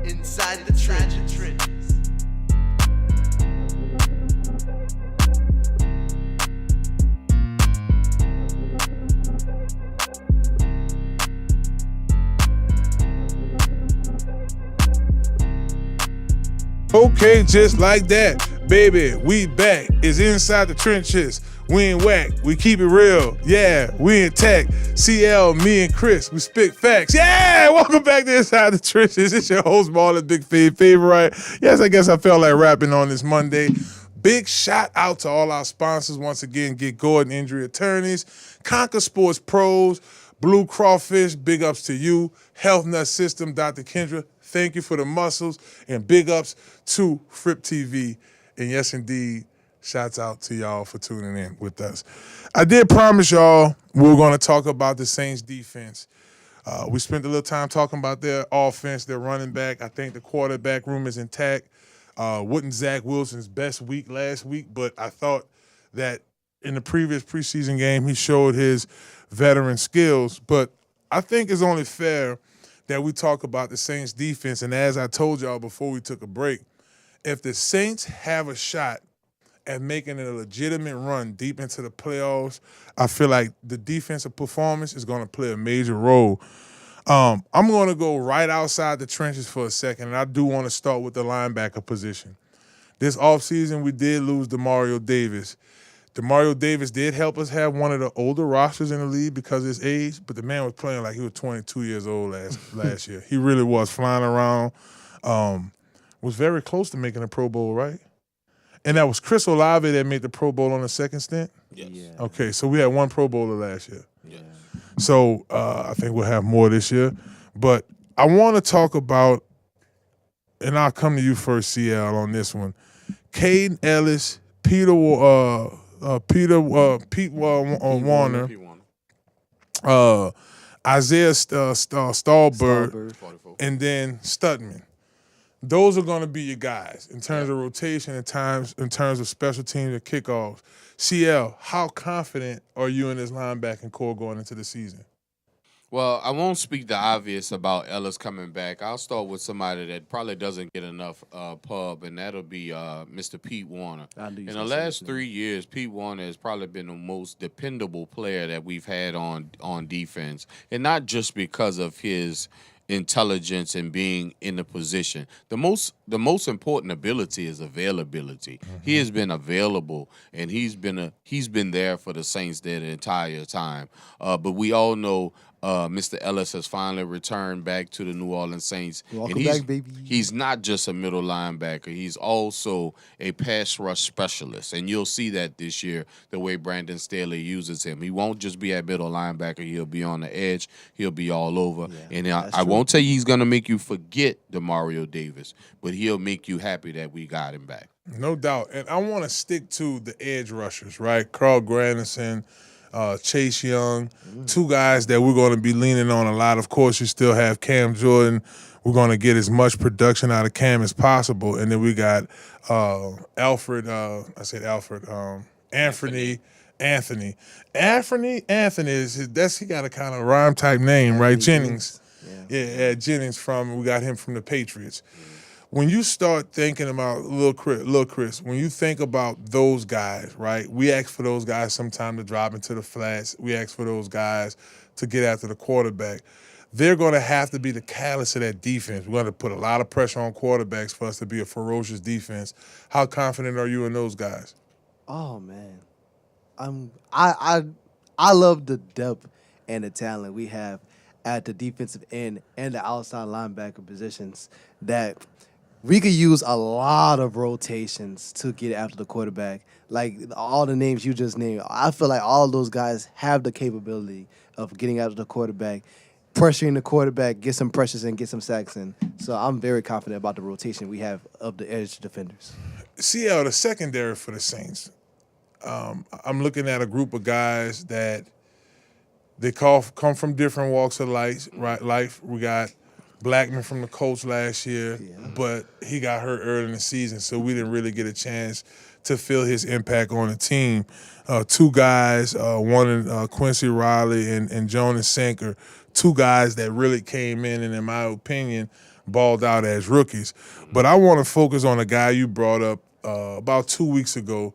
[SPEAKER 3] Inside the trenches.
[SPEAKER 4] Okay, just like that, baby, we back. It's Inside the Trenches. We ain't whack. We keep it real. Yeah, we intact. CL, me and Chris, we spit facts. Yeah, welcome back to Inside the Trenches. It's your host, Marlon, Big Favorite. Yes, I guess I felt like rapping on this Monday. Big shout out to all our sponsors once again. Get Gordan Injury Attorneys, Conquer Sports Pros, Blue Crawfish, big ups to you. Health Nut System, Dr. Kendra, thank you for the muscles. And big ups to FRYP TV. And yes, indeed, shouts out to y'all for tuning in with us. I did promise y'all we were going to talk about the Saints defense. We spent a little time talking about their offense, their running back. I think the quarterback room is intact. Wasn't Zach Wilson's best week last week, but I thought that in the previous preseason game he showed his veteran skills. But I think it's only fair that we talk about the Saints defense. And as I told y'all before we took a break, if the Saints have a shot at making a legitimate run deep into the playoffs, I feel like the defensive performance is going to play a major role. I'm going to go right outside the trenches for a second, and I do want to start with the linebacker position. This offseason, we did lose Demario Davis. Demario Davis did help us have one of the older rosters in the league because of his age, but the man was playing like he was 22 years old last year. He really was flying around, was very close to making a Pro Bowl, right? And that was Chris Olave that made the Pro Bowl on the second stint?
[SPEAKER 6] Yes.
[SPEAKER 5] Yeah.
[SPEAKER 4] Okay, so we had one Pro Bowler last year.
[SPEAKER 6] Yeah.
[SPEAKER 4] So I think we'll have more this year. But I want to talk about, and I'll come to you first, CL, on this one. Caden Ellis, Pete Warner, Isaiah Stallbird, and then Stutman. Those are going to be your guys in terms of rotation and in terms of special teams and kickoffs. CL, how confident are you in this linebacking core going into the season?
[SPEAKER 6] Well, I won't speak the obvious about Ellis coming back. I'll start with somebody that probably doesn't get enough pub, and that'll be Mr. Pete Warner. In the last 3 years, Pete Warner has probably been the most dependable player that we've had on defense, and not just because of his intelligence and being in the position. The most important ability is availability. He has been available, and he's been there for the Saints the entire time. But we all know Mr. Ellis has finally returned back to the New Orleans Saints.
[SPEAKER 5] Welcome back, baby.
[SPEAKER 6] He's not just a middle linebacker. He's also a pass rush specialist. And you'll see that this year, the way Brandon Staley uses him. He won't just be a middle linebacker. He'll be on the edge. He'll be all over.
[SPEAKER 5] Yeah,
[SPEAKER 6] and I won't tell you he's going to make you forget DeMario Davis, but he'll make you happy that we got him back.
[SPEAKER 4] No doubt. And I want to stick to the edge rushers, right? Carl Granderson, Chase Young, two guys that we're going to be leaning on a lot. Of course, you still have Cam Jordan. We're going to get as much production out of Cam as possible. And then we got Anthony. Anthony he got a kind of rhyme type name, right? Jennings. Yeah, Jennings we got him from the Patriots. When you start thinking about Lil Chris, when you think about those guys, right? We ask for those guys sometime to drop into the flats. We ask for those guys to get after the quarterback. They're going to have to be the catalyst of that defense. We're going to put a lot of pressure on quarterbacks for us to be a ferocious defense. How confident are you in those guys?
[SPEAKER 5] Oh man, I love the depth and the talent we have at the defensive end and the outside linebacker positions that we could use a lot of rotations to get after the quarterback. Like all the names you just named, I feel like all of those guys have the capability of getting after the quarterback, pressuring the quarterback, get some pressures in, get some sacks in. So I'm very confident about the rotation we have of the edge defenders.
[SPEAKER 4] CL, the secondary for the Saints. I'm looking at a group of guys that they come from different walks of life. We got Blackman from the Colts last year, but he got hurt early in the season, so we didn't really get a chance to feel his impact on the team. Two guys, one in Quincy Riley and Jonas Sanker, two guys that really came in and, in my opinion, balled out as rookies. But I want to focus on a guy you brought up about 2 weeks ago.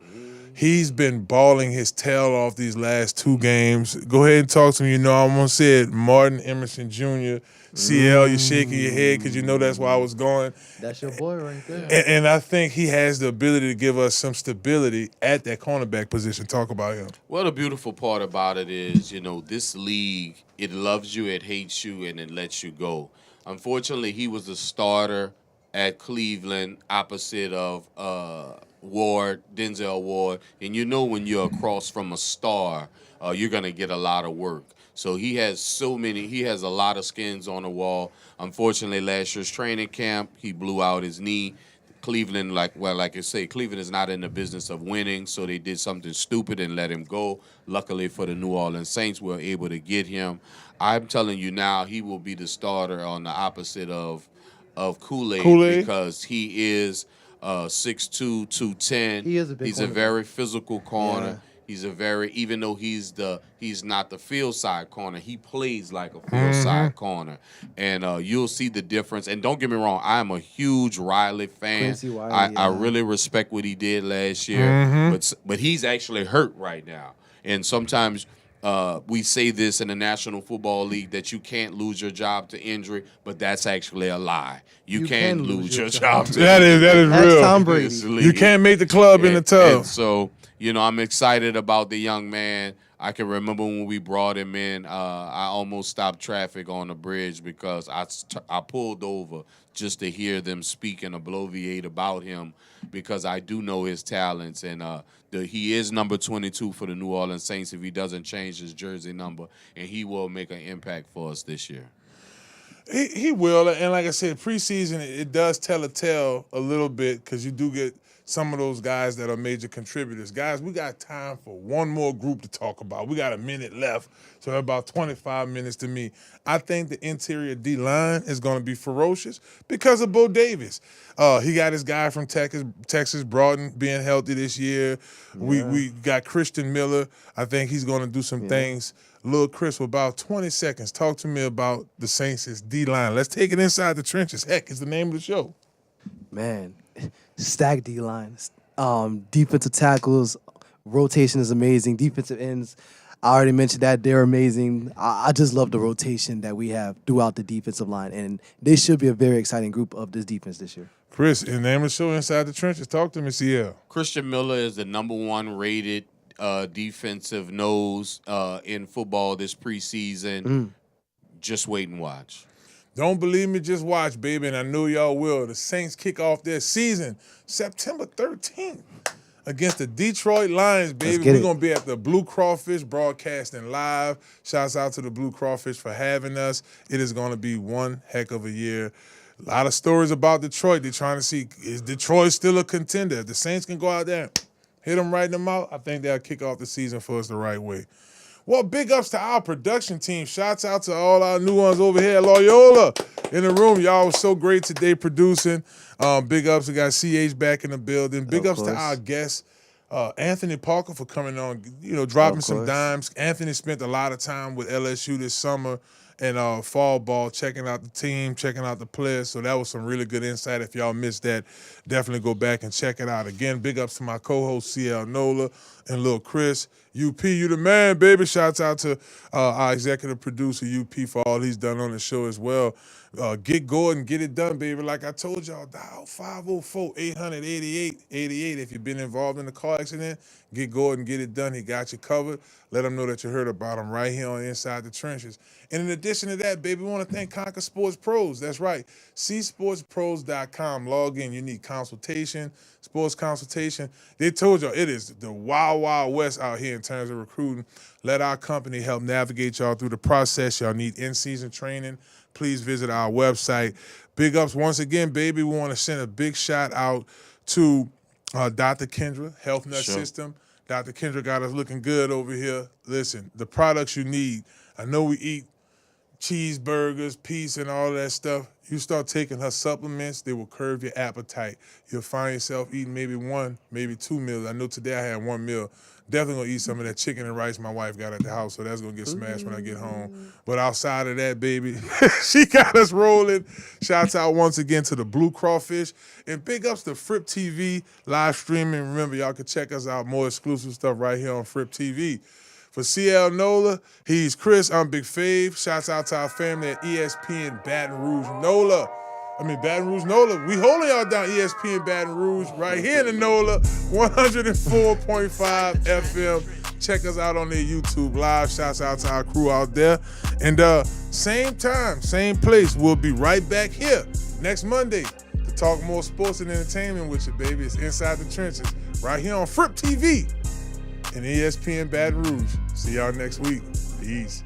[SPEAKER 4] He's been balling his tail off these last two games. Go ahead and talk to me. You know, I almost said Martin Emerson Jr., CL, you're shaking your head because you know that's where I was going.
[SPEAKER 5] That's your boy right there.
[SPEAKER 4] And I think he has the ability to give us some stability at that cornerback position. Talk about him.
[SPEAKER 6] Well, the beautiful part about it is, you know, this league, it loves you, it hates you, and it lets you go. Unfortunately, he was a starter at Cleveland opposite of Denzel Ward. And you know when you're across from a star, you're going to get a lot of work. So he has a lot of skins on the wall. Unfortunately, last year's training camp, he blew out his knee. Cleveland, like I say, Cleveland is not in the business of winning, so they did something stupid and let him go. Luckily for the New Orleans Saints, we were able to get him. I'm telling you now, he will be the starter on the opposite of Kool-Aid because he is 6'2", 210.
[SPEAKER 5] He is a big
[SPEAKER 6] He's a very physical corner. Yeah. He's even though he's not the field side corner, he plays like a field side corner. And you'll see the difference. And don't get me wrong, I am a huge Riley fan. I really respect what he did last year. But he's actually hurt right now. And sometimes we say this in the National Football League that you can't lose your job to injury, but that's actually a lie. You can lose your job to injury.
[SPEAKER 4] That is real.
[SPEAKER 5] Tom Brady.
[SPEAKER 4] You can't make the club in the tub.
[SPEAKER 6] And so, you know, I'm excited about the young man. I can remember when we brought him in, I almost stopped traffic on the bridge because I pulled over just to hear them speak and bloviate about him because I do know his talents. And he is number 22 for the New Orleans Saints if he doesn't change his jersey number, and he will make an impact for us this year.
[SPEAKER 4] He will, and like I said, preseason, it does tell a tale a little bit because you do get some of those guys that are major contributors. Guys, we got time for one more group to talk about. We got a minute left, so about 25 minutes to me. I think the interior D-line is going to be ferocious because of Bo Davis. He got his guy from Texas, Broughton, being healthy this year. Yeah. We got Christian Miller. I think he's going to do some things. Lil Chris, for about 20 seconds, talk to me about the Saints' D-line. Let's take it inside the trenches. Heck, is the name of the show.
[SPEAKER 5] Man, stacked D-line. Defensive tackles, rotation is amazing. Defensive ends. I already mentioned that they're amazing. I just love the rotation that we have throughout the defensive line, and they should be a very exciting group of this defense this year.
[SPEAKER 4] Chris, in the amateur show Inside the Trenches, talk to me, CL.
[SPEAKER 6] Christian Miller is the #1 rated defensive nose in football this preseason. Just wait and watch.
[SPEAKER 4] Don't believe me, just watch, baby, and I know y'all will. The Saints kick off their season September 13th against the Detroit Lions, baby. We're going to be at the Blue Crawfish broadcasting live. Shouts out to the Blue Crawfish for having us. It is going to be one heck of a year. A lot of stories about Detroit. They're trying to see, is Detroit still a contender? If the Saints can go out there and hit them right in the mouth, I think they'll kick off the season for us the right way. Well, big ups to our production team. Shouts out to all our new ones over here at Loyola in the room. Y'all was so great today producing. Big ups. We got CH back in the building. Big ups to our guests, Anthony Parker, for coming on, dropping some dimes. Anthony spent a lot of time with LSU this summer and fall ball, checking out the team, checking out the players. So that was some really good insight. If y'all missed that, definitely go back and check it out. Again, big ups to my co-host, CL NOLA, and Lil Chris. UP, you the man, baby. Shouts out to our executive producer, UP, for all he's done on the show as well. Get Gordan, get it done, baby. Like I told y'all, dial 504-800-8888. If you've been involved in a car accident, get Gordan, get it done. He got you covered. Let him know that you heard about him right here on Inside the Trenches. And in addition to that, baby, we want to thank Conquer Sports Pros. That's right. csportspros.com. Log in. You need consultation, sports consultation. They told y'all it is the wild, wild west out here in terms of recruiting. Let our company help navigate y'all through the process. Y'all need in-season training. Please visit our website. Big ups once again, baby. We want to send a big shout out to Dr. Kendra, Health Nut System. Dr. Kendra got us looking good over here. Listen, the products you need. I know we eat cheeseburgers, pizza, and all that stuff. You start taking her supplements, they will curb your appetite. You'll find yourself eating maybe 1, maybe 2 meals. I know today I had 1 meal. Definitely going to eat some of that chicken and rice my wife got at the house, so that's going to get smashed when I get home. But outside of that, baby, she got us rolling. Shouts out once again to the Blue Crawfish. And big ups to FRYP TV live streaming. Remember, y'all can check us out, more exclusive stuff right here on FRYP TV. For CL NOLA, he's Chris. I'm Big Fave. Shouts out to our family at ESPN Baton Rouge NOLA. Baton Rouge NOLA. We holding y'all down, ESPN Baton Rouge, right here in the NOLA, 104.5 FM. Check us out on their YouTube live. Shouts out to our crew out there. And same time, same place. We'll be right back here next Monday to talk more sports and entertainment with you, baby. It's Inside the Trenches, right here on FRYP TV and ESPN Baton Rouge. See y'all next week. Peace.